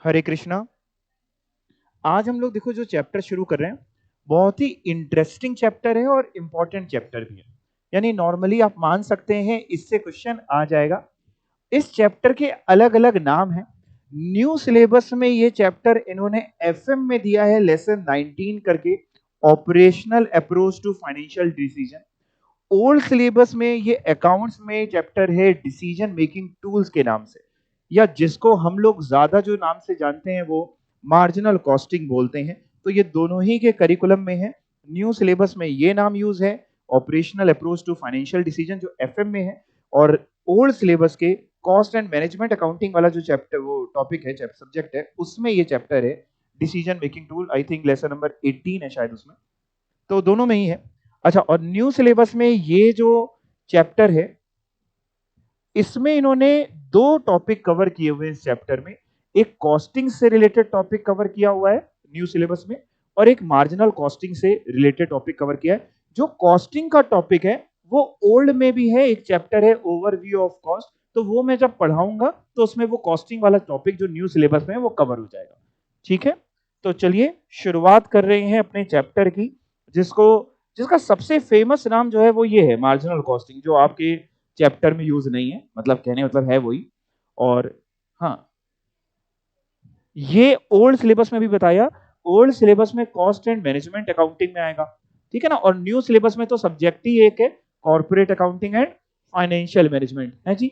हरे कृष्णा। आज हम लोग देखो जो चैप्टर शुरू कर रहे हैं बहुत ही इंटरेस्टिंग चैप्टर है और इंपॉर्टेंट चैप्टर भी है। यानी नॉर्मली आप मान सकते हैं इससे क्वेश्चन आ जाएगा। इस चैप्टर के अलग अलग नाम हैं। न्यू सिलेबस में ये चैप्टर इन्होंने एफएम में दिया है लेसन 19 करके, operational approach to financial decision. Old syllabus में ये अकाउंट्स में चैप्टर है डिसीजन मेकिंग टूल्स के नाम से, या जिसको हम लोग ज्यादा जो नाम से जानते हैं वो मार्जिनल कॉस्टिंग बोलते हैं। तो ये दोनों ही के करिकुलम में है। न्यू सिलेबस में ये नाम यूज है operational approach to financial decision जो एफएम में है, और ओल्ड सिलेबस के कॉस्ट एंड मैनेजमेंट अकाउंटिंग वाला जो चैप्टर वो टॉपिक है सब्जेक्ट है उसमें ये चैप्टर है decision making tool. I think lesson number 18 है शायद उसमें, तो दोनों में ही है। अच्छा, और न्यू सिलेबस में ये जो चैप्टर है इसमें इन्होंने दो टॉपिक कवर किए हुए हैं इस चैप्टर में। एक कॉस्टिंग से रिलेटेड टॉपिक कवर किया हुआ है न्यू सिलेबस में, और एक मार्जिनल कॉस्टिंग से रिलेटेड टॉपिक कवर किया है। जो कॉस्टिंग का टॉपिक है वो ओल्ड में भी है, एक चैप्टर है ओवरव्यू ऑफ कॉस्ट, तो वो मैं जब पढ़ाऊंगा तो उसमें वो कॉस्टिंग वाला टॉपिक जो न्यू सिलेबस में है वो कवर हो जाएगा। ठीक है, तो चलिए शुरुआत कर रहे हैं अपने चैप्टर की, जिसको जिसका सबसे फेमस नाम जो है वो ये है मार्जिनल कॉस्टिंग, जो आपके चैप्टर में यूज नहीं है, मतलब कहने मतलब है वही। और हाँ, ये ओल्ड सिलेबस में भी बताया, ओल्ड सिलेबस में कॉस्ट एंड मैनेजमेंट अकाउंटिंग में आएगा, ठीक है ना। और न्यू सिलेबस में तो सब्जेक्ट ही एक है, corporate accounting and financial management है जी।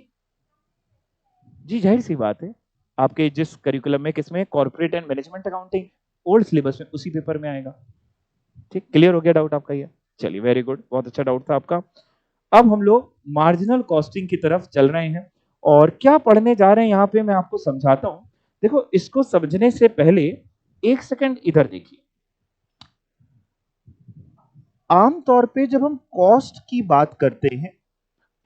जी जाहिर सी बात है, आपके जिस करिकुलम में किसमें corporate and management accounting old syllabus में उसी पेपर में आएगा। ठीक, क्लियर हो गया डाउट आपका ये? चलिए वेरी गुड, बहुत अच्छा डाउट था आपका। अब हम लोग मार्जिनल कॉस्टिंग की तरफ चल रहे हैं, और क्या पढ़ने जा रहे हैं यहाँ पे मैं आपको समझाता हूं। देखो, इसको समझने से पहले एक सेकंड इधर देखिए। आमतौर पे जब हम कॉस्ट की बात करते हैं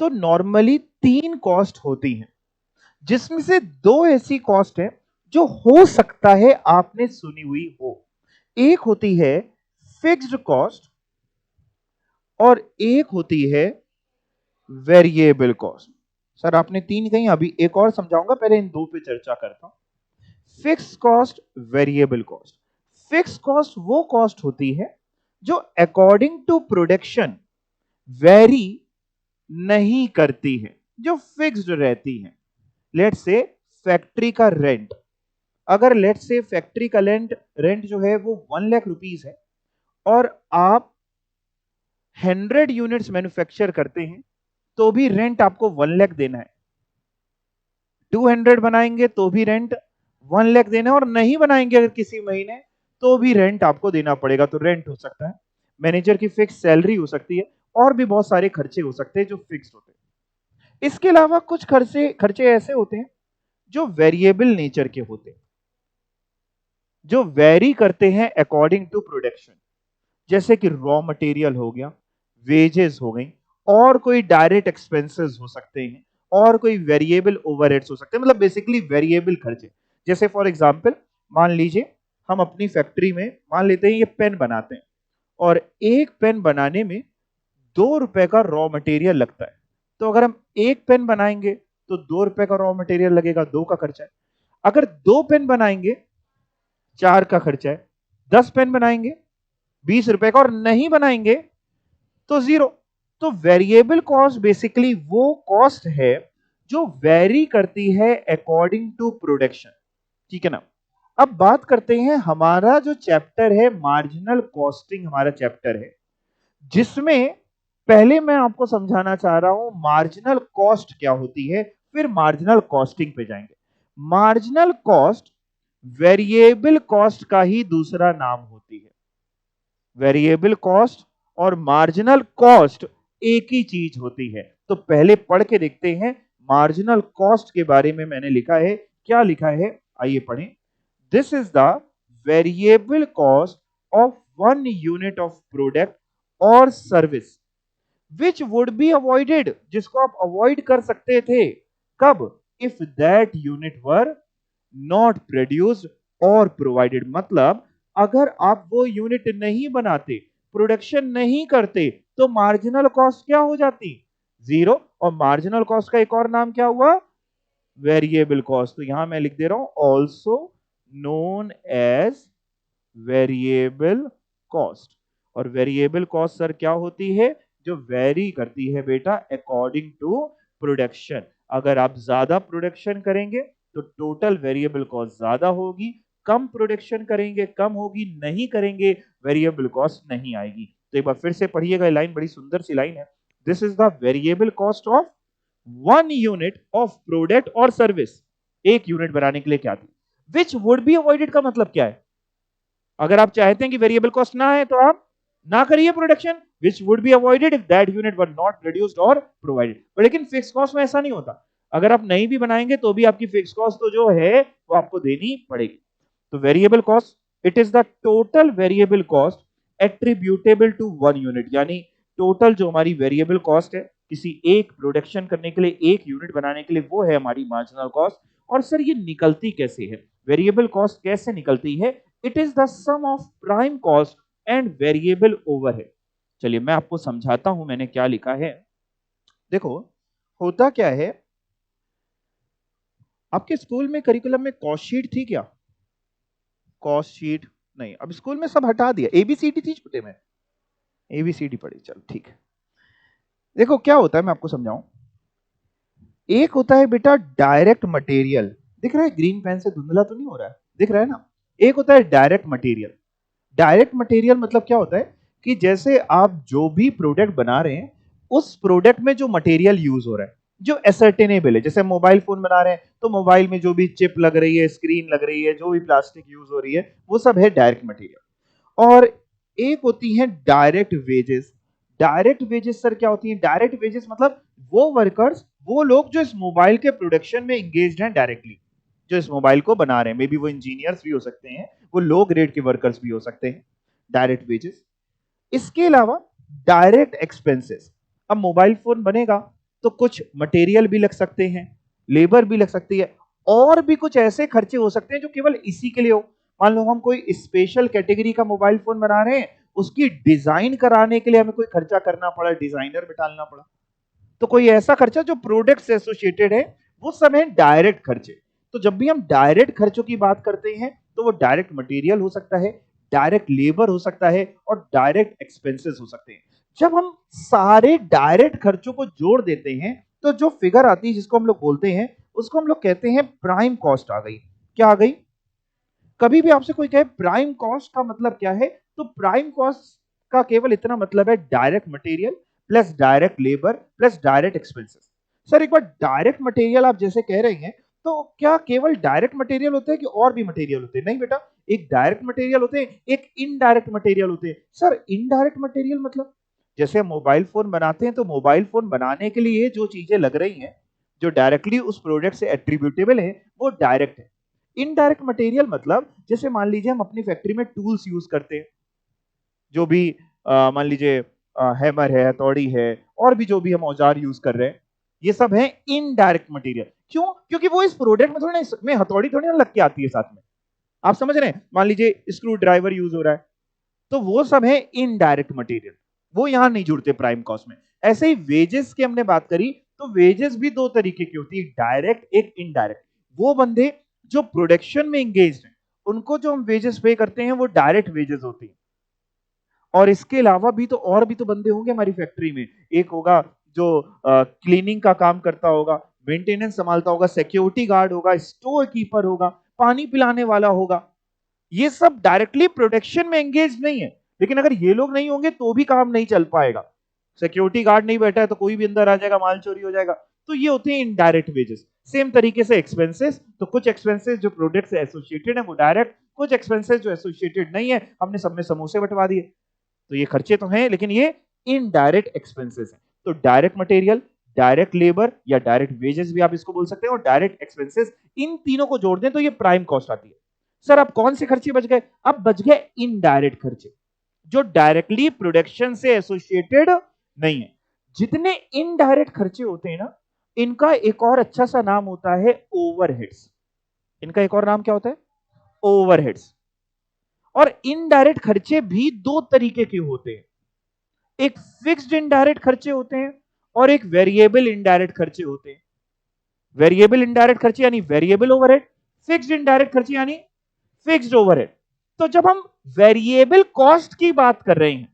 तो नॉर्मली तीन कॉस्ट होती हैं, जिसमें से दो ऐसी कॉस्ट है जो हो सकता है आपने सुनी हुई हो। एक होती है फिक्स्ड कॉस्ट और एक होती है वेरिएबल कॉस्ट। सर आपने तीन कही, अभी एक और समझाऊंगा, पहले इन दो पे चर्चा करता हूं। Fix cost, variable cost. Fix cost वो कॉस्ट होती है जो अकॉर्डिंग टू प्रोडक्शन वेरी नहीं करती है, जो फिक्स्ड रहती है। लेट से फैक्ट्री का रेंट, अगर लेट से फैक्ट्री का रेंट रेंट जो है वो 1 लाख रुपीज है, और आप 100 यूनिट्स मैन्युफैक्चर करते हैं तो भी रेंट आपको 1 लाख देना है। 200 बनाएंगे तो भी रेंट 1 लाख देना है, और नहीं बनाएंगे अगर किसी महीने तो भी रेंट आपको देना पड़ेगा। तो रेंट हो सकता है, मैनेजर की फिक्स सैलरी हो सकती है, और भी बहुत सारे खर्चे हो सकते हैं जो फिक्स होते हैं। इसके अलावा कुछ खर्चे खर्चे ऐसे होते हैं जो वेरिएबल नेचर के होते हैं, जो वेरी करते हैं अकॉर्डिंग टू प्रोडक्शन, जैसे कि रॉ मटेरियल हो गया, वेजेस हो गई, और कोई डायरेक्ट एक्सपेंसेस हो सकते हैं, और कोई वेरिएबल ओवरहेड्स हो सकते हैं, मतलब बेसिकली वेरिएबल खर्चे। जैसे फॉर एग्जांपल मान लीजिए हम अपनी फैक्ट्री में मान लेते हैं ये पेन बनाते हैं, और एक पेन बनाने में 2 रुपए का रॉ मटेरियल लगता है। तो अगर हम एक पेन बनाएंगे तो 2 रुपए का रॉ मटेरियल लगेगा, दो का खर्चा है। अगर दो पेन बनाएंगे 4 का खर्चा है, 10 पेन बनाएंगे 20 रुपए का, और नहीं बनाएंगे तो जीरो। तो वेरिएबल कॉस्ट बेसिकली वो कॉस्ट है जो वेरी करती है अकॉर्डिंग टू प्रोडक्शन, ठीक है ना। अब बात करते हैं, हमारा जो चैप्टर है मार्जिनल कॉस्टिंग हमारा चैप्टर है, जिसमें पहले मैं आपको समझाना चाह रहा हूं मार्जिनल कॉस्ट क्या होती है, फिर मार्जिनल कॉस्टिंग पे जाएंगे। मार्जिनल कॉस्ट वेरिएबल कॉस्ट का ही दूसरा नाम होती है। वेरिएबल कॉस्ट और मार्जिनल कॉस्ट एक ही चीज होती है। तो पहले पढ़ के देखते हैं मार्जिनल कॉस्ट के बारे में मैंने लिखा है, क्या लिखा है आइए पढ़ें। This is the variable cost of 1 unit of product और service which would be avoided, जिसको आप अवॉइड कर सकते थे कब, if that unit were not produced और प्रोवाइडेड। मतलब अगर आप वो यूनिट नहीं बनाते, प्रोडक्शन नहीं करते, तो मार्जिनल कॉस्ट क्या हो जाती, जीरो। और मार्जिनल कॉस्ट का एक और नाम क्या हुआ, वेरिएबल कॉस्ट। तो यहां मैं लिख दे रहा हूं also known as variable cost. और वेरिएबल कॉस्ट सर क्या होती है? जो वेरी करती है बेटा अकॉर्डिंग टू प्रोडक्शन। अगर आप ज्यादा प्रोडक्शन करेंगे तो टोटल वेरिएबल कॉस्ट ज्यादा होगी, कम प्रोडक्शन करेंगे कम होगी, नहीं करेंगे वेरिएबल कॉस्ट नहीं आएगी। तो एक बार फिर से पढ़िएगा, लाइन बड़ी सुंदर सी लाइन है। This is the variable cost of 1 unit of product और सर्विस। एक यूनिट बनाने के लिए क्या थी, विच वुड बी अवॉइडेड का मतलब क्या है? अगर आप चाहते हैं कि वेरिएबल कॉस्ट ना है तो आप ना करिए production, which would be avoided if that unit were not produced or provided। पर लेकिन फिक्स कॉस्ट में ऐसा नहीं होता, अगर आप नहीं भी बनाएंगे तो भी आपकी फिक्स कॉस्ट तो जो है वो आपको देनी पड़ेगी। तो variable cost it is the total variable cost attributable to 1 unit, यानी टोटल जो हमारी वेरिएबल कॉस्ट है किसी एक प्रोडक्शन करने के लिए, एक यूनिट बनाने के लिए, वो है हमारी मार्जिनल कॉस्ट। और सर ये निकलती कैसे है, वेरिएबल कॉस्ट कैसे निकलती है? It is the sum of prime cost and variable overhead. चलिए मैं आपको समझाता हूं मैंने क्या लिखा है। देखो होता क्या है, आपके स्कूल में करिकुलम में कॉस्ट शीट थी क्या? कॉस्ट शीट नहीं, अब स्कूल में सब हटा दिया, एबीसीडी थी छोटे में, एबीसीडी पढ़ी, चलो ठीक है। देखो क्या होता है मैं आपको समझाऊं। एक होता है बेटा डायरेक्ट मटेरियल, दिख रहा है ग्रीन पेन से धुंधला तो नहीं हो रहा है, दिख रहा है ना? एक होता है डायरेक्ट मटेरियल। डायरेक्ट मटेरियल मतलब क्या होता है कि जैसे आप जो भी प्रोडक्ट बना रहे हैं उस प्रोडक्ट में जो मटेरियल यूज हो रहा है जो एसर्टेनेबल है, जैसे मोबाइल फोन बना रहे हैं तो मोबाइल में जो भी चिप लग रही है, स्क्रीन लग रही है, जो भी प्लास्टिक यूज हो रही है, वो सब है डायरेक्ट मटेरियल। और एक होती है direct wages. Direct wages sir क्या होती है? डायरेक्ट वेजेस मतलब वो वर्कर्स, वो लोग जो इस मोबाइल के प्रोडक्शन में इंगेज्ड हैं डायरेक्टली, जो इस मोबाइल को बना रहे हैं, मे बी वो इंजीनियर्स भी हो सकते हैं, वो लो ग्रेड के वर्कर्स भी हो सकते हैं, डायरेक्ट वेजेस। इसके अलावा डायरेक्ट एक्सपेंसेस, अब मोबाइल फोन बनेगा तो कुछ मटेरियल भी लग सकते हैं, लेबर भी लग सकती है, और भी कुछ ऐसे खर्चे हो सकते हैं जो केवल इसी के लिए हो। मान लो हम कोई स्पेशल कैटेगरी का मोबाइल फोन बना रहे हैं, उसकी डिजाइन कराने के लिए हमें कोई खर्चा करना पड़ा, डिजाइनर बिठाना पड़ा, तो कोई ऐसा खर्चा जो प्रोडक्ट से एसोसिएटेड है, वो सब है डायरेक्ट खर्चे। तो जब भी हम डायरेक्ट खर्चों की बात करते हैं तो वो डायरेक्ट मटेरियल हो सकता है, डायरेक्ट लेबर हो सकता है, और डायरेक्ट एक्सपेंसेस हो सकते हैं। जब हम सारे डायरेक्ट खर्चों को जोड़ देते हैं तो जो फिगर आती है जिसको हम लोग बोलते हैं, उसको हम लोग कहते हैं प्राइम कॉस्ट आ गई। क्या आ गई? कभी भी आपसे कोई कहे प्राइम कॉस्ट का मतलब क्या है, तो प्राइम कॉस्ट का केवल इतना मतलब है direct material plus direct labour plus direct expenses. Sir एक बार डायरेक्ट मटेरियल आप जैसे कह रहे हैं, तो क्या केवल डायरेक्ट मटेरियल होते हैं कि और भी मटेरियल होते हैं? नहीं बेटा, एक डायरेक्ट मटेरियल होते हैं, एक इनडायरेक्ट मटेरियल होते हैं। सर इनडायरेक्ट मटेरियल मतलब जैसे हम मोबाइल फोन बनाते हैं तो मोबाइल फोन बनाने के लिए जो चीजें लग रही हैं, जो डायरेक्टली उस प्रोडक्ट से एट्रीब्यूटेबल है, वो डायरेक्ट है। इनडायरेक्ट मटेरियल मतलब जैसे मान लीजिए हम अपनी फैक्ट्री में टूल्स यूज करते हैं, जो भी मान लीजिए हैमर है, हथौड़ी है, और भी जो भी हम औजार यूज कर रहे हैं, ये सब है इनडायरेक्ट मटेरियल। क्यों? क्योंकि वो इस प्रोडक्ट में थोड़ी ना, में हथौड़ी थोड़ी ना लग के आती है साथ में, आप समझ रहे हैं? मान लीजिए स्क्रू ड्राइवर यूज हो रहा है, तो वो सब है इनडायरेक्ट मटेरियल, वो यहां नहीं जुड़ते प्राइम कॉस्ट में। ऐसे ही वेजेस की हमने बात करी, तो वेजेस भी दो तरीके की होती है, डायरेक्ट एक इनडायरेक्ट। वो बंदे जो प्रोडक्शन में इंगेज हैं, उनको जो हम वेजेस पे करते हैं वो डायरेक्ट वेजेस होती है। और इसके अलावा भी तो और भी तो बंदे होंगे हमारी फैक्ट्री में, एक होगा जो क्लीनिंग का काम करता होगा, मेंटेनेंस संभालता होगा, सिक्योरिटी गार्ड होगा, स्टोर कीपर होगा, पानी पिलाने वाला होगा। ये सब डायरेक्टली प्रोडक्शन में एंगेज नहीं है, लेकिन अगर ये लोग नहीं होंगे तो भी काम नहीं चल पाएगा। सिक्योरिटी गार्ड नहीं बैठा है तो कोई भी अंदर आ जाएगा, माल चोरी हो जाएगा। तो ये होते हैं इनडायरेक्ट वेजेस। सेम तरीके से एक्सपेंसेस, तो कुछ एक्सपेंसेस जो प्रोडक्ट से एसोसिएटेड है वो डायरेक्ट, कुछ एक्सपेंसेस जो एसोसिएटेड नहीं है, हमने सब में समोसे बंटवा दिए, तो ये खर्चे तो हैं लेकिन ये इनडायरेक्ट एक्सपेंसेस हैं। तो डायरेक्ट मटेरियल, डायरेक्ट लेबर या डायरेक्ट वेजेस भी आप इसको बोल सकते हैं, और डायरेक्ट एक्सपेंसेस, इन तीनों को जोड़ दें तो ये प्राइम कॉस्ट आती है। सर अब कौन से खर्चे बच गए? अब बच गए इनडायरेक्ट खर्चे, जो डायरेक्टली प्रोडक्शन से एसोसिएटेड नहीं है। जितने इनडायरेक्ट खर्चे होते हैं ना, इनका एक और अच्छा सा नाम होता है ओवरहेड्स। इनका एक और नाम क्या होता है? ओवरहेड्स। और इनडायरेक्ट खर्चे भी दो तरीके के होते हैं, एक फिक्स्ड इनडायरेक्ट खर्चे होते हैं और एक वेरिएबल इनडायरेक्ट खर्चे होते हैं। वेरिएबल इनडायरेक्ट खर्चे यानी वेरिएबल ओवरहेड, फिक्स्ड इनडायरेक्ट खर्चे यानी फिक्स्ड ओवरहेड। तो जब हम वेरिएबल कॉस्ट की बात कर रहे हैं,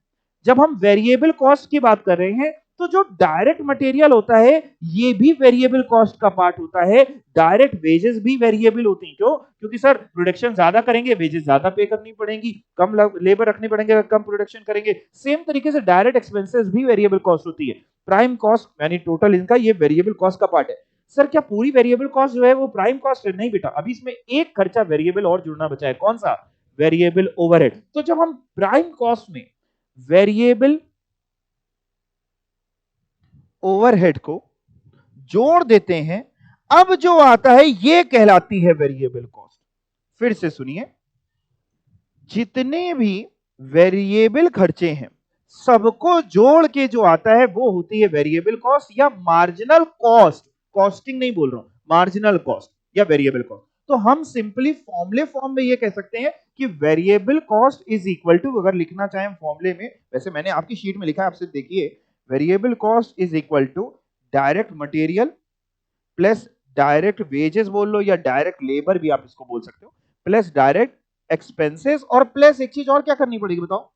जब हम वेरिएबल कॉस्ट की बात कर रहे हैं, तो जो डायरेक्ट मटेरियल होता है ये भी वेरिएबल कॉस्ट का पार्ट होता है, डायरेक्ट वेजेस भी वेरिएबल होती हैं। क्यों? क्योंकि सर प्रोडक्शन ज्यादा करेंगे, वेजेस ज्यादा पे करनी पड़ेंगी, कम लेबर रखनी पड़ेंगे, कम प्रोडक्शन करेंगे। सेम तरीके से डायरेक्ट एक्सपेंसेस भी वेरिएबल कॉस्ट होती है। प्राइम कॉस्ट यानी टोटल इनका ये वेरिएबल कॉस्ट का पार्ट है। सर क्या पूरी वेरिएबल कॉस्ट जो है वो प्राइम कॉस्ट है? नहीं बेटा, अभी इसमें एक खर्चा वेरिएबल और जुड़ना बचा है। कौन सा? Variable overhead. तो जब हम प्राइम कॉस्ट में वेरिएबल ओवरहेड को जोड़ देते हैं, अब जो आता है ये कहलाती है वेरिएबल कॉस्ट। फिर से सुनिए, जितने भी वेरिएबल खर्चे हैं सबको जोड़ के जो आता है वो होती है वेरिएबल कॉस्ट या मार्जिनल कॉस्ट। कॉस्टिंग नहीं बोल रहा हूं, मार्जिनल कॉस्ट या वेरिएबल कॉस्ट। तो हम सिंपली फॉर्मूले फॉर्म में ये कह सकते हैं कि variable cost is equal to, अगर लिखना चाहें फॉर्मूले में, वैसे मैंने आपकी शीट में लिखा है, आप सिर्फ देखिए, variable cost is equal to direct material plus direct wages बोल लो या डायरेक्ट लेबर भी आप इसको बोल सकते हो, प्लस डायरेक्ट एक्सपेंसेस, और प्लस एक चीज और क्या करनी पड़ेगी बताओ,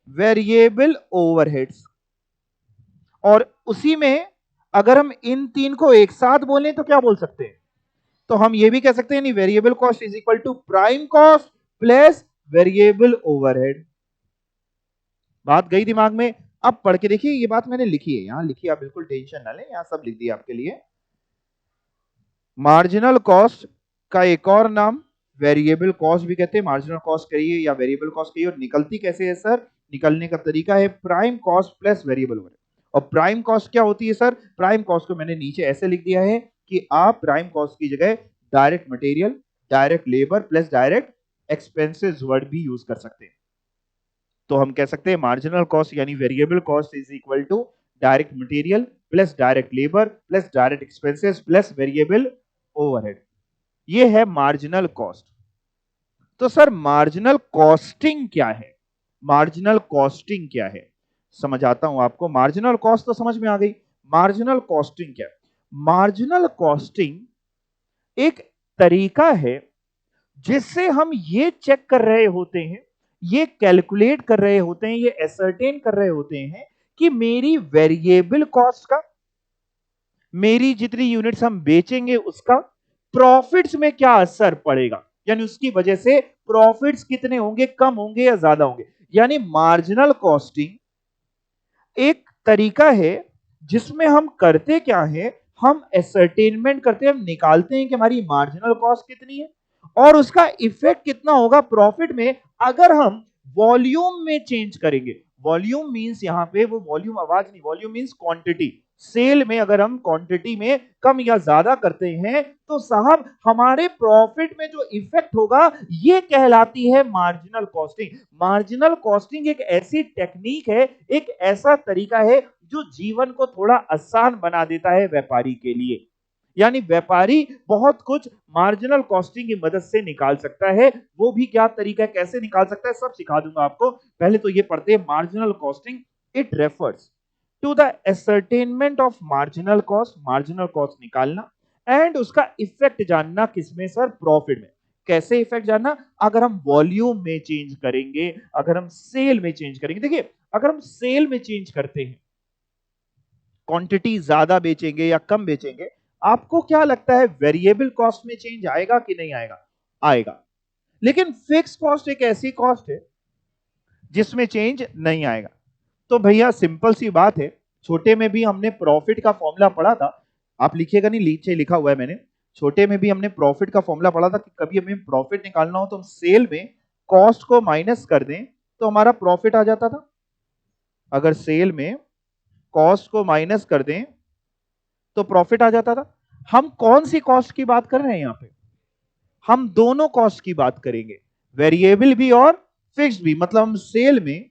वेरिएबल ओवरहेड्स। और उसी में अगर हम इन तीन को एक साथ बोलें तो क्या बोल सकते हैं? तो हम ये भी कह सकते हैं नहीं, variable cost is equal to prime cost plus variable overhead. बात गई दिमाग में? अब पढ़ के देखिए, ये बात मैंने लिखी है, यहां लिखी, आप बिल्कुल टेंशन ना लें, यहां सब लिख दिया आपके लिए। मार्जिनल कॉस्ट का एक और नाम वेरिएबल कॉस्ट भी कहते हैं, मार्जिनल कॉस्ट कहिए या वेरिएबल कॉस्ट कहिए। और निकलती कैसे है सर? निकलने का तरीका है prime cost plus variable overhead. और प्राइम कॉस्ट क्या होती है सर? प्राइम कॉस्ट को मैंने नीचे ऐसे लिख दिया है कि आप प्राइम कॉस्ट की जगह direct material, direct labour plus direct expenses word भी यूज कर सकते हैं। तो हम कह सकते हैं मार्जिनल कॉस्ट यानी variable cost is equal to direct material plus direct labour plus direct expenses plus variable overhead. ये है मार्जिनल कॉस्ट। तो सर मार्जिनल कॉस्टिंग क्या है? मार्जिनल कॉस्टिंग क्या है समझाता हूं आपको। मार्जिनल कॉस्ट तो समझ में आ गई, मार्जिनल कॉस्टिंग क्या है? मार्जिनल कॉस्टिंग एक तरीका है जिससे हम ये चेक कर रहे होते हैं, ये कैलकुलेट कर रहे होते हैं, ये एसर्टेन कर रहे होते हैं कि मेरी वेरिएबल कॉस्ट का, मेरी जितनी यूनिट्स हम बेचेंगे उसका प्रॉफिट्स में क्या असर पड़ेगा, यानी उसकी वजह से प्रॉफिट्स कितने होंगे, कम होंगे या ज्यादा होंगे। यानी मार्जिनल कॉस्टिंग एक तरीका है जिसमें हम करते क्या है, हम एसर्टेनमेंट करते हैं, हम निकालते हैं कि हमारी मार्जिनल कॉस्ट कितनी है और उसका इफेक्ट कितना होगा प्रॉफिट में अगर हम वॉल्यूम में चेंज करेंगे। वॉल्यूम मींस यहां पे वो वॉल्यूम आवाज नहीं, वॉल्यूम मींस क्वांटिटी। सेल में अगर हम क्वांटिटी में कम या ज्यादा करते हैं तो साहब हमारे प्रॉफिट में जो इफेक्ट होगा ये कहलाती है मार्जिनल कॉस्टिंग। मार्जिनल कॉस्टिंग एक ऐसी टेक्निक है, एक ऐसा तरीका है जो जीवन को थोड़ा आसान बना देता है व्यापारी के लिए। यानी व्यापारी बहुत कुछ मार्जिनल कॉस्टिंग की मदद से निकाल सकता है। वो भी क्या तरीका, कैसे निकाल सकता है, सब सिखा दूंगा आपको। पहले तो ये पढ़ते हैं marginal costing. It refers to the ascertainment of marginal cost, marginal cost निकालना, एंड उसका इफेक्ट जानना किसमें सर? प्रॉफिट में। कैसे इफेक्ट जानना? अगर हम वॉल्यूम में चेंज करेंगे, अगर हम सेल में चेंज करेंगे। देखिए अगर हम सेल में चेंज करते हैं, क्वांटिटी ज्यादा बेचेंगे या कम बेचेंगे, आपको क्या लगता है वेरिएबल कॉस्ट में चेंज आएगा कि नहीं आएगा? आएगा। लेकिन फिक्स कॉस्ट एक ऐसी कॉस्ट है जिसमें चेंज नहीं आएगा। तो भैया सिंपल सी बात है, छोटे में भी हमने प्रॉफिट का फॉर्मूला पढ़ा था, आप लिखिएगा नहीं, नीचे लिखा हुआ है मैंने। छोटे में भी हमने प्रॉफिट का फॉर्मूला पढ़ा था कि कभी हमें प्रॉफिट निकालना हो तो हम सेल में कॉस्ट को माइनस कर दें तो हमारा प्रॉफिट आ जाता था। अगर सेल में कॉस्ट को माइनस कर दें तो प्रॉफिट आ जाता था। हम कौन सी कॉस्ट की बात कर रहे हैं यहां पे? हम दोनों कॉस्ट की बात करेंगे, वेरिएबल भी और फिक्स्ड भी। मतलब हम सेल में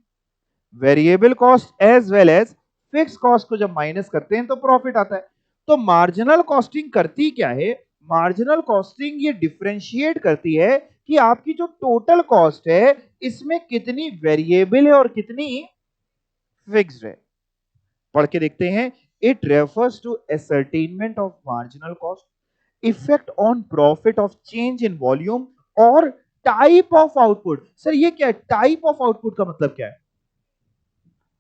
variable cost as well as fix cost को जब माइनस करते हैं तो प्रॉफिट आता है। तो मार्जिनल कॉस्टिंग करती क्या है? मार्जिनल कॉस्टिंग ये डिफरेंशिएट करती है कि आपकी जो टोटल कॉस्ट है इसमें कितनी वेरिएबल है और कितनी फिक्स्ड है। पढ़ के देखते हैं। It refers to ascertainment of marginal cost, effect on profit of change in volume or type of output. Sir ये क्या है? टाइप ऑफ आउटपुट का मतलब क्या है?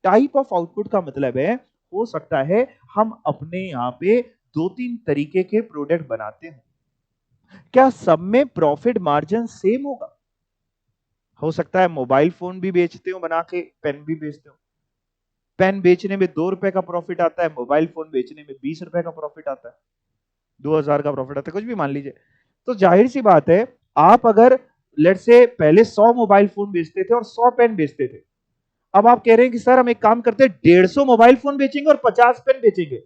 टाइप ऑफ आउटपुट का मतलब है, हो सकता है हम अपने यहां पे 2-3 तरीके के प्रोडक्ट बनाते हैं, क्या सब में प्रॉफिट मार्जिन सेम होगा? हो सकता है मोबाइल फोन भी बेचते हो बना के, पेन भी बेचते हो, पेन बेचने में 2 रुपए का प्रॉफिट आता है, मोबाइल फोन बेचने में 20 रुपए का प्रॉफिट आता है, 2000 का प्रॉफिट आता है, कुछ भी मान लीजिए। तो जाहिर सी बात है, आप अगर लेट से पहले 100 मोबाइल फोन बेचते थे और 100 पेन बेचते थे, अब आप कह रहे हैं कि सर हम एक काम करते हैं 150 मोबाइल फोन बेचेंगे और 50 पेन बेचेंगे,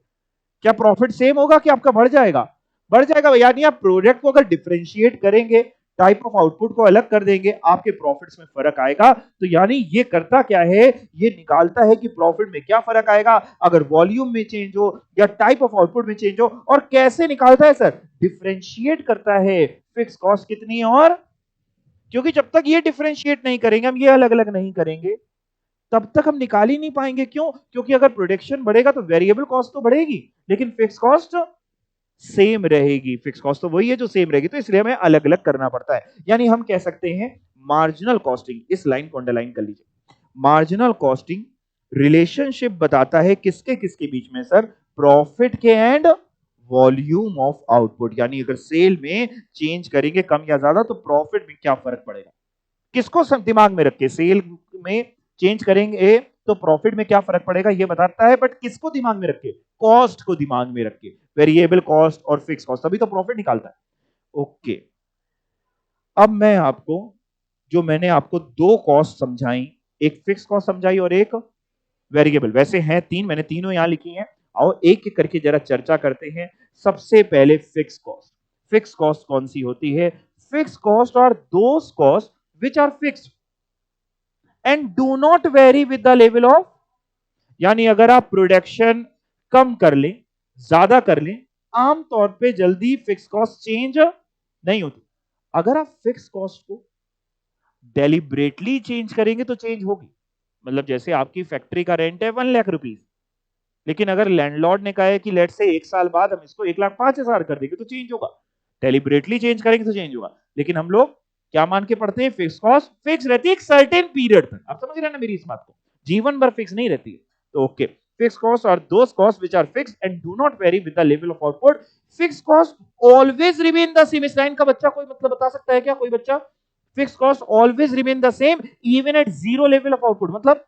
क्या प्रॉफिट सेम होगा कि आपका बढ़ जाएगा? बढ़ जाएगा। यानी आप प्रोडक्ट को अगर डिफरेंशिएट करेंगे, टाइप ऑफ आउटपुट को अलग कर देंगे, आपके प्रॉफिट्स में फर्क आएगा। तो यानी ये करता क्या है, ये निकालता है कि प्रॉफिट में क्या फर्क आएगा अगर वॉल्यूम में चेंज हो या टाइप ऑफ आउटपुट में चेंज हो। और कैसे निकालता है सर? डिफरेंशिएट करता है फिक्स कॉस्ट कितनी है, और क्योंकि जब तक ये डिफरेंशिएट नहीं करेंगे, हम ये अलग अलग नहीं करेंगे, तब तक हम निकाल ही नहीं पाएंगे। क्यों? क्योंकि अगर प्रोडक्शन बढ़ेगा तो वेरिएबल कॉस्ट तो बढ़ेगी, लेकिन फिक्स कॉस्ट सेम रहेगी। फिक्स कॉस्ट तो वही है जो सेम रहेगी, तो इसलिए हमें अलग अलग करना पड़ता है। यानी हम कह सकते हैं मार्जिनल कॉस्टिंग, इस लाइन को अंडरलाइन कर लीजिए, मार्जिनल कॉस्टिंग रिलेशनशिप बताता है किसके किसके बीच में सर? प्रॉफिट के एंड वॉल्यूम ऑफ आउटपुट। यानी अगर सेल में चेंज करेंगे कम या ज्यादा तो प्रॉफिट में क्या फर्क पड़ेगा, किसको सब दिमाग में रख के? सेल में चेंज करेंगे तो प्रॉफिट में क्या फर्क पड़ेगा ये बताता है, बट किसको दिमाग में रख के? कॉस्ट को दिमाग में रख के, वेरिएबल कॉस्ट और फिक्स कॉस्ट, तभी तो प्रॉफिट निकालता है। ओके, अब मैं आपको, जो मैंने आपको 2 कॉस्ट समझाई, एक फिक्स कॉस्ट समझाई और एक वेरिएबल, वैसे हैं 3, मैंने तीनों यहां लिखी हैं। आओ एक एक करके जरा चर्चा करते हैं। सबसे पहले फिक्स कॉस्ट। फिक्स कॉस्ट कौन सी होती है? Fix cost are those cost which are fixed and do not vary with the level of, यानी अगर आप प्रोडक्शन कम कर लें, ज्यादा कर लें, आमतौर पे जल्दी फिक्स कॉस्ट चेंज नहीं होती। अगर आप फिक्स कॉस्ट को डेलिब्रेटली चेंज करेंगे तो चेंज होगी। मतलब जैसे आपकी फैक्ट्री का रेंट है 1,00,000 रुपीज, लेकिन अगर लैंडलॉर्ड ने कहा है कि लेट से 1 साल बाद हम इसको 1,05,000 कर देंगे तो चेंज होगा। डेलिब्रेटली चेंज करेंगे तो चेंज होगा। लेकिन हम लोग क्या मान के पढ़ते हैं? फिक्स कॉस्ट फिक्स रहती है एक सर्टेन पीरियड तक। आप समझ रहे हैं ना मेरी इस बात को? जीवन भर फिक्स नहीं रहती है। तो ओके, फिक्स कॉस्ट और those cost which are fixed and do not vary with the level of output. Fix cost always remain the same. इस लाइन का बच्चा कोई मतलब बता सकता है क्या? कोई बच्चा? Fix cost always remain the same even at zero level of output, मतलब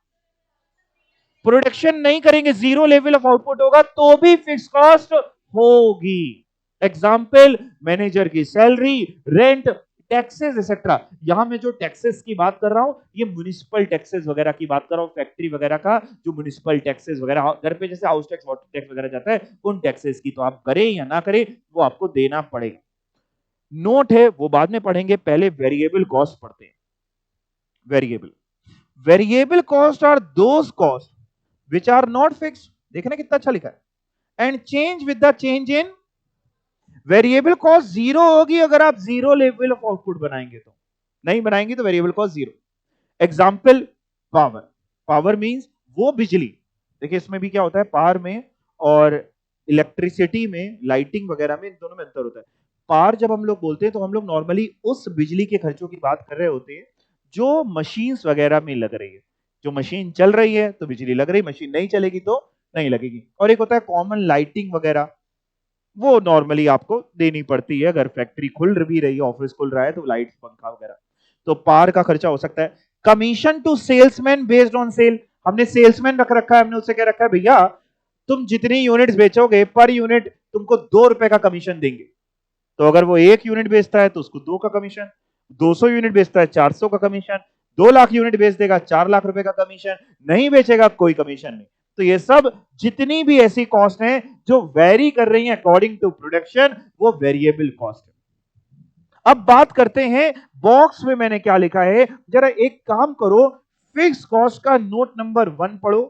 प्रोडक्शन नहीं करेंगे, जीरो लेवल ऑफ आउटपुट होगा तो भी फिक्स कॉस्ट होगी। एग्जाम्पल, मैनेजर की सैलरी, रेंट, टैक्सेस एक्सेट्रा। यहां मैं जो टैक्सेस की बात कर रहा हूं, ये म्युनिसिपल टैक्सेस वगैरह की बात कर रहा हूं, फैक्ट्री वगैरह का जो म्युनिसिपल टैक्सेस वगैरह घर पे जैसे हाउस टैक्स, वाटर टैक्स वगैरह जाता है, उन टैक्सेस की तो आप करें या ना करें वो आपको देना पड़ेगा। नोट है वो बाद में पढ़ेंगे, पहले वेरिएबल कॉस्ट पढ़ते हैं। Variable cost are those cost which are not fixed। देखने कितना अच्छा लिखा है। And change with the change in variable cost. Zero होगी अगर आप जीरो लेवल ऑफ आउटपुट बनाएंगे, तो नहीं बनाएंगे तो variable cost zero. Example, power. Power means वो बिजली, देखिए इसमें भी क्या होता है, पावर में और इलेक्ट्रिसिटी में, लाइटिंग वगैरह में, इन दोनों में अंतर होता है। पावर जब हम लोग बोलते हैं तो हम लोग नॉर्मली उस बिजली के खर्चों की बात कर रहे होते हैं जो मशीन्स वगैरह में लग रही है। जो मशीन चल रही है तो बिजली लग रही, मशीन नहीं चलेगी तो नहीं लगेगी। और एक होता है कॉमन लाइटिंग वगैरह, वो नॉर्मली आपको देनी पड़ती है। अगर फैक्ट्री खुल भी रही है, ऑफिस खुल रहा है तो लाइट्स, पंखा वगैरह। तो पावर का खर्चा हो सकता है। Commission to salesman based on sale. हमने सेल्समैन रख रखा है, हमने उससे क्या रखा है, भैया तुम जितनी यूनिट्स बेचोगे पर यूनिट तुमको 2 रुपए का कमीशन देंगे। तो अगर वो 1 यूनिट बेचता है तो उसको 2 का कमीशन, 200 यूनिट बेचता है 400 का कमीशन, 2 लाख यूनिट बेच देगा 4 लाख रुपए का कमीशन, नहीं बेचेगा कोई कमीशन नहीं। तो ये सब जितनी भी ऐसी कॉस्ट हैं जो वेरी कर रही हैं अकॉर्डिंग टू प्रोडक्शन, वो वेरिएबल कॉस्ट है। अब बात करते हैं बॉक्स में मैंने क्या लिखा है, जरा एक काम करो, फिक्स कॉस्ट का नोट नंबर 1 पढ़ो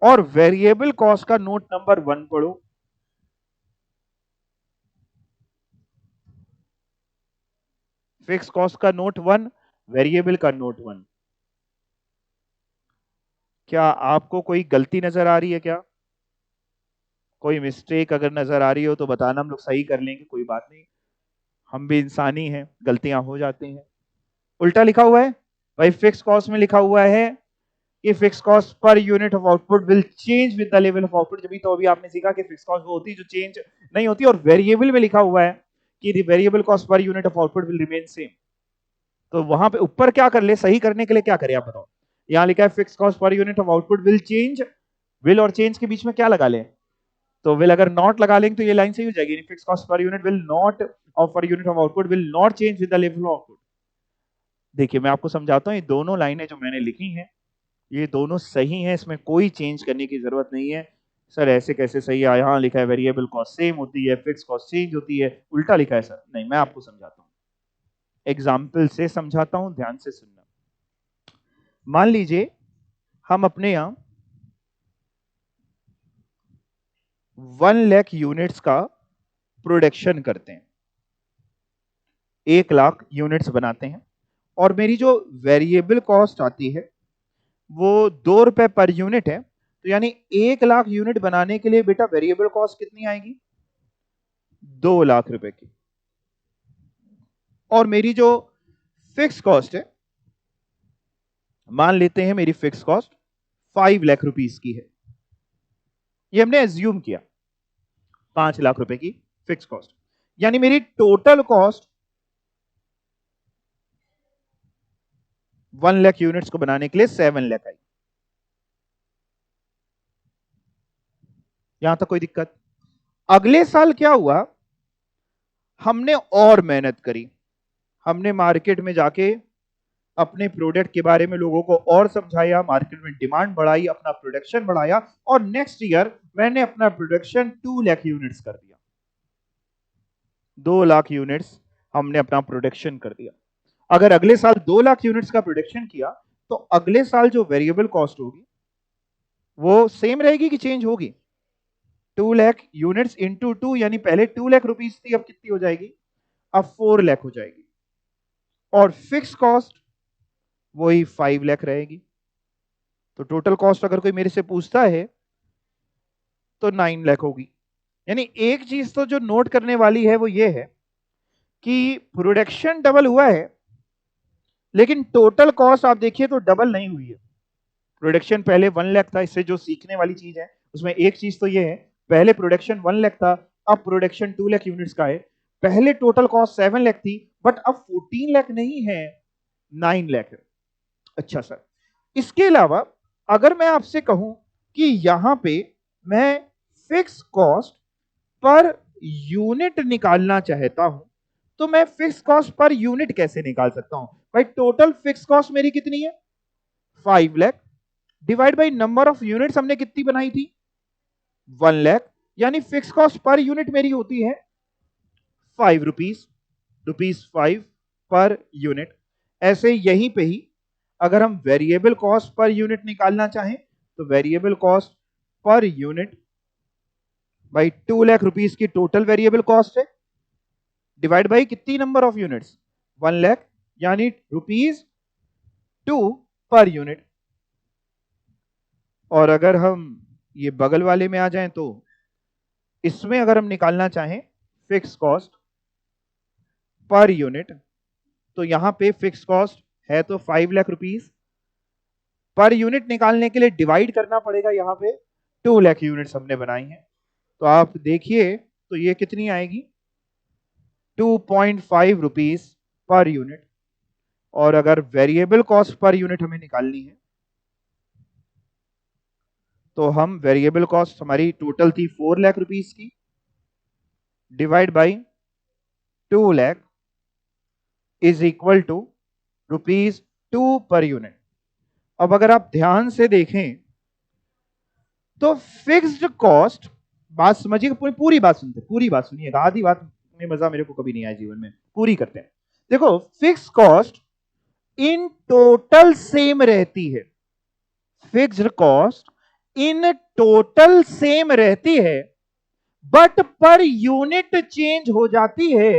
और वेरिएबल कॉस्ट का नोट नंबर 1 पढ़ो। फिक्स कॉस्ट का नोट 1, वेरिएबल का नोट 1। क्या आपको कोई गलती नजर आ रही है क्या? कोई मिस्टेक अगर नजर आ रही हो तो बताना, हम लोग सही कर लेंगे, कोई बात नहीं। हम भी इंसानी हैं, गलतियां हो जाती हैं। उल्टा लिखा हुआ है भाई, फिक्स कॉस्ट में लिखा हुआ है कि fix cost per unit of output will change with the level of output. जब तो अभी आपने सीखा कि फिक्स कॉस्ट वो होती है जो चेंज नहीं होती, और वेरिएबल में लिखा हुआ है कि the variable cost per unit of output will remain same. तो वहां पे ऊपर क्या कर ले, सही करने के लिए क्या करें आप बताओ। यहां लिखा है fix cost per unit of output will change, will और चेंज के बीच में क्या लगा लें, तो विल अगर नॉट लगा लेंगे तो ये लाइन सही हो जाएगी, fix cost per unit will not of per unit of output will not change with the level of output. देखिए मैं आपको समझाता हूं, ये दोनों लाइनें जो मैंने लिखी हैं ये दोनों सही हैं, इसमें कोई चेंज करने की जरूरत नहीं है। सर ऐसे कैसे सही है, यहाँ लिखा है वेरिएबल कॉस्ट सेम होती है, फिक्स कॉस्ट चेंज होती है, उल्टा लिखा है सर। नहीं, मैं आपको समझाता हूँ, एग्जाम्पल से समझाता हूं, ध्यान से सुनना। मान लीजिए हम अपने यहां 1 लाख यूनिट्स का प्रोडक्शन करते हैं, 1 लाख यूनिट्स बनाते हैं, और मेरी जो वेरिएबल कॉस्ट आती है वो 2 रुपए पर यूनिट है। तो यानी 1 लाख यूनिट बनाने के लिए बेटा वेरिएबल कॉस्ट कितनी आएगी, 2 लाख रुपए की। और मेरी जो फिक्स कॉस्ट है, मान लेते हैं मेरी फिक्स कॉस्ट 5 लाख रुपीस की है, ये हमने एज्यूम किया 5 लाख रुपए की फिक्स कॉस्ट, यानी मेरी टोटल कॉस्ट 1 लाख यूनिट्स को बनाने के लिए 7 लाख आई। यहां तक कोई दिक्कत। अगले साल क्या हुआ, हमने और मेहनत करी, हमने मार्केट में जाके अपने प्रोडक्ट के बारे में लोगों को और समझाया, मार्केट में डिमांड बढ़ाई, अपना प्रोडक्शन बढ़ाया, और नेक्स्ट ईयर मैंने अपना प्रोडक्शन 2 लाख यूनिट्स कर दिया। 2 लाख यूनिट्स हमने अपना प्रोडक्शन कर दिया। अगर अगले साल 2 लाख यूनिट्स का प्रोडक्शन किया तो अगले साल जो वेरिएबल कॉस्ट होगी वो सेम रहेगी कि चेंज होगी, 2 लाख यूनिट्स इंटू 2, यानी पहले 2 लाख रुपीस थी, अब कितनी हो जाएगी, अब 4 लाख हो जाएगी। और फिक्स कॉस्ट वही 5 लाख रहेगी। तो टोटल कॉस्ट अगर कोई मेरे से पूछता है तो 9 लाख होगी। यानी एक चीज तो जो नोट करने वाली है वो ये है कि प्रोडक्शन डबल हुआ है, लेकिन टोटल कॉस्ट आप देखिए तो डबल नहीं हुई है। प्रोडक्शन पहले 1 लाख था, इससे जो सीखने वाली चीज है उसमें एक चीज तो ये है, पहले प्रोडक्शन 1 लाख था, अब प्रोडक्शन 2 लाख यूनिट्स का है। पहले टोटल कॉस्ट 7 लाख थी, बट अब 14 लाख नहीं है, 9 लाख है। अच्छा सर, इसके अलावा अगर मैं आपसे कहूं कि यहां पे मैं फिक्स कॉस्ट पर यूनिट निकालना चाहता हूं, तो मैं फिक्स कॉस्ट पर यूनिट कैसे निकाल सकता हूं भाई। टोटल फिक्स कॉस्ट मेरी कितनी है, 5 lakh, divide by number of units हमने कितनी बनाई थी, 1 लाख, यानी फिक्स कॉस्ट पर यूनिट मेरी होती है 5 रुपीज, रुपीज 5 पर यूनिट। ऐसे यहीं पे ही अगर हम वेरिएबल कॉस्ट पर यूनिट निकालना चाहें तो वेरिएबल कॉस्ट पर यूनिट भाई 2 लाख रुपीस की टोटल वेरिएबल कॉस्ट है, डिवाइड बाई कितनी नंबर ऑफ यूनिट्स, 1 लाख, यानी ₹2 पर यूनिट। और अगर हम ये बगल वाले में आ जाएं तो इसमें अगर हम निकालना चाहें फिक्स कॉस्ट पर यूनिट, तो यहां पे फिक्स कॉस्ट है तो 5 लाख रुपीस, पर यूनिट निकालने के लिए डिवाइड करना पड़ेगा, यहां पे 2 लाख यूनिट्स हमने बनाई हैं। तो आप देखिए तो ये कितनी आएगी, 2.5 रुपीस पर यूनिट। और अगर वेरिएबल कॉस्ट पर यूनिट हमें निकालनी है तो हम वेरिएबल कॉस्ट हमारी टोटल थी 4 लाख रुपीस की, divide by 2 lakh is equal to ₹2 per unit. अब अगर आप ध्यान से देखें तो फिक्स्ड कॉस्ट, बात समझिए, पूरी बात सुनते, पूरी बात सुनिएगा, आधी बात में मजा मेरे को कभी नहीं आया जीवन में, पूरी करते हैं। देखो fix cost in total same रहती है, fixed cost in total same रहती है, बट पर यूनिट चेंज हो जाती है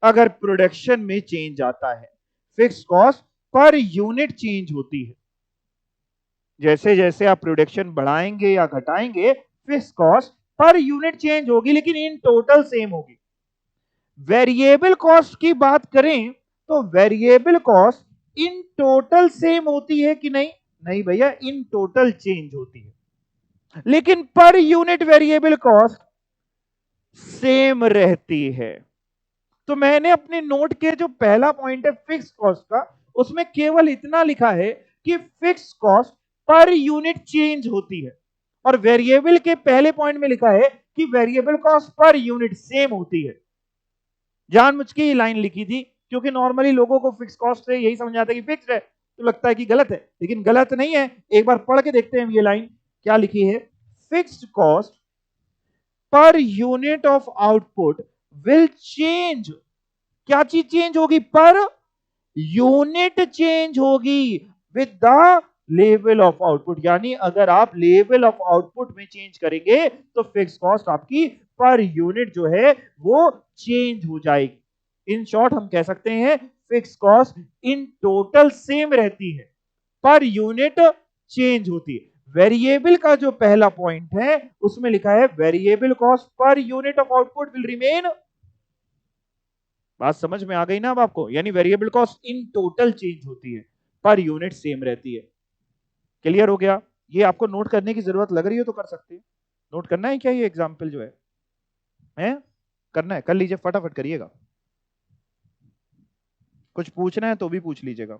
अगर प्रोडक्शन में चेंज आता है। Fix cost per unit change होती है, जैसे जैसे आप प्रोडक्शन बढ़ाएंगे या घटाएंगे fix cost per unit change होगी, लेकिन इन टोटल सेम होगी। वेरिएबल कॉस्ट की बात करें तो variable cost in total same होती है कि नहीं? नहीं भैया, इन टोटल चेंज होती है, लेकिन पर यूनिट वेरिएबल कॉस्ट सेम रहती है। तो मैंने अपने नोट के जो पहला पॉइंट है फिक्स कॉस्ट का, उसमें केवल इतना लिखा है कि fix cost per unit change होती है, और वेरिएबल के पहले पॉइंट में लिखा है कि variable cost per unit same होती है। जानबूझ के ये लाइन लिखी थी क्योंकि नॉर्मली लोगों को फिक्स कॉस्ट से यही समझ आता है कि फिक्स है, तो लगता है कि गलत है, लेकिन गलत नहीं है। एक बार पढ़ के देखते हैं ये लाइन क्या लिखी है। Fixed cost per unit of output will change. क्या चीज चेंज होगी? पर यूनिट चेंज होगी with the level of output. यानी अगर आप लेवल ऑफ आउटपुट में चेंज करेंगे तो फिक्स कॉस्ट आपकी पर यूनिट जो है वो चेंज हो जाएगी। इन शॉर्ट हम कह सकते हैं fix cost in total same रहती है, पर यूनिट चेंज होती है। वेरिएबल का जो पहला पॉइंट है उसमें लिखा है variable cost per unit of output will remain. बात समझ में आ गई ना अब आपको? यानी variable cost in total change होती है, पर यूनिट सेम रहती है। क्लियर हो गया? ये आपको नोट करने की जरूरत लग रही है तो कर सकते हैं। नोट करना है क्या? ये एग्जांपल जो है करना है, कर लीजिए, फटाफट करिएगा। कुछ पूछना है तो भी पूछ लीजिएगा।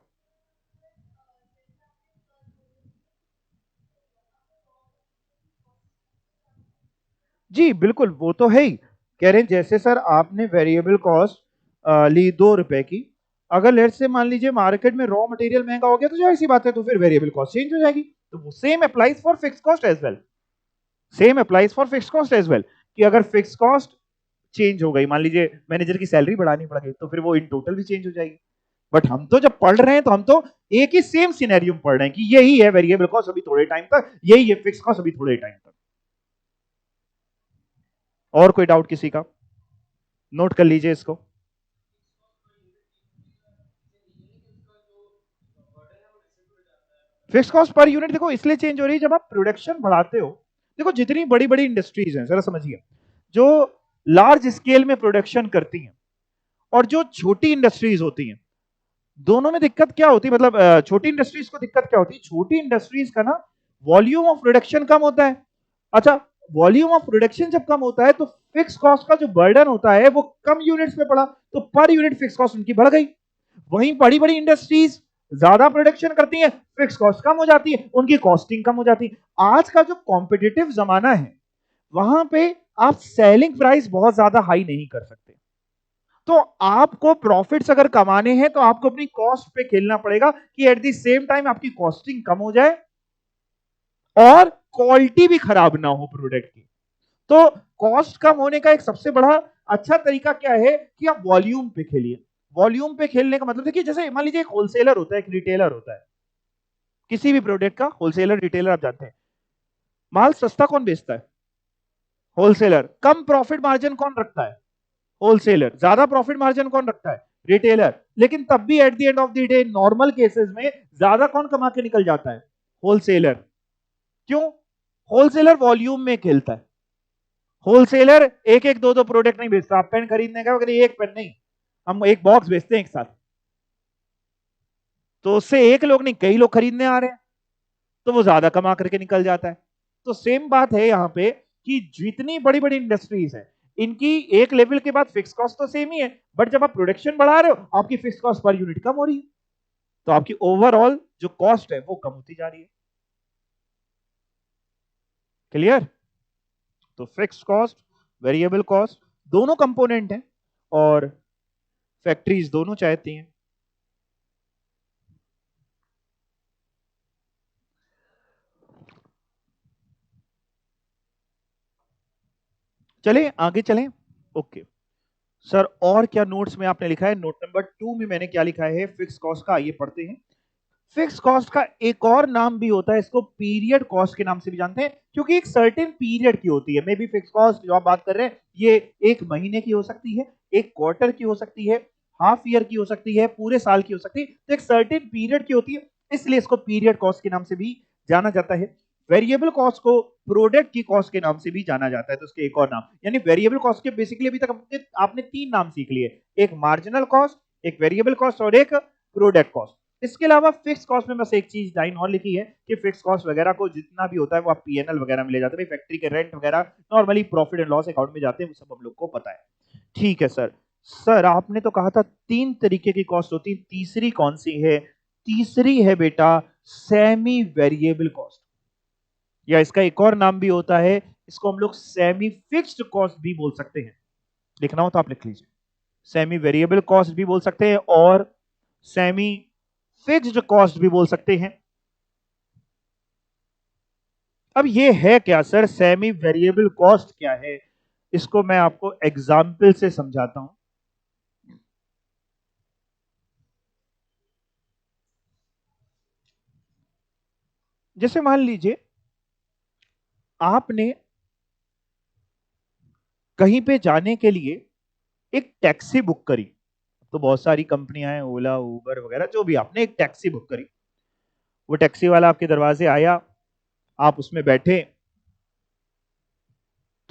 जी बिल्कुल, वो तो है ही। कह रहे हैं जैसे सर आपने वेरिएबल कॉस्ट ली 2 रुपए की, अगर लेट से मान लीजिए मार्केट में रॉ मटेरियल महंगा हो गया तो जाहिर सी बात है तो फिर वेरिएबल कॉस्ट चेंज हो जाएगी। तो वो same applies for fix cost as well. Same applies for fix cost as well, कि अगर फिक्स कॉस्ट चेंज हो गई, मान लीजिए मैनेजर की सैलरी बढ़ानी पड़ गई, तो फिर वो इन टोटल भी चेंज हो जाएगी। बट हम तो जब पढ़ रहे हैं तो हम तो एक ही सेम सिनेरियो में पढ़ रहे हैं कि यही है वेरिएबल कॉस्ट अभी थोड़े टाइम तक, यही है फिक्स कॉस्ट अभी थोड़े टाइम तक। और कोई डाउट किसी का? नोट कर लीजिए इसको। फिक्स कॉस्ट पर यूनिट देखो इसलिए चेंज हो रही है जब आप प्रोडक्शन बढ़ाते हो। देखो जितनी बड़ी बड़ी इंडस्ट्रीज हैं, जरा समझिए, जो लार्ज स्केल में प्रोडक्शन करती हैं और जो छोटी इंडस्ट्रीज होती हैं, दोनों में दिक्कत क्या होती है? मतलब छोटी इंडस्ट्रीज को दिक्कत क्या होती है? छोटी इंडस्ट्रीज का ना वॉल्यूम ऑफ प्रोडक्शन कम होता है। अच्छा, वॉल्यूम ऑफ प्रोडक्शन जब कम होता है तो फिक्स कॉस्ट का जो बर्डन होता है वो कम यूनिट्स पे पड़ा, तो पर यूनिट फिक्स कॉस्ट उनकी बढ़ गई। वहीं बड़ी बड़ी इंडस्ट्रीज ज्यादा प्रोडक्शन करती हैं, फिक्स कॉस्ट कम हो जाती है, उनकी कॉस्टिंग कम हो जाती है। आज का जो कॉम्पिटिटिव जमाना है वहां पे आप सेलिंग प्राइस बहुत ज्यादा हाई नहीं कर सकते। तो आपको प्रॉफिट्स अगर कमाने हैं तो आपको अपनी कॉस्ट पे खेलना पड़ेगा कि एट द सेम टाइम आपकी कॉस्टिंग कम हो जाए और क्वालिटी भी खराब ना हो प्रोडक्ट की। तो कॉस्ट कम होने का एक सबसे बड़ा अच्छा तरीका क्या है कि आप वॉल्यूम पे खेलिए। वॉल्यूम पे खेलने का मतलब देखिए, जैसे मान लीजिए एक होलसेलर होता है, एक रिटेलर होता है, किसी भी प्रोडक्ट का होलसेलर रिटेलर आप जानते हैं। माल सस्ता कौन बेचता है? होलसेलर। कम प्रॉफिट मार्जिन कौन रखता है? होलसेलर। ज्यादा प्रॉफिट मार्जिन कौन रखता है? रिटेलर। लेकिन तब भी at the end of the day normal cases में ज्यादा कौन कमा के निकल जाता है? होलसेलर। क्यों? होलसेलर वॉल्यूम में खेलता है। होलसेलर एक एक दो दो प्रोडक्ट नहीं बेचता। आप पेन खरीदने का अगर एक पेन नहीं, हम एक बॉक्स बेचते हैं एक साथ, तो उससे एक लोग नहीं कई लोग खरीदने आ रहे हैं, तो वो ज्यादा कमा करके निकल जाता है। तो सेम बात है यहाँ पे कि जितनी बड़ी बड़ी इंडस्ट्रीज है, इनकी एक लेवल के बाद फिक्स कॉस्ट तो सेम ही है, बट जब आप प्रोडक्शन बढ़ा रहे हो आपकी फिक्स कॉस्ट पर यूनिट कम हो रही है, तो आपकी ओवरऑल जो कॉस्ट है वो कम होती जा रही है। क्लियर? तो फिक्स कॉस्ट, वेरिएबल कॉस्ट दोनों कंपोनेंट हैं और फैक्ट्रीज दोनों चाहती हैं। चलें आगे चलें। ओके सर, और क्या नोट्स में आपने लिखा है? नोट नंबर 2 में मैंने क्या लिखा है फिक्स कॉस्ट का, आइए पढ़ते हैं। फिक्स कॉस्ट का एक और नाम भी होता है, इसको पीरियड कॉस्ट के नाम से भी जानते हैं, क्योंकि एक सर्टेन पीरियड की होती है। मे बी फिक्स कॉस्ट जो आप बात कर रहे हैं ये एक महीने की हो सकती है, एक क्वार्टर की हो सकती है, हाफ ईयर की हो सकती है, पूरे साल की हो सकती है। तो एक सर्टेन पीरियड की होती है, इसलिए इसको पीरियड कॉस्ट के नाम से भी जाना जाता है। वेरिएबल कॉस्ट को प्रोडक्ट की कॉस्ट के नाम से भी जाना जाता है, तो उसके एक और नाम, यानी वेरिएबल कॉस्ट के बेसिकली अभी तक आपने 3 नाम सीख लिए, एक मार्जिनल कॉस्ट, एक वेरिएबल कॉस्ट और एक प्रोडक्ट कॉस्ट। इसके अलावा फिक्स कॉस्ट में बस एक चीज लाइन और लिखी है कि फिक्स कॉस्ट वगैरह को जितना भी होता है वो आप पीएनएल वगैरह में ले जाते हैं, फैक्ट्री के रेंट वगैरह normally profit and loss account में जाते हैं, वो सब हम लोग को पता है। ठीक है सर। सर आपने तो कहा था 3 तरीके की कॉस्ट होती है, तीसरी कौन सी है? तीसरी है बेटा सेमी वेरिएबल कॉस्ट, या इसका एक और नाम भी होता है, इसको हम लोग सेमी फिक्स्ड कॉस्ट भी बोल सकते हैं। लिखना हो तो आप लिख लीजिए, सेमी वेरिएबल कॉस्ट भी बोल सकते हैं और सेमी फिक्स्ड कॉस्ट भी बोल सकते हैं। अब ये है क्या सर, सेमी वेरिएबल कॉस्ट क्या है? इसको मैं आपको एग्जाम्पल से समझाता हूं। जैसे मान लीजिए आपने कहीं पे जाने के लिए एक टैक्सी बुक करी, तो बहुत सारी कंपनियां हैं, ओला उबर वगैरह, जो भी, आपने एक टैक्सी बुक करी, वो टैक्सी वाला आपके दरवाजे आया, आप उसमें बैठे,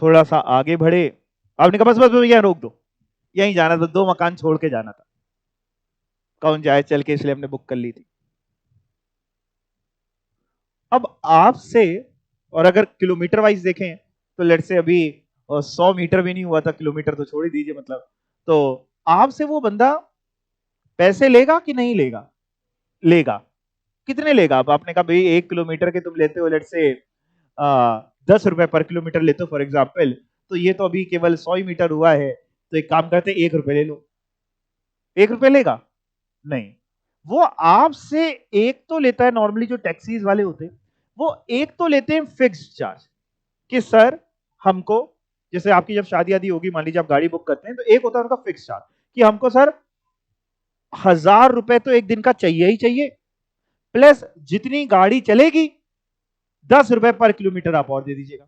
थोड़ा सा आगे बढ़े, आपने कहा बस बस भैया रोक दो, यहीं जाना था, 2 मकान छोड़ के जाना था, कौन जाए चल के, इसलिए हमने बुक कर ली थी। अब आपसे, और अगर किलोमीटर वाइज देखें तो लेट से अभी 100 मीटर भी नहीं हुआ था, किलोमीटर तो छोड़ ही दीजिए, मतलब, तो आपसे वो बंदा पैसे लेगा कि नहीं लेगा? लेगा। कितने लेगा? अब आपने कहा भाई 1 किलोमीटर के तुम लेते हो लेट से 10 रुपए पर किलोमीटर लेते हो फॉर एग्जाम्पल, तो ये तो अभी केवल 100 ही मीटर हुआ है, तो एक काम करते 1 रुपए ले लो। 1 रुपए लेगा? नहीं। वो आपसे एक तो लेता है, नॉर्मली जो टैक्सीज वाले होते हैं वो एक तो लेते हैं फिक्स्ड चार्ज, कि सर हमको, जैसे आपकी जब शादी आदि होगी, मान लीजिए आप गाड़ी बुक करते हैं, तो एक होता है उनका फिक्स चार्ज कि हमको सर 1000 रुपए तो एक दिन का चाहिए ही चाहिए, प्लस जितनी गाड़ी चलेगी 10 रुपए पर किलोमीटर आप और दे दीजिएगा।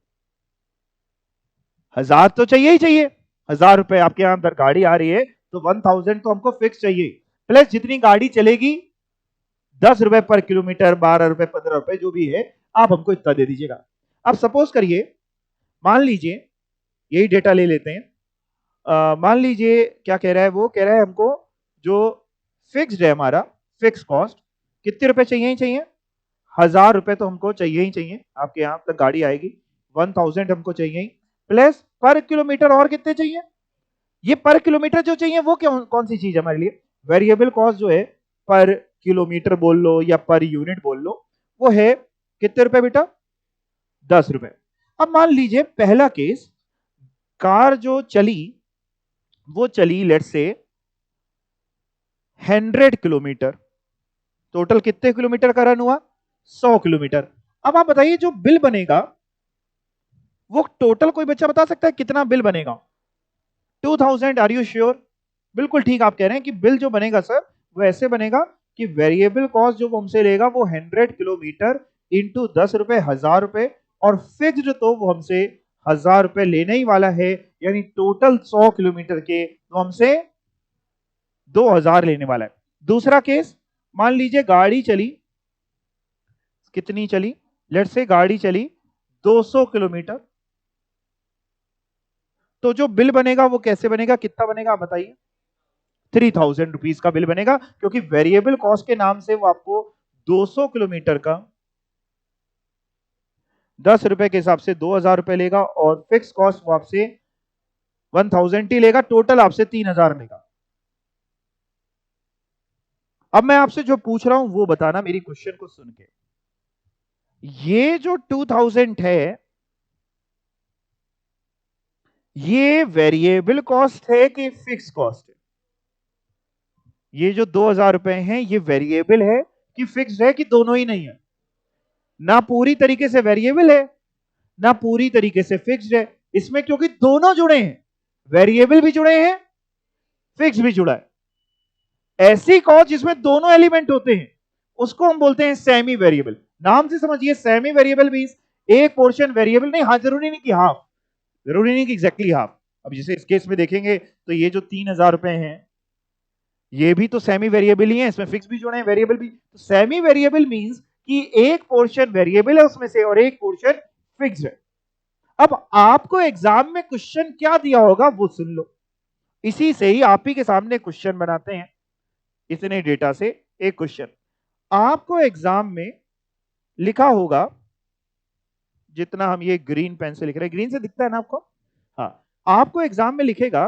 1000 तो चाहिए ही चाहिए, 1000 रुपए आपके यहां अंदर गाड़ी आ रही है तो 1000 तो हमको फिक्स चाहिए, प्लस जितनी गाड़ी चलेगी 10 रुपए पर किलोमीटर, 12 रुपए, 15 रुपए, जो भी है, आप हमको इतना दे दीजिएगा। अब सपोज करिए, मान लीजिए, यही डेटा ले लेते हैं, मान लीजिए क्या कह रहा है, वो कह रहा है हमको जो फिक्स्ड है हमारा फिक्स कॉस्ट, कितने रुपए चाहिए ही चाहिए? 1000 रुपए तो हमको चाहिए ही चाहिए, आपके यहां तक गाड़ी आएगी, 1000 हमको चाहिए ही, प्लस पर किलोमीटर और कितने चाहिए? ये पर किलोमीटर जो चाहिए वो कौन सी चीज है हमारे लिए? वेरिएबल कॉस्ट जो है, पर किलोमीटर बोल लो या पर यूनिट बोल लो, वो है कितने रुपए बेटा? 10 रुपए। अब मान लीजिए पहला केस, कार जो चली वो चली लेट से 100 किलोमीटर, टोटल कितने किलोमीटर का रन हुआ? 100 किलोमीटर। अब आप बताइए जो बिल बनेगा वो टोटल, कोई बच्चा बता सकता है कितना बिल बनेगा? 2000। Are you sure? बिल्कुल ठीक आप कह रहे हैं कि बिल जो बनेगा सर वो ऐसे बनेगा कि वेरिएबल कॉस्ट जो वो हमसे लेगा वो 100 किलोमीटर इंटू 10 रुपए, 1000 रुपए, और फिक्स्ड तो वो हमसे 1000 रुपए लेने ही वाला है, यानी टोटल 100 किलोमीटर के वो हमसे 2000 लेने वाला है। दूसरा केस, मान लीजिए गाड़ी चली, कितनी चली? लेट से गाड़ी चली 200 किलोमीटर, तो जो बिल बनेगा वो कैसे बनेगा, कितना बनेगा आप बताइए? 3000 रुपीज का बिल बनेगा, क्योंकि वेरिएबल कॉस्ट के नाम से वो आपको 200 किलोमीटर का 10 रुपए के हिसाब से 2000 रुपए लेगा, और फिक्स कॉस्ट वो आपसे 1000 ही लेगा, टोटल आपसे 3000 लेगा। अब मैं आपसे जो पूछ रहा हूं वो बताना मेरी क्वेश्चन को सुन के, ये जो 2000 है ये वेरिएबल कॉस्ट है कि फिक्स कॉस्ट है? ये जो 2000 रुपए हैं ये वेरिएबल है कि फिक्स्ड है, कि दोनों ही नहीं है? ना पूरी तरीके से वेरिएबल है ना पूरी तरीके से फिक्स्ड है, इसमें क्योंकि दोनों जुड़े हैं, वेरिएबल भी जुड़े हैं, फिक्स भी जुड़ा है। ऐसी कॉस्ट जिसमें दोनों एलिमेंट होते हैं उसको हम बोलते हैं सेमी वेरिएबल। नाम से समझिए, सेमी वेरिएबल मींस एक पोर्शन वेरिएबल नहीं, हाँ जरूरी नहीं कि हाफ, जरूरी नहीं कि एग्जैक्टली हाफ। अब जैसे इस केस में देखेंगे तो ये जो 3000 रुपए हैं ये भी तो सेमी वेरिएबल ही है, इसमें फिक्स भी जुड़े हैं, वेरिएबल भी। तो सेमी वेरिएबल मींस कि एक पोर्शन वेरिएबल है उसमें से और एक पोर्शन फिक्स्ड है। अब आपको एग्जाम में क्वेश्चन क्या दिया होगा वो सुन लो, इसी से ही आप ही के सामने क्वेश्चन बनाते हैं। इतने डेटा से एक क्वेश्चन आपको एग्जाम में लिखा होगा, जितना हम ये ग्रीन पेन से लिख रहे हैं, ग्रीन से दिखता है ना आपको? हाँ, आपको एग्जाम में लिखेगा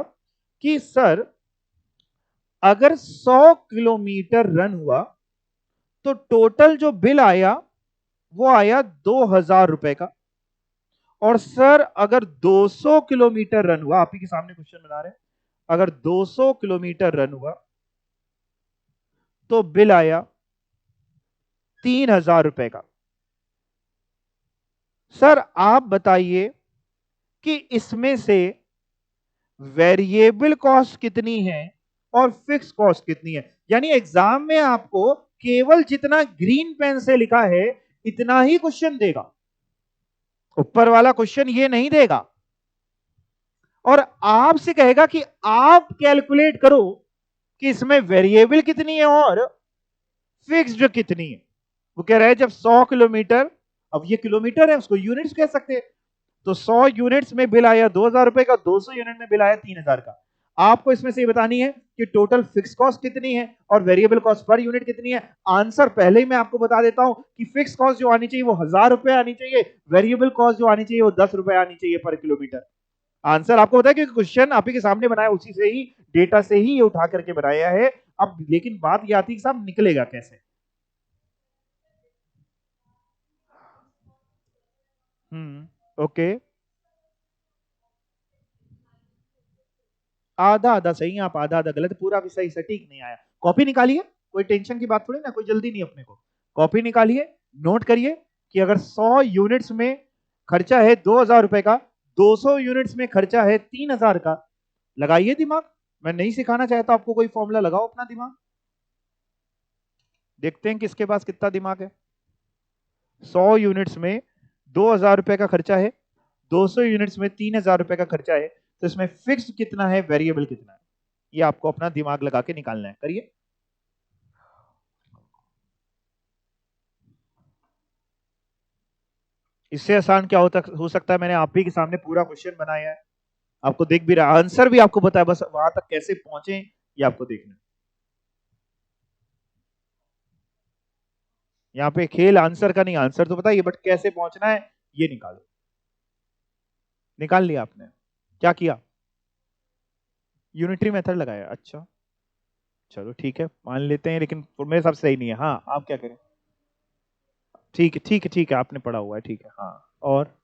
कि सर अगर 100 किलोमीटर रन हुआ तो टोटल जो बिल आया वो आया 2000 रुपए का। और सर अगर 200 किलोमीटर रन हुआ, आप ही के सामने क्वेश्चन बना रहे हैं, अगर 200 किलोमीटर रन हुआ तो बिल आया 3000 रुपए का। सर आप बताइए कि इसमें से वेरिएबल कॉस्ट कितनी है और फिक्स कॉस्ट कितनी है। यानी एग्जाम में आपको केवल जितना ग्रीन पेन से लिखा है इतना ही क्वेश्चन देगा, ऊपर वाला क्वेश्चन ये नहीं देगा। और आपसे कहेगा कि आप कैलकुलेट करो कि इसमें वेरिएबल कितनी है और फिक्स्ड कितनी है। वो कह रहा है जब 100 किलोमीटर, अब ये किलोमीटर है उसको यूनिट्स कह सकते हैं, तो 100 यूनिट्स में बिल आया 2000 रुपए का, 200 यूनिट में बिल आया 3000 का। आपको इसमें से ये बतानी है कि टोटल फिक्स कॉस्ट कितनी है और वेरिएबल कॉस्ट पर यूनिट कितनी है। आंसर पहले ही मैं आपको बता देता हूं कि फिक्स कॉस्ट जो आनी चाहिए वो 1000 रुपए आनी चाहिए, वेरिएबल कॉस्ट जो आनी चाहिए वो 10 रुपए आनी चाहिए पर किलोमीटर। आंसर आपको बताया कि क्वेश्चन आप ही के सामने बनाया, उसी से ही डेटा से ही ये उठा करके बनाया है। अब लेकिन बात ये आती है कि साहब निकलेगा कैसे। ओके, आधा आधा सही है, आप आधा आधा गलत, पूरा भी सही सटीक नहीं आया। कॉपी निकालिए, कोई टेंशन की बात थोड़ी ना, कोई जल्दी नहीं अपने को। कॉपी निकालिए, नोट करिए कि अगर 100 यूनिट्स में खर्चा है 2000 रुपए का, 200 यूनिट्स में खर्चा है 3000 का। लगाइए दिमाग, मैं नहीं सिखाना चाहता आपको कोई फॉर्मूला, लगाओ अपना दिमाग, देखते हैं किसके पास कितना दिमाग है। 100 यूनिट्स में 2000 रुपए का खर्चा है, 200 यूनिट्स में 3000 रुपए का खर्चा है, तो इसमें फिक्स कितना है, वेरिएबल कितना है, ये आपको अपना दिमाग लगा के निकालना है। करिए। इससे आसान क्या हो सकता है। मैंने आप ही के सामने पूरा क्वेश्चन बनाया है, आपको दिख भी रहा, आंसर भी आपको पता है, बस वहां तक कैसे पहुंचे ये आपको देखना है। यहाँ पे खेल आंसर का नहीं, आंसर तो बताइए बट कैसे पहुंचना है ये निकालो। निकाल लिया आपने? क्या किया? यूनिटरी मेथड लगाया, अच्छा चलो ठीक है मान लेते हैं, लेकिन मेरे हिसाब से सही नहीं है। हाँ आप क्या करें, ठीक है ठीक है ठीक है, आपने पढ़ा हुआ है, ठीक है हाँ। और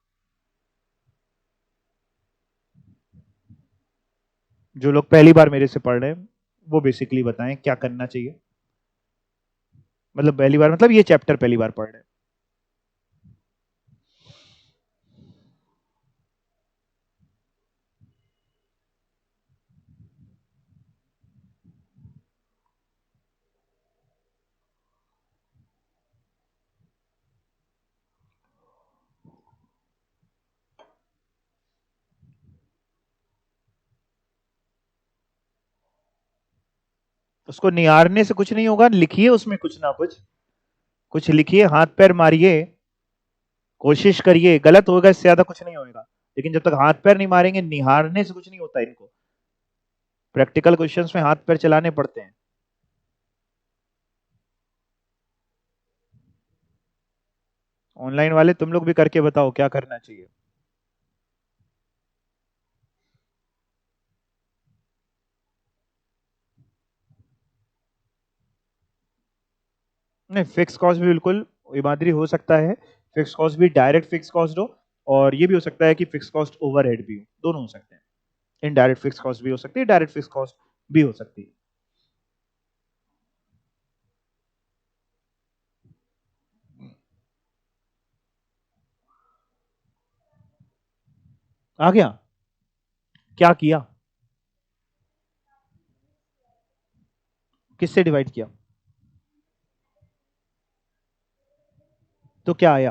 जो लोग पहली बार मेरे से पढ़ रहे हैं वो बेसिकली बताएं क्या करना चाहिए। मतलब पहली बार मतलब ये चैप्टर पहली बार पढ़ रहे हैं। उसको निहारने से कुछ नहीं होगा, लिखिए उसमें कुछ ना कुछ, कुछ लिखिए, हाथ पैर मारिए, कोशिश करिए, गलत होगा इससे ज्यादा कुछ नहीं होगा। लेकिन जब तक हाथ पैर नहीं मारेंगे, निहारने से कुछ नहीं होता, इनको प्रैक्टिकल क्वेश्चंस में हाथ पैर चलाने पड़ते हैं। ऑनलाइन वाले तुम लोग भी करके बताओ क्या करना चाहिए। नहीं, फिक्स कॉस्ट भी बिल्कुल ईमानदारी हो सकता है, फिक्स कॉस्ट भी डायरेक्ट फिक्स कॉस्ट हो, और ये भी हो सकता है कि फिक्स कॉस्ट ओवरहेड भी हो, दोनों हो सकते हैं। इनडायरेक्ट फिक्स कॉस्ट भी हो सकती है, डायरेक्ट फिक्स कॉस्ट भी हो सकती है। आ गया? क्या किया, किससे डिवाइड किया, तो क्या आया?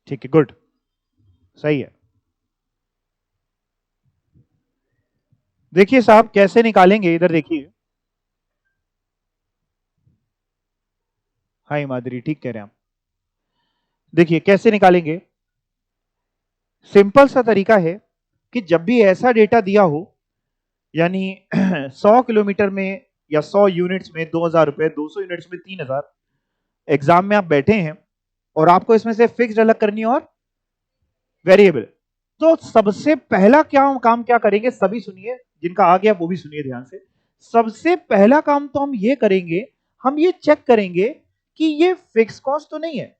ठीक है, गुड, सही है। देखिए साहब कैसे निकालेंगे, इधर देखिए, हाय माधुरी, ठीक कह रहे हैं आप। देखिए कैसे निकालेंगे, सिंपल सा तरीका है कि जब भी ऐसा डेटा दिया हो, यानी 100 किलोमीटर में या 100 यूनिट्स में 2000 रुपए, 200 यूनिट्स में 3000, एग्जाम में आप बैठे हैं और आपको इसमें से फिक्स्ड अलग करनी है और वेरिएबल, तो सबसे पहला काम क्या करेंगे, सभी सुनिए, जिनका आ गया वो भी सुनिए ध्यान से। सबसे पहला काम तो हम ये करेंगे, हम ये चेक करेंगे कि ये फिक्स कॉस्ट तो नहीं है,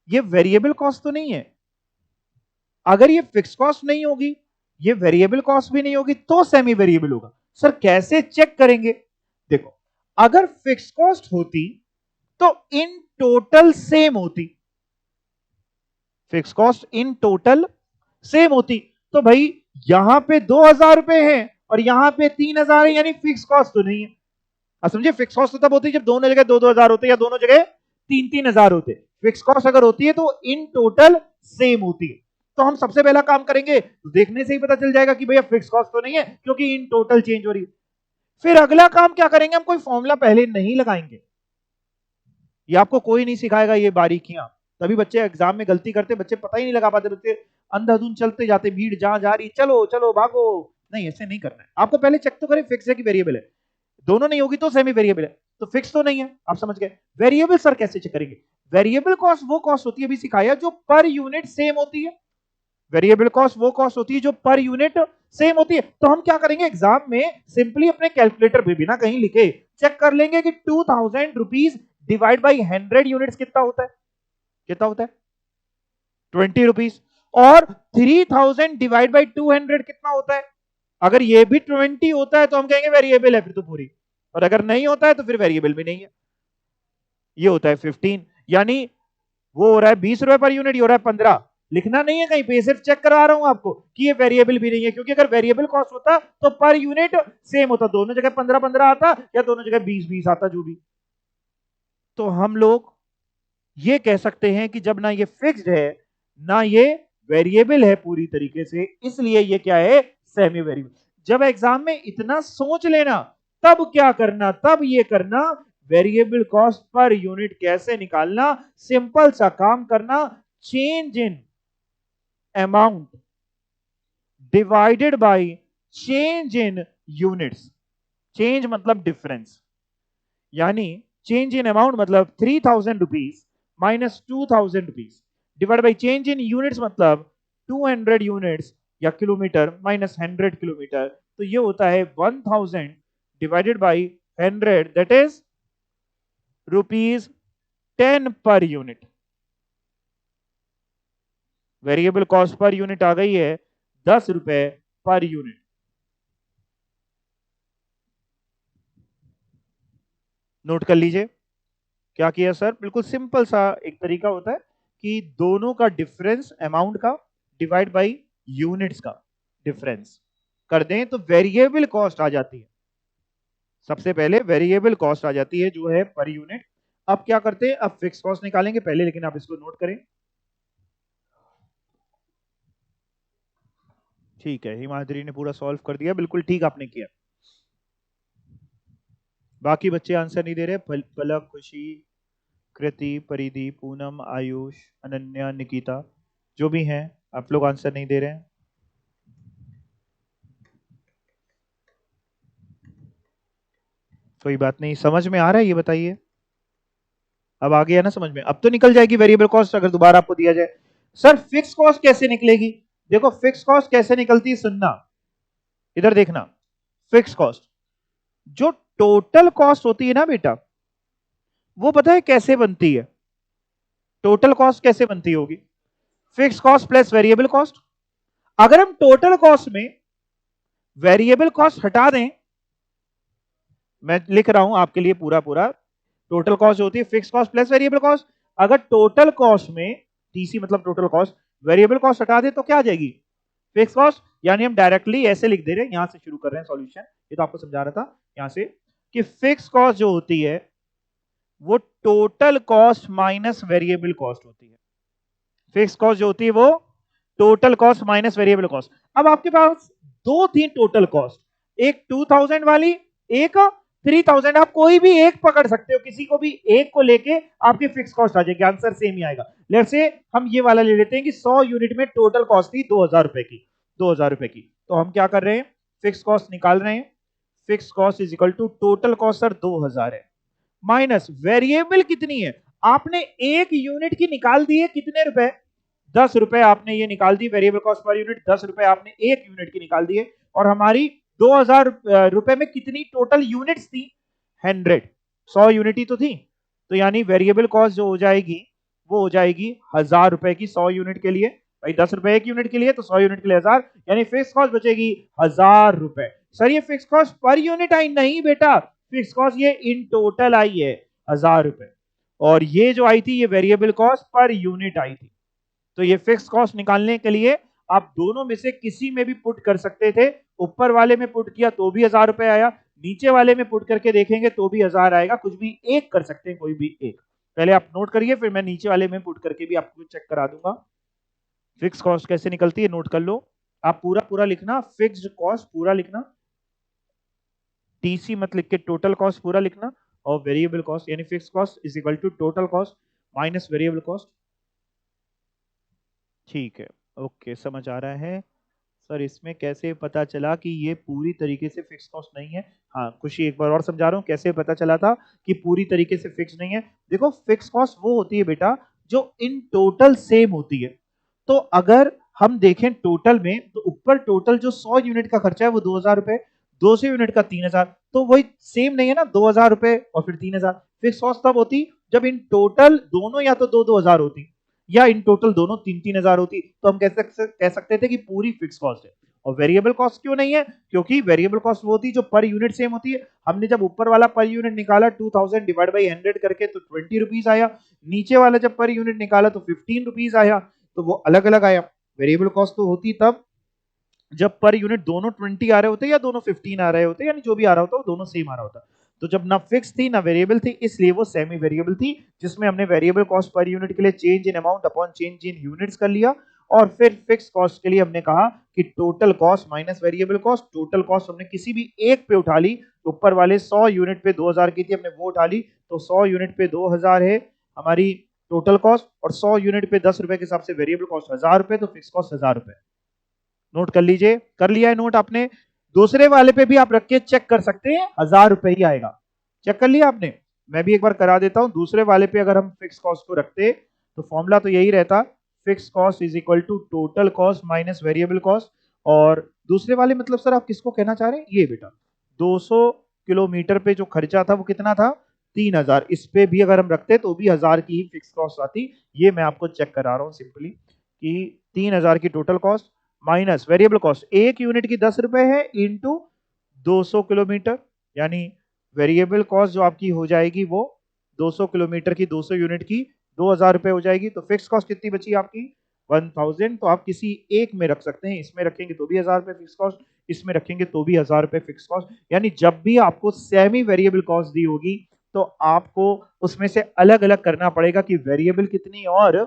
ये वेरिएबल कॉस्ट तो नहीं है। अगर ये फिक्स कॉस्ट नहीं होगी, ये वेरिएबल कॉस्ट भी नहीं होगी, तो सेमी वेरिएबल होगा। सर कैसे चेक करेंगे? देखो, अगर फिक्स कॉस्ट होती तो इन टोटल सेम होती, fix cost in total same होती, तो भाई यहां पे 2000 रुपए है और यहां पे 3000 है, यानी फिक्स कॉस्ट तो नहीं है। अब समझे, फिक्स कॉस्ट तो तब होती है जब दोनों जगह 2-2000 होते या दोनों जगह 3-3000 होते। फिक्स कॉस्ट अगर होती है तो इन टोटल सेम होती है। तो हम सबसे पहला काम करेंगे, देखने से ही पता चल जाएगा कि भैया फिक्स कॉस्ट तो नहीं है, क्योंकि इन टोटल चेंज हो रही है। फिर अगला काम क्या करेंगे, हम कोई फॉर्मूला पहले नहीं लगाएंगे, ये आपको कोई नहीं सिखाएगा ये बारीकियां, तभी बच्चे एग्जाम में गलती करते, बच्चे पता ही नहीं लगा पाते, बच्चे अंधाधुंध चलते जाते, भीड़ जहां जा रही चलो चलो भागो। नहीं, ऐसे नहीं करना है, आपको पहले चेक तो करें फिक्स है कि वेरिएबल है। दोनों नहीं होगी तो सेमी वेरिएबल है, तो फिक्स तो नहीं है, आप समझ गए। वेरिएबल सर कैसे चेक करेंगे? वेरिएबल कॉस्ट वो कॉस्ट होती है, अभी सिखाया, जो पर यूनिट सेम होती है। वेरिएबल कॉस्ट वो कॉस्ट होती है जो पर यूनिट सेम होती है। तो हम क्या करेंगे, एग्जाम में सिंपली अपने कैलकुलेटर पे बिना कहीं लिखे चेक कर लेंगे कि 2000 रुपीज डिवाइड बाई 100 यूनिट्स कितना होता है, कितना होता है 20 रुपीज, और 3000 डिवाइड बाई 200 कितना होता है। अगर ये भी 20 होता है तो हम कहेंगे वेरिएबल है फिर तो पूरी, और अगर नहीं होता है तो फिर वेरिएबल भी नहीं है। ये होता है 15, यानी वो हो रहा है 20 रुपए पर यूनिट, ये हो रहा है 15। लिखना नहीं है कहीं पे, सिर्फ चेक करवा रहा हूं आपको कि ये वेरिएबल भी नहीं है, क्योंकि अगर वेरिएबल कॉस्ट होता तो पर यूनिट सेम होता, दोनों जगह 15-15 आता या दोनों जगह 20-20 आता, जो भी। तो हम लोग ये कह सकते हैं कि जब ना ये फिक्स्ड है ना ये वेरिएबल है पूरी तरीके से, इसलिए ये क्या है, सेमी वेरिएबल। जब एग्जाम में इतना सोच लेना, तब क्या करना, तब ये करना, वेरिएबल कॉस्ट पर यूनिट कैसे निकालना, सिंपल सा काम करना, change in amount divided by change in units. Change मतलब डिफरेंस, यानी चेंज इन अमाउंट मतलब 3000 rupees minus 2000 rupees divide by change in units मतलब 200 यूनिट्स या किलोमीटर माइनस 100 किलोमीटर, तो ये होता है 1000 divided by 100, that is rupees 10 per unit. Variable cost per unit आ गई है 10 रुपए पर यूनिट। नोट कर लीजिए क्या किया सर, बिल्कुल सिंपल सा एक तरीका होता है कि दोनों का डिफरेंस अमाउंट का डिवाइड बाय यूनिट्स का डिफरेंस कर दें तो वेरिएबल कॉस्ट आ जाती है। सबसे पहले वेरिएबल कॉस्ट आ जाती है जो है पर यूनिट। अब क्या करते हैं, अब फिक्स कॉस्ट निकालेंगे पहले, लेकिन आप इसको नोट करें। ठीक है, हिमाद्री ने पूरा सॉल्व कर दिया, बिल्कुल ठीक आपने किया। बाकी बच्चे आंसर नहीं दे रहे, पलक, खुशी, कृति, परिधि, पूनम, आयुष, अनन्या, निकिता, जो भी हैं, आप लोग आंसर नहीं दे रहे हैं। कोई बात नहीं, समझ में आ रहा है ये बताइए, अब आ गया ना समझ में, अब तो निकल जाएगी वेरिएबल कॉस्ट अगर दोबारा आपको दिया जाए। सर फिक्स कॉस्ट कैसे निकलेगी? देखो फिक्स कॉस्ट कैसे निकलती है, सुनना, इधर देखना। फिक्स कॉस्ट, जो टोटल कॉस्ट होती है ना बेटा, वो पता है कैसे बनती है? टोटल कॉस्ट कैसे बनती होगी? Fix cost plus variable cost. अगर हम टोटल कॉस्ट में वेरिएबल कॉस्ट हटा दें, मैं लिख रहा हूं आपके लिए पूरा पूरा, टोटल कॉस्ट होती है fix cost plus variable cost. अगर टोटल कॉस्ट में टीसी मतलब टोटल कॉस्ट, वेरिएबल कॉस्ट हटा दे तो क्या आ जाएगी, फिक्स कॉस्ट। यानी हम डायरेक्टली ऐसे लिख दे रहे हैं, यहां से शुरू कर रहे हैं सॉल्यूशन, ये तो आपको समझा रहा था यहां से, कि फिक्स कॉस्ट जो होती है वो total cost minus variable cost होती है। फिक्स कॉस्ट जो होती है वो total cost minus variable cost. अब आपके पास दो थी टोटल कॉस्ट, एक 2000 वाली, एक 3000 आप कोई भी एक पकड़ सकते हो, किसी को भी एक को लेके आपकी फिक्स कॉस्ट आ जाएगी, आंसर सेम ही आएगा। लेट्स से हम ये वाला ले लेते हैं कि 100 यूनिट में टोटल कॉस्ट थी 2000 रुपए की, 2000 रुपए की। तो हम क्या कर रहे हैं, फिक्स कॉस्ट निकाल रहे हैं। Fix cost is equal to total cost sir 2000 है, माइनस वेरिएबल कितनी है, आपने एक यूनिट की निकाल दी है कितने रुपए, 10 रुपए आपने ये निकाल दी, वेरिएबल कॉस्ट पर यूनिट 10 रुपए आपने एक यूनिट की निकाल दी है। और हमारी 2000 रुपए में कितनी टोटल यूनिट्स थी, 100 यूनिट ही तो थी, तो यानी वेरिएबल कॉस्ट जो हो जाएगी वो हो जाएगी 1000 रुपए की 100 यूनिट के लिए, भाई 10 रुपए एक यूनिट के लिए तो 100 यूनिट के लिए 1000, यानी फिक्स कॉस्ट बचेगी 1000 रुपए। सर ये फिक्स कॉस्ट पर यूनिट आई, नहीं बेटा, फिक्स कॉस्ट ये इन टोटल आई है 1000 रुपए, और ये जो आई थी ये वेरिएबल कॉस्ट पर यूनिट आई थी। तो ये फिक्स कॉस्ट निकालने के लिए आप दोनों में से किसी में भी पुट कर सकते थे, ऊपर वाले में पुट किया तो भी 1000 रुपए आया, नीचे वाले में पुट करके देखेंगे तो भी 1000 आएगा, कुछ भी एक कर सकते हैं, कोई भी एक। पहले आप नोट करिए, फिर मैं नीचे वाले में पुट करके भी आपको चेक करा दूंगा फिक्स कॉस्ट कैसे निकलती है, नोट कर लो। आप पूरा पूरा लिखना, फिक्स्ड कॉस्ट पूरा लिखना, टीसी मत लिख के टोटल कॉस्ट पूरा लिखना, और वेरिएबल कॉस्ट यानी fix cost is equal to total cost minus variable cost. ठीक है, ओके, समझ आ रहा है। सर इसमें कैसे पता चला कि ये पूरी तरीके से फिक्स कॉस्ट नहीं है, हाँ खुशी एक बार और समझा रहा हूँ कैसे पता चला था कि पूरी तरीके से फिक्स नहीं है। देखो फिक्स कॉस्ट वो होती है बेटा जो इन टोटल सेम होती है, तो अगर हम देखें टोटल में तो ऊपर टोटल जो 100 यूनिट का खर्चा है वो 2000 रुपए, 200 यूनिट का 3000, तो वही सेम नहीं है ना, 2000 रुपए और फिर 3000। फिक्स कॉस्ट तब होती जब इन टोटल दोनों या तो 2000 होती या इन टोटल दोनों 3000 होती, तो हम कह सकते थे कि पूरी फिक्स कॉस्ट है। और वेरिएबल कॉस्ट क्यों नहीं है, क्योंकि वेरिएबल कॉस्ट वो होती है जो पर यूनिट सेम होती है। हमने जब ऊपर वाला पर यूनिट निकाला 2000 डिवाइड बाई 100 करके तो 20 रुपीज आया, नीचे वाला जब पर यूनिट निकाला तो 15 रुपीज आया, तो वो अलग अलग आया। वेरिएबल कॉस्ट तो होती तब जब पर यूनिट दोनों 20 आ रहे होते या दोनों 15 आ रहे होते, यानी जो भी आ रहा होता वो दोनों सेम आ रहा होता। तो जब ना फिक्स थी ना वेरिएबल थी, इसलिए वो सेमी वेरिएबल थी, जिसमें हमने वेरिएबल कॉस्ट पर यूनिट के लिए change in amount upon change in units कर लिया, और फिर फिक्स कॉस्ट के लिए हमने कहा कि total cost minus variable cost. Total cost हमने किसी भी एक पे उठा ली, ऊपर वाले 100 यूनिट पे 2000 की थी, हमने वो उठा ली, तो 100 यूनिट पे 2000 है हमारी टोटल कॉस्ट, और 100 यूनिट पे 10 रुपए के हिसाब से वेरिएबल कॉस्ट 1000 रुपए, तो फिक्स कॉस्ट 1000 रुपए। नोट कर लीजिए, कर लिया है नोट आपने। दूसरे वाले पे भी आप रख के चेक कर सकते हैं, 1000 रुपए ही आएगा। चेक कर लिया आपने, मैं भी एक बार करा देता हूं। दूसरे वाले पे अगर हम फिक्स कॉस्ट को रखते तो फॉर्मूला तो यही रहता, fix cost is equal to total cost minus variable cost. और दूसरे वाले मतलब सर आप किसको कहना चाह रहे हैं, ये बेटा 200 किलोमीटर पे जो खर्चा था वो कितना था, 3000। इस पे भी अगर हम रखते तो भी 1000 की ही फिक्स कॉस्ट आती। ये मैं आपको चेक करा रहा हूं सिंपली कि 3000 की total cost minus variable cost, एक यूनिट की 10 रुपए है इंटू 200 किलोमीटर, यानी वेरिएबल कॉस्ट जो आपकी हो जाएगी वो 200 किलोमीटर की 200 यूनिट की 2000 रुपए हो जाएगी। तो फिक्स कॉस्ट कितनी बची आपकी 1000। तो आप किसी एक में रख सकते हैं, इसमें रखेंगे तो भी 1000 रुपए फिक्स कॉस्ट, इसमें रखेंगे तो भी 1000 रुपए फिक्स कॉस्ट। यानी जब भी आपको सेमी वेरिएबल कॉस्ट दी होगी तो आपको उसमें से अलग अलग करना पड़ेगा कि वेरिएबल कितनी और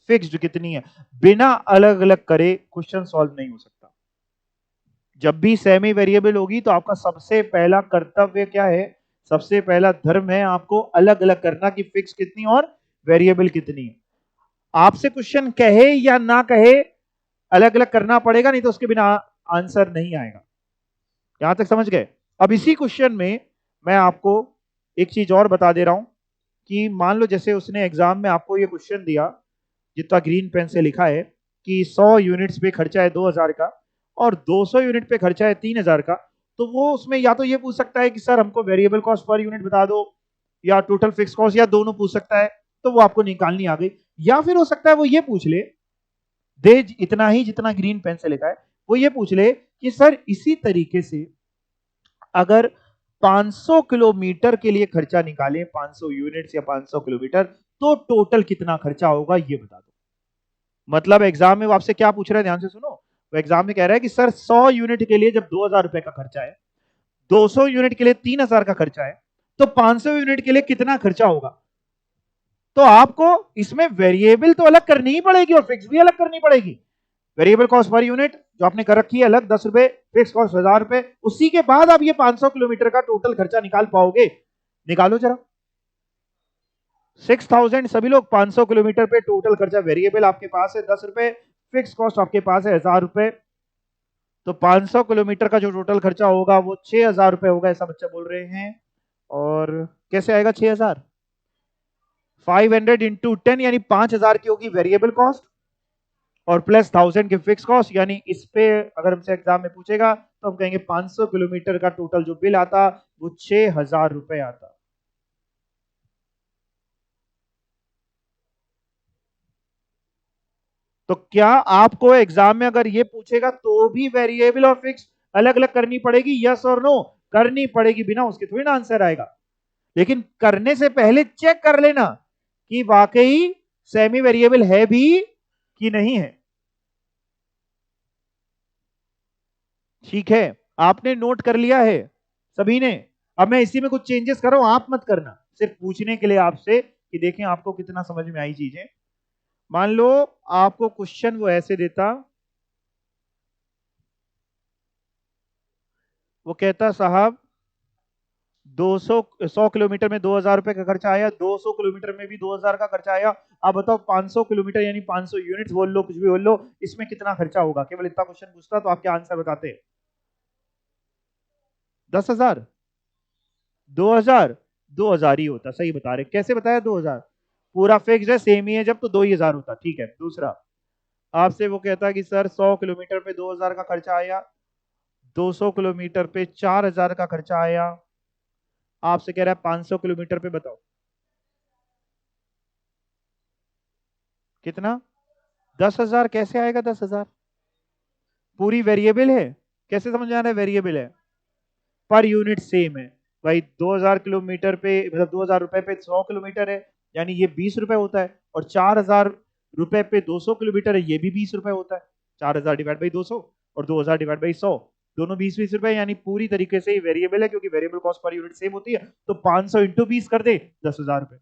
फिक्स्ड कितनी है। बिना अलग अलग करे क्वेश्चन सॉल्व नहीं हो सकता। जब भी सेमी वेरिएबल होगी तो आपका सबसे पहला कर्तव्य क्या है, सबसे पहला धर्म है आपको अलग अलग करना कि फिक्स कितनी और वेरिएबल कितनी है। आपसे क्वेश्चन कहे या ना कहे अलग अलग करना पड़ेगा, नहीं तो उसके बिना आंसर नहीं आएगा। यहां तक समझ गए। अब इसी क्वेश्चन में मैं आपको एक चीज और बता दे रहा हूं कि मान लो जैसे उसने एग्जाम में आपको ये क्वेश्चन दिया, जितना ग्रीन पेन से लिखा है कि 100 यूनिट्स पे खर्चा है 2000 का और 200 यूनिट पे खर्चा है 3000 का, तो वो उसमें या तो ये पूछ सकता है कि सर हमको वेरिएबल कॉस्ट पर यूनिट बता दो या टोटल फिक्स कॉस्ट, या दोनों पूछ सकता है, तो वो आपको निकालनी आ गई। या फिर हो सकता है वो ये पूछ ले, दे इतना ही जितना ग्रीन पेन से लिखा है, वो ये पूछ ले कि सर इसी तरीके से अगर 500 किलोमीटर के लिए खर्चा निकालें, 500 यूनिट्स या 500 किलोमीटर, तो टोटल कितना खर्चा होगा ये बता दो। मतलब एग्जाम में वो आपसे क्या पूछ रहा है, ध्यान से सुनो। वो एग्जाम में कह रहा है कि सर 100 यूनिट के लिए जब 2000 रुपए का खर्चा है, 200 यूनिट के लिए 3000 का खर्चा है, तो 500 यूनिट के लिए कितना खर्चा होगा। तो आपको इसमें वेरिएबल तो अलग करनी ही पड़ेगी और फिक्स भी अलग करनी पड़ेगी। वेरिएबल कॉस्ट पर यूनिट जो आपने कर रखी है अलग 10 रुपए, फिक्स कॉस्ट 1000 रुपए, उसी के बाद आप ये 500 किलोमीटर का टोटल खर्चा निकाल पाओगे। निकालो जरा। 6000 सभी लोग 500 किलोमीटर पे टोटल खर्चा वेरिएबल आपके पास है 10 रुपए, फिक्स कॉस्ट आपके पास है 1000 रुपए, तो 500 किलोमीटर का जो टोटल खर्चा होगा वो 6000 रुपए होगा, ऐसा बच्चा बोल रहे हैं। और कैसे आएगा 6000? 500 इंटू 10 यानी 5000 की होगी वेरिएबल कॉस्ट और प्लस 1000 की फिक्स कॉस्ट, यानी इस पे अगर हमसे एग्जाम में पूछेगा तो हम कहेंगे 500 किलोमीटर का टोटल जो बिल आता वो 6000 रुपए आता। तो क्या आपको एग्जाम में अगर ये पूछेगा तो भी वेरिएबल और फिक्स अलग अलग करनी पड़ेगी? यस और नो? करनी पड़ेगी, बिना उसके थोड़ी ना आंसर आएगा। लेकिन करने से पहले चेक कर लेना कि वाकई सेमी वेरिएबल है भी कि नहीं है। ठीक है, आपने नोट कर लिया है सभी ने? अब मैं इसी में कुछ चेंजेस कर रहा हूं, आप मत करना, सिर्फ पूछने के लिए आपसे कि देखें आपको कितना समझ में आई चीजें। मान लो आपको क्वेश्चन वो ऐसे देता, वो कहता साहब 200 100 किलोमीटर में 2000 रुपए का खर्चा आया, 200 किलोमीटर में भी 2000 का खर्चा आया। आप बताओ 500 किलोमीटर यानी 500 यूनिट्स बोल लो, कुछ भी बोल लो, इसमें कितना खर्चा होगा? केवल इतना क्वेश्चन पूछता तो आप क्या आंसर बताते? 10,000? 2000? 2000 ही होता, सही बता रहे। कैसे बताया 2000? पूरा फिक्स है, सेम ही है, जब तो 2000 होता। ठीक है, दूसरा आपसे वो कहता कि सर 100 किलोमीटर पे 2000 का खर्चा आया, 200 किलोमीटर पे 4000 का खर्चा आया, आपसे कह रहा है 500 किलोमीटर पे बताओ कितना? 10,000? कैसे आएगा 10,000? पूरी वेरिएबल है। कैसे समझ आ रहा है वेरिएबल है? पर यूनिट सेम है भाई। 2000 किलोमीटर पे मतलब 2000 रुपए पे 100 किलोमीटर है, यानी ये 20 रुपए होता है। और 4000 रुपए पे 200 किलोमीटर है, ये भी 20 रुपए होता है। 4000 डिवाइड बाई 200 और 2000 डिवाइड बाई 100, दोनों 20-20 रुपए, यानी पूरी तरीके से वेरिएबल है, क्योंकि variable cost per unit same होती है। तो 500 इंटू 20 कर दे, 10,000 रुपए।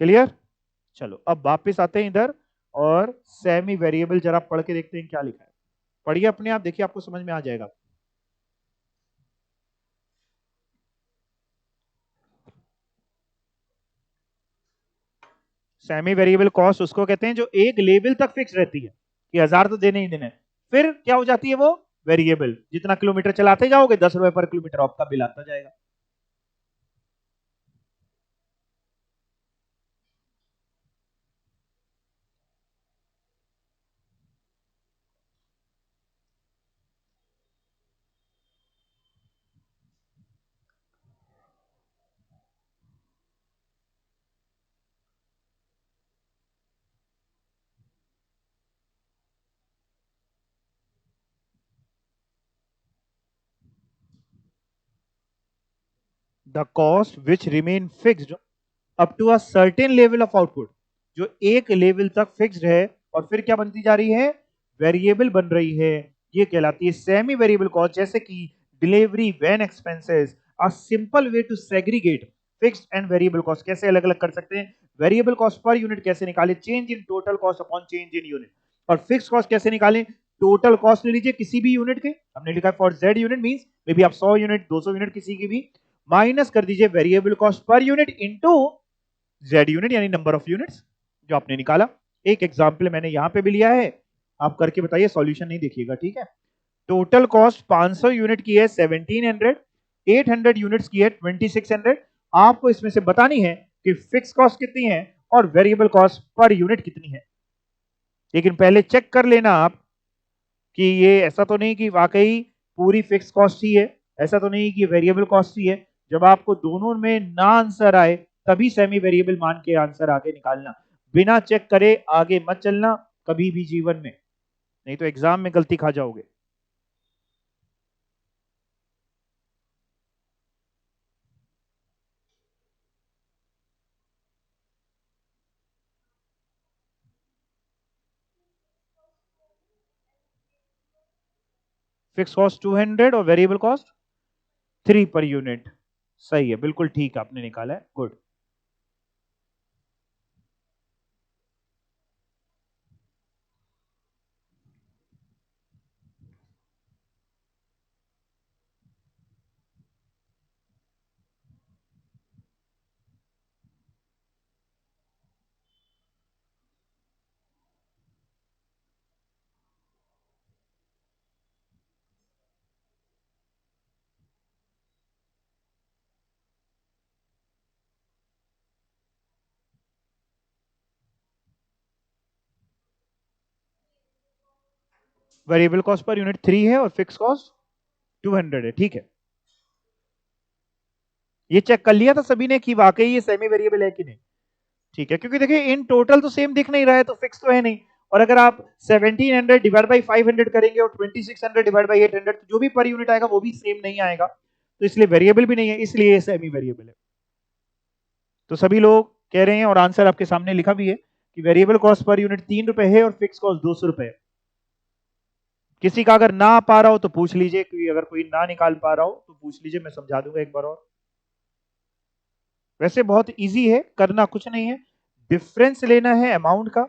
क्लियर? चलो अब वापिस आते हैं इधर और सेमी वेरिएबल जरा पढ़ के देखते हैं क्या लिखा है। पढ़िए अपने आप, देखिए आपको समझ में आ जाएगा। सेमी वेरिएबल कॉस्ट उसको कहते हैं जो एक लेवल तक फिक्स रहती है कि 1000 तो देने ही देने, फिर क्या हो जाती है वो वेरिएबल। जितना किलोमीटर चलाते जाओगे 10 रुपए पर किलोमीटर आपका बिल आता जाएगा। The cost which remain fixed up to a certain level of output, जो एक लेवल तक फिक्स्ड है और फिर क्या बनती जा रही है? वेरिएबल बन रही है, ये कहलाती है सेमी वेरिएबल कॉस्ट। जैसे कि delivery van expenses, a simple way to segregate fixed and variable cost. कैसे अलग अलग कर सकते हैं? वेरिएबल कॉस्ट पर यूनिट कैसे निकाले? Change in total cost upon change in unit. और फिक्स कॉस्ट कैसे निकालें? टोटल कॉस्ट ले लीजिए किसी भी यूनिट के, हमने लिखा for Z unit, means may be आप 100 यूनिट 200 यूनिट किसी की भी, माइनस कर दीजिए variable cost per unit into Z unit यानी नंबर ऑफ यूनिट्स जो आपने निकाला। एक एग्जांपल मैंने यहां पे भी लिया है, आप करके बताइए, सॉल्यूशन नहीं देखिएगा, ठीक है? टोटल कॉस्ट 500 यूनिट की है 1700, 800 यूनिट्स की है 2600। आपको इसमें से बतानी है कि फिक्स कॉस्ट कितनी है और वेरिएबल कॉस्ट पर यूनिट कितनी है। लेकिन पहले चेक कर लेना आप कि ये ऐसा तो नहीं कि वाकई पूरी फिक्स कॉस्ट ही है, ऐसा तो नहीं कि वेरिएबल कॉस्ट ही है। जब आपको दोनों में ना आंसर आए तभी सेमी वेरिएबल मान के आंसर आगे निकालना, बिना चेक करे आगे मत चलना कभी भी जीवन में, नहीं तो एग्जाम में गलती खा जाओगे। फिक्स कॉस्ट 200 और वेरिएबल कॉस्ट 3 पर यूनिट। सही है, बिल्कुल ठीक आपने निकाला है, good. Variable cost per unit 3 है और फिक्स कॉस्ट 200 है, ठीक है। ये चेक कर लिया था सभी ने कि वाकई ये सेमी वेरिएबल है कि नहीं, ठीक है, क्योंकि देखिए इन टोटल तो सेम दिख नहीं रहा है तो फिक्स तो है नहीं, और अगर आप 1700 डिवाइड बाई 500 करेंगे और 2600 डिवाइड बाई 800 तो जो भी पर यूनिट आएगा वो भी सेम नहीं आएगा, तो इसलिए वेरिएबल भी नहीं है, इसलिए ये सेमी वेरिएबल है। तो सभी लोग कह रहे हैं और आंसर आपके सामने लिखा भी है कि वेरिएबल कॉस्ट पर यूनिट 3 रुपए है और फिक्स कॉस्ट 200 रुपए है। किसी का अगर ना आ पा रहा हो तो पूछ लीजिए, क्योंकि अगर कोई ना निकाल पा रहा हो तो पूछ लीजिए, मैं समझा दूंगा एक बार और। वैसे बहुत इजी है, करना कुछ नहीं है, डिफरेंस लेना है अमाउंट का,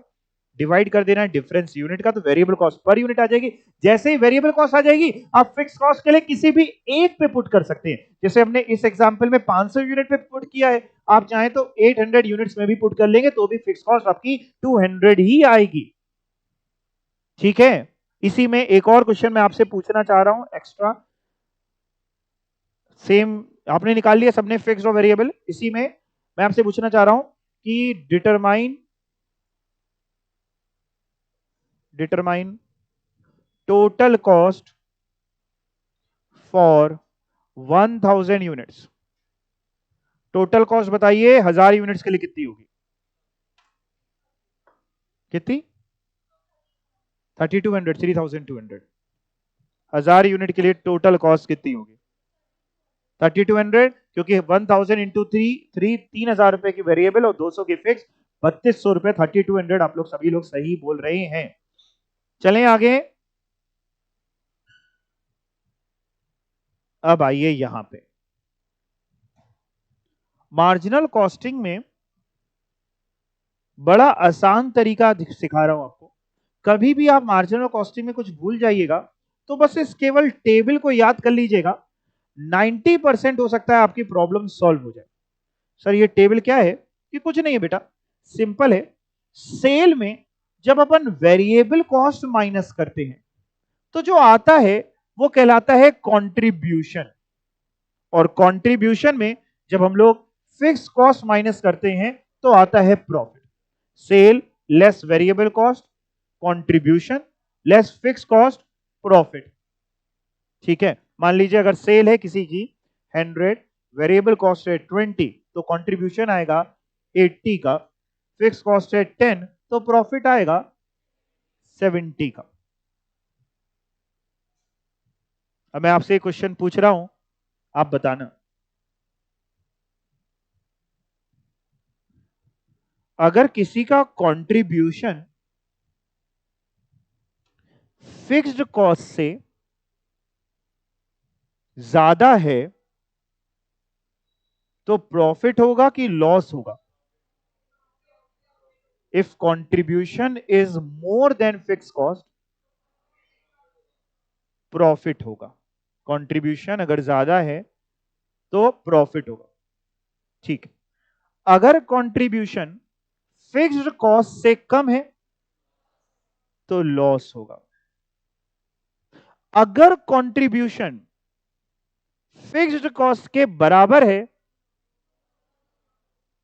डिवाइड कर देना है डिफरेंस यूनिट का, तो वेरिएबल कॉस्ट पर यूनिट आ जाएगी। जैसे ही वेरिएबल कॉस्ट आ जाएगी आप फिक्स कॉस्ट के लिए किसी भी एक पे पुट कर सकते हैं, जैसे हमने इस एग्जांपल में 500 यूनिट पे पुट किया है, आप चाहें तो 800 यूनिट्स में भी पुट कर लेंगे तो भी फिक्स कॉस्ट आपकी 200 ही आएगी, ठीक है। इसी में एक और क्वेश्चन मैं आपसे पूछना चाह रहा हूं एक्स्ट्रा, सेम आपने निकाल लिया सबने फिक्स और वेरिएबल, इसी में मैं आपसे पूछना चाह रहा हूं कि determine total cost for 1000 units. Total cost बताइए 1000 यूनिट्स के लिए कितनी होगी, कितनी? 3200, 3200। 1000 यूनिट के लिए टोटल कॉस्ट कितनी होगी? 3200, क्योंकि 1000 इंटू 3000 रुपए की वेरिएबल और 200 की फिक्स, 3200 रुपए। 3200 आप लोग सभी लोग सही बोल रहे हैं। चलें आगे, अब आइए यहां पे मार्जिनल कॉस्टिंग में बड़ा आसान तरीका सिखा रहा हूं आपको। कभी भी आप मार्जिनल कॉस्टिंग में कुछ भूल जाइएगा तो बस इस केवल टेबल को याद कर लीजिएगा, 90% हो सकता है आपकी प्रॉब्लम सॉल्व हो जाए। सर ये टेबल क्या है? कि कुछ नहीं है बेटा, सिंपल है। सेल में जब अपन वेरिएबल कॉस्ट माइनस करते हैं तो जो आता है वो कहलाता है कंट्रीब्यूशन, और कंट्रीब्यूशन में जब हम लोग फिक्स कॉस्ट माइनस करते हैं तो आता है profit. Sale less variable cost, contribution less fix cost, profit, ठीक है। मान लीजिए अगर सेल है किसी की 100, वेरिएबल कॉस्ट है 20, तो कंट्रीब्यूशन आएगा 80 का, फिक्स कॉस्ट है 10, तो प्रॉफिट आएगा 70 का। अब मैं आपसे एक क्वेश्चन पूछ रहा हूं, आप बताना, अगर किसी का कंट्रीब्यूशन फिक्स्ड कॉस्ट से ज्यादा है तो प्रॉफिट होगा कि लॉस होगा? If contribution is more than fix cost, profit होगा। कंट्रीब्यूशन अगर ज्यादा है तो प्रॉफिट होगा, ठीक है। अगर कंट्रीब्यूशन फिक्स्ड कॉस्ट से कम है तो लॉस होगा। अगर कंट्रीब्यूशन फिक्स्ड कॉस्ट के बराबर है,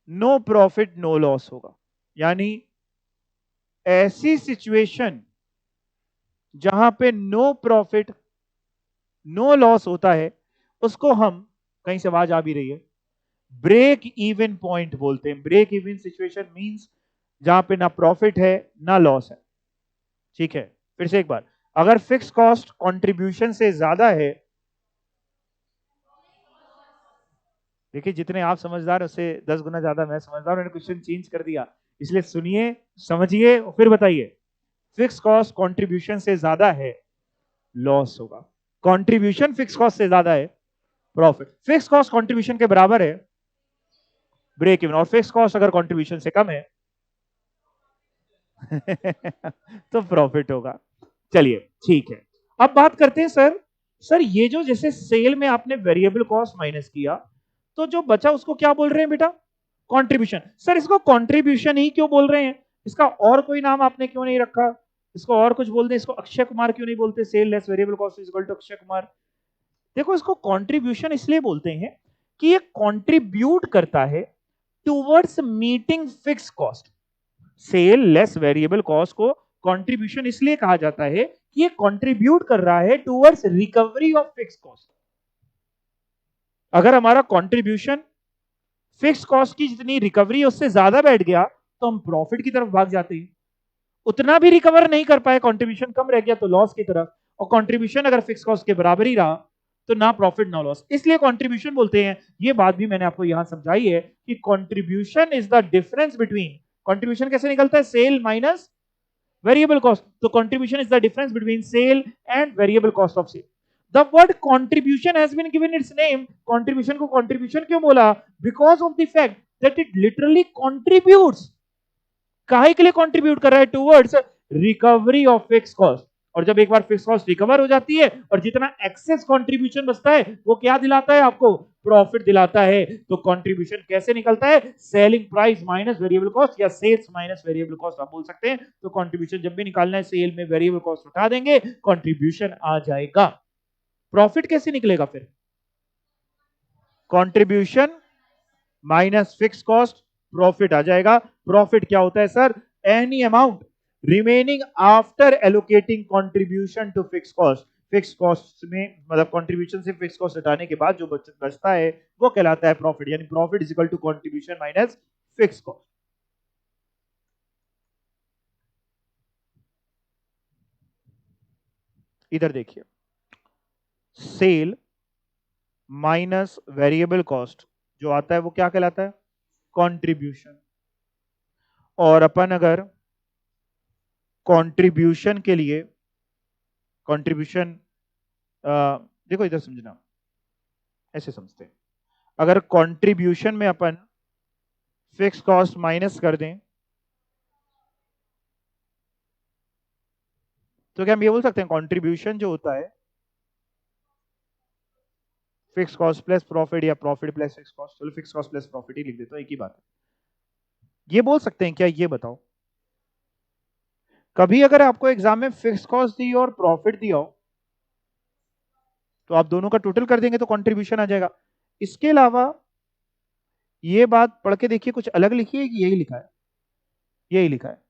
नो प्रॉफिट नो लॉस होगा। यानी ऐसी सिचुएशन जहां पे नो प्रॉफिट नो लॉस होता है उसको हम, कहीं से आवाज आ भी रही है, ब्रेक इवन पॉइंट बोलते हैं। ब्रेक इवन सिचुएशन मींस जहां पे ना प्रॉफिट है ना लॉस है, ठीक है। फिर से एक बार, अगर फिक्स कॉस्ट कंट्रीब्यूशन से ज्यादा है, देखिए जितने आप समझदार उससे 10 गुना ज्यादा मैं समझदार, मैंने क्वेश्चन चेंज कर दिया, इसलिए सुनिए समझिए फिर बताइए। फिक्स कॉस्ट कंट्रीब्यूशन से ज्यादा है, लॉस होगा। कंट्रीब्यूशन फिक्स कॉस्ट से ज्यादा है, प्रॉफिट। फिक्स कॉस्ट कंट्रीब्यूशन के बराबर है, ब्रेक इवन। और फिक्स कॉस्ट अगर कंट्रीब्यूशन से कम है तो प्रॉफिट होगा। चलिए ठीक है, अब बात करते हैं सर ये जो जैसे सेल में आपने वेरिएबल कॉस्ट माइनस किया तो जो बचा उसको क्या बोल रहे हैं बेटा? कंट्रीब्यूशन। सर इसको कंट्रीब्यूशन ही क्यों बोल रहे हैं? इसका और कोई नाम आपने क्यों नहीं रखा? इसको और कुछ बोल दे, इसको अक्षय कुमार क्यों नहीं बोलते? Sale less variable cost is equal to Akshay Kumar. देखो इसको कंट्रीब्यूशन इसलिए बोलते हैं कि ये कंट्रीब्यूट करता है towards meeting fix cost. Sale less variable cost को कंट्रीब्यूशन इसलिए कहा जाता है कि ये कंट्रीब्यूट कर रहा है towards recovery of fix cost. अगर हमारा कंट्रीब्यूशन फिक्स कॉस्ट की जितनी रिकवरी उससे ज्यादा बैठ गया तो हम प्रॉफिट की तरफ भाग जाते हैं। उतना भी रिकवर नहीं कर पाए, कंट्रीब्यूशन कम रह गया तो लॉस की तरफ, और कंट्रीब्यूशन अगर फिक्स कॉस्ट के बराबर ही रहा तो ना प्रॉफिट ना लॉस, इसलिए कंट्रीब्यूशन बोलते हैं। ये बात भी मैंने आपको यहां समझाई है कि contribution is the difference between, contribution कैसे निकलता है, सेल माइनस वेरिएबल कॉस्ट, तो contribution is the difference between sale and variable cost of sale. The word contribution has been given its name, contribution को कंट्रीब्यूशन क्यों बोला, because of the fact that it literally contributes, काहे के लिए contribute कर रहा है, towards recovery of fix cost. और जब एक बार फिक्स कॉस्ट रिकवर हो जाती है और जितना एक्सेस कंट्रीब्यूशन बचता है वो क्या दिलाता है आपको, प्रॉफिट दिलाता है। तो कंट्रीब्यूशन कैसे निकलता है, selling price minus variable cost या सेल्स माइनस वेरिएबल कॉस्ट आप बोल सकते हैं। तो कंट्रीब्यूशन जब भी निकालना है सेल में वेरिएबल कॉस्ट उठा देंगे, कंट्रीब्यूशन आ जाएगा। प्रॉफिट कैसे निकलेगा फिर, contribution minus fix cost, profit आ जाएगा। प्रॉफिट क्या होता है sir, any amount remaining after allocating contribution to fix cost. Fix cost में मतलब कंट्रीब्यूशन से फिक्स कॉस्ट हटाने के बाद जो बचता है वो कहलाता है प्रॉफिट, यानी profit is equal to contribution minus fix cost. इधर देखिए, सेल माइनस वेरिएबल कॉस्ट जो आता है वो क्या कहलाता है, कंट्रीब्यूशन। और अपन अगर कंट्रीब्यूशन के लिए, कंट्रीब्यूशन देखो इधर समझना, ऐसे समझते हैं, अगर कंट्रीब्यूशन में अपन फिक्स कॉस्ट माइनस कर दें तो क्या हम ये बोल सकते हैं कंट्रीब्यूशन जो होता है फिक्स कॉस्ट प्लस प्रॉफिट या प्रॉफिट प्लस फिक्स कॉस्ट, चलो फिक्स कॉस्ट प्लस प्रॉफिट ही लिख देता हूं, एक ही बात है। ये बोल सकते हैं क्या, ये बताओ कभी अगर आपको एग्जाम में फिक्स कॉस्ट दी और प्रॉफिट दिया हो तो आप दोनों का टोटल कर देंगे तो कंट्रीब्यूशन आ जाएगा। इसके अलावा ये बात पढ़ के देखिए, कुछ अलग लिखी है कि यही लिखा है, यही लिखा है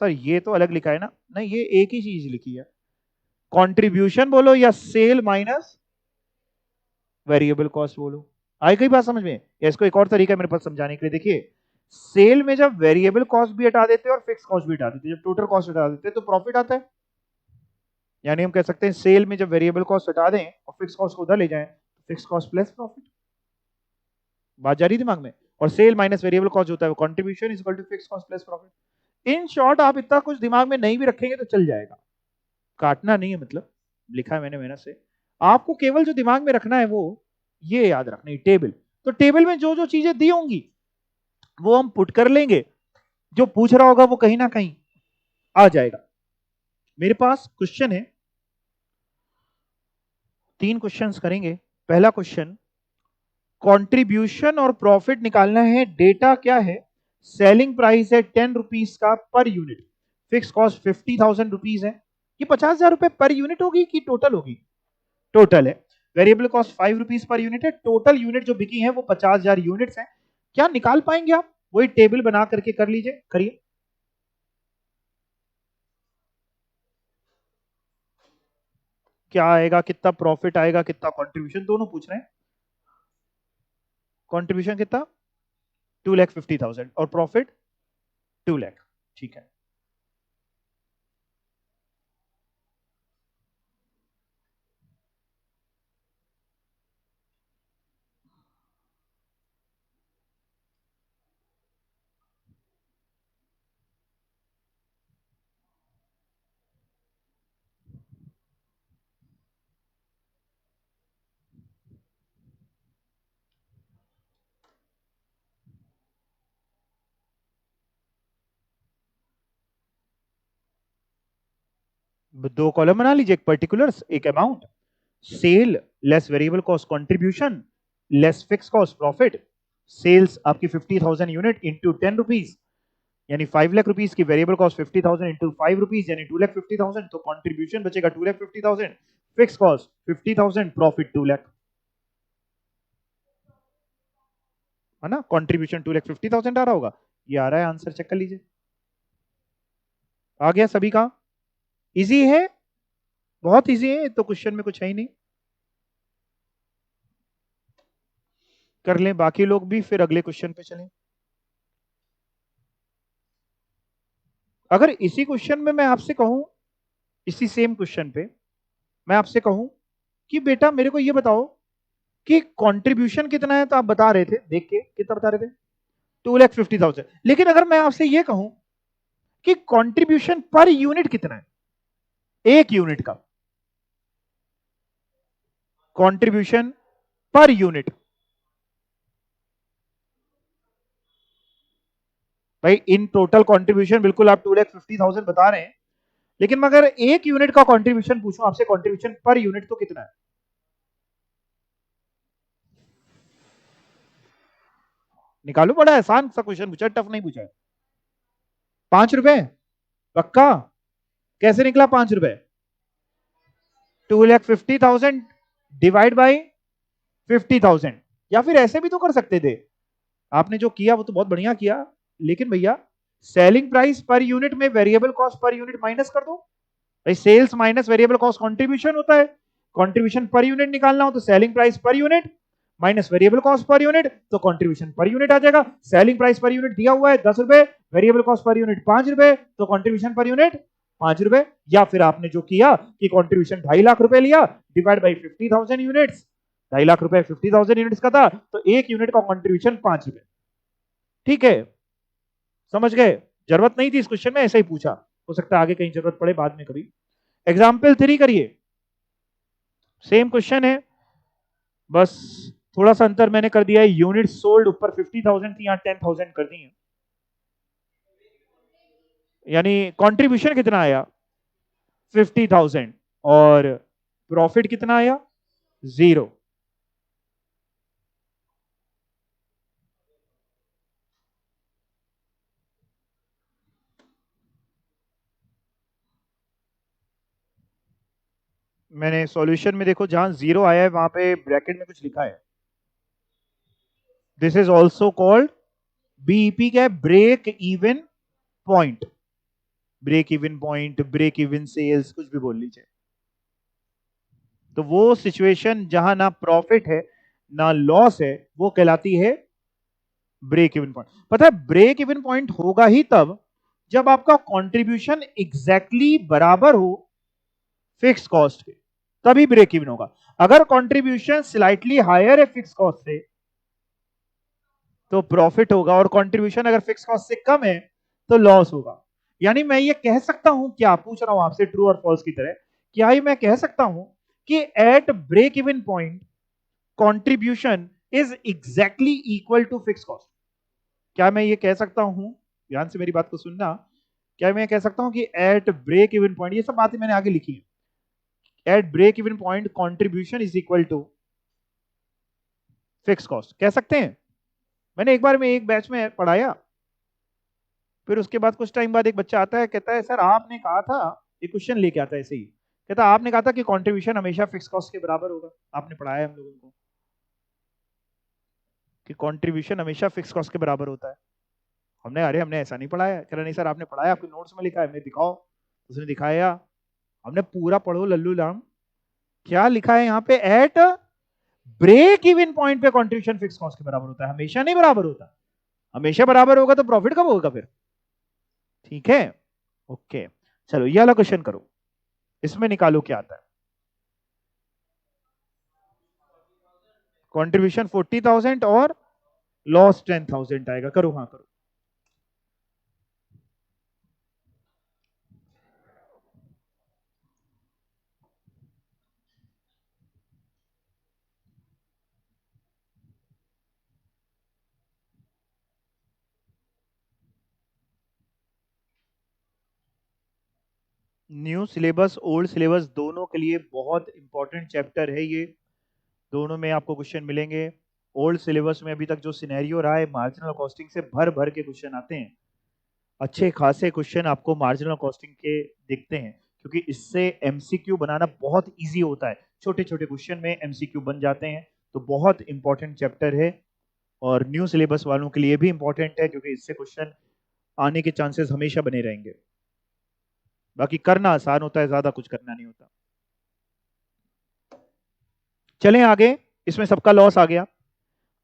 सर, ये तो अलग लिखा है ना, नहीं ये एक ही चीज लिखी है, कंट्रीब्यूशन बोलो या सेल माइनस वेरिएबल कॉस्ट बोलो। आई गई बात समझ में, या इसको एक और तरीका है मेरे पास समझाने के लिए, देखिए सेल में जब वेरिएबल कॉस्ट भी हटा देते हैं और फिक्स कॉस्ट भी हटा देते हैं, जब टोटल कॉस्ट हटा देते हैं तो प्रॉफिट आता है। यानी हम कह सकते हैं सेल में जब वेरिएबल कॉस्ट हटा दें और फिक्स कॉस्ट को उधर ले जाएं, फिक्स कॉस्ट प्लस प्रॉफिट, बात जा रही दिमाग में। और सेल माइनस वेरिएबल कॉस्ट होता है वो contribution is equal to fix cost plus profit. In short आप इतना कुछ दिमाग में नहीं भी रखेंगे तो चल जाएगा, काटना नहीं है, मतलब लिखा है मैंने मेहनत से। आपको केवल जो दिमाग में रखना है वो ये याद रखना है, टेबल। तो टेबल में जो जो चीजें दी होंगी वो हम पुट कर लेंगे, जो पूछ रहा होगा वो कहीं ना कहीं आ जाएगा। मेरे पास क्वेश्चन है, 3 क्वेश्चंस करेंगे। पहला क्वेश्चन, कंट्रीब्यूशन और प्रॉफिट निकालना है, डेटा क्या है, सेलिंग प्राइस है 10 रुपीज का per unit, fix cost 50,000 rupees है। ये 50,000 रुपए पर यूनिट होगी कि टोटल होगी, टोटल है। Variable cost 5 rupees per unit है, टोटल यूनिट जो बिकी है वो 50,000 यूनिट्स है। क्या निकाल पाएंगे आप, वही टेबल बना करके कर लीजिए, करिए। क्या आएगा, कितना प्रॉफिट आएगा, कितना कंट्रीब्यूशन, दोनों पूछ रहे हैं। कंट्रीब्यूशन कितना, 2,50,000 और प्रॉफिट 2 लाख, ठीक है। दो कॉलम बना लीजिए, एक पर्टिकुलर्स एक amount, sale less variable cost contribution less fix cost profit. Sales आपकी 50,000 यूनिट इंटू 10 रुपीज, यानी 5 लाख रुपीज की, वेरिएबल कॉस्ट 50,000 इंटू 5 रुपीज यानी 2,50,000, तो कंट्रीब्यूशन बचेगा 2,50,000, फिक्स कॉस्ट 50,000, प्रॉफिट 2 लाख, है ना। कंट्रीब्यूशन 2,50,000 आ रहा होगा, ये आ रहा है, आंसर चेक कर लीजिए। आ गया सभी का, इजी है बहुत इजी है तो, क्वेश्चन में कुछ है ही नहीं। कर लें बाकी लोग भी, फिर अगले क्वेश्चन पे चलें। अगर इसी क्वेश्चन में मैं आपसे कहूं, इसी सेम क्वेश्चन पे मैं आपसे कहूं कि बेटा मेरे को ये बताओ कि कंट्रीब्यूशन कितना है, तो आप बता रहे थे, देख के कितना बता रहे थे, 2,50,000। लेकिन अगर मैं आपसे ये कहूं कि कंट्रीब्यूशन पर यूनिट कितना है, एक यूनिट का कंट्रीब्यूशन पर यूनिट, भाई इन टोटल कंट्रीब्यूशन बिल्कुल आप 2,50,000 बता रहे हैं, लेकिन मगर एक यूनिट का कंट्रीब्यूशन पूछूं आपसे, कंट्रीब्यूशन पर यूनिट तो कितना है? निकालो, बड़ा आसान सा क्वेश्चन पूछा, टफ नहीं पूछा है। 5 रुपए पक्का? कैसे निकला 5 रुपए? 2,50,000 डिवाइड बाई 50,000, या फिर ऐसे भी तो कर सकते थे। आपने जो किया वो तो बहुत बढ़िया किया, लेकिन भैया सेलिंग प्राइस पर यूनिट में variable cost per unit minus कर दो। भाई sales minus variable cost contribution होता है, कंट्रीब्यूशन पर यूनिट निकालना हो तो selling price per unit minus variable cost per unit, तो कंट्रीब्यूशन पर यूनिट आ जाएगा। सेलिंग प्राइस पर यूनिट दिया हुआ है 10 रुपए, वेरिएबल कॉस्ट पर यूनिट 5 रुपए, तो कंट्रीब्यूशन पर यूनिट 5 रुपए। या फिर आपने जो किया कि कंट्रीब्यूशन 2.5 लाख रुपए लिया, डिवाइड बाई 50,000 यूनिट्स, 2.5 लाख रुपए 50,000 यूनिट्स का था, तो एक यूनिट का कंट्रीब्यूशन 5 रुपए। ठीक है, समझ गए? जरूरत नहीं थी इस क्वेश्चन में, ऐसा ही पूछा, हो सकता है आगे कहीं जरूरत पड़े बाद में कभी। एग्जाम्पल 3 करिए, सेम क्वेश्चन है, बस थोड़ा सा अंतर मैंने कर दिया है, यूनिट सोल्ड ऊपर 50,000 थी, यहाँ 10,000 कर दी है। यानी कंट्रीब्यूशन कितना आया? 50,000, और प्रॉफिट कितना आया? 0। मैंने सॉल्यूशन में देखो, जहां 0 आया है वहां पे ब्रैकेट में कुछ लिखा है, this is also called BEP, क्या है? Break even point, break even point, break even sales, कुछ भी बोल लीजिए। तो वो सिचुएशन जहां ना प्रॉफिट है ना लॉस है, वो कहलाती है ब्रेक इवन पॉइंट। पता है ब्रेक इवन पॉइंट होगा ही तब जब आपका कंट्रीब्यूशन एग्जैक्टली बराबर हो फिक्स कॉस्ट के, तभी ब्रेक इवन होगा। अगर कंट्रीब्यूशन स्लाइटली हायर है फिक्स कॉस्ट से, तो प्रॉफिट होगा, और कंट्रीब्यूशन अगर फिक्स कॉस्ट से कम है तो लॉस होगा। यानी मैं ये कह सकता हूं, क्या पूछ रहा हूं आपसे ट्रू और फॉल्स की तरह, क्या ये मैं कह सकता हूं कि at break even point contribution is exactly equal to fix cost? क्या मैं ये कह सकता हूं, ध्यान से मेरी बात को सुनना, क्या मैं कह सकता हूं कि एट ब्रेक इवन पॉइंट, ये सब बातें मैंने आगे लिखी है, at break even point contribution is equal to fix cost, कह सकते हैं? मैंने एक बार में एक बैच में पढ़ाया, फिर उसके बाद कुछ टाइम बाद एक बच्चा आता है, कहता है सर आपने कहा था, ये क्वेश्चन लेके आता है ऐसे ही, कहता आपने कहा था कि कंट्रीब्यूशन हमेशा फिक्स कॉस्ट के बराबर होगा, आपने पढ़ाया हम लोगों को कि कंट्रीब्यूशन हमेशा फिक्स कॉस्ट के बराबर होता है। हमने, अरे हमने ऐसा नहीं पढ़ाया। कह रहा नहीं सर आपने पढ़ाया, आपके नोट्स में लिखा है। हमने दिखाओ, उसने दिखाया, हमने पूरा पढ़ो लल्लू लाम, क्या लिखा है यहाँ पे, एट ब्रेक इवन पॉइंट पे कंट्रीब्यूशन फिक्स कॉस्ट के बराबर होता है, हमेशा नहीं बराबर होता। हमेशा बराबर होगा तो प्रॉफिट कब होगा फिर? ठीक है, ओके। चलो ये वाला क्वेश्चन करो, इसमें निकालो क्या आता है। कंट्रीब्यूशन 40,000 और लॉस 10,000 आएगा। करो, हाँ करो। न्यू सिलेबस ओल्ड सिलेबस दोनों के लिए बहुत इंपॉर्टेंट चैप्टर है ये, दोनों में आपको क्वेश्चन मिलेंगे। ओल्ड सिलेबस में अभी तक जो सिनेरियो रहा है, मार्जिनल कॉस्टिंग से भर भर के क्वेश्चन आते हैं, अच्छे खासे क्वेश्चन आपको मार्जिनल कॉस्टिंग के दिखते हैं, क्योंकि इससे एमसीक्यू बनाना बहुत इजी होता है, छोटे छोटे क्वेश्चन में एमसीक्यू बन जाते हैं। तो बहुत इंपॉर्टेंट चैप्टर है, और न्यू सिलेबस वालों के लिए भी इंपॉर्टेंट है, क्योंकि इससे क्वेश्चन आने के चांसेस हमेशा बने रहेंगे। बाकी करना आसान होता है, ज्यादा कुछ करना नहीं होता। चलें आगे, इसमें सबका लॉस आ गया।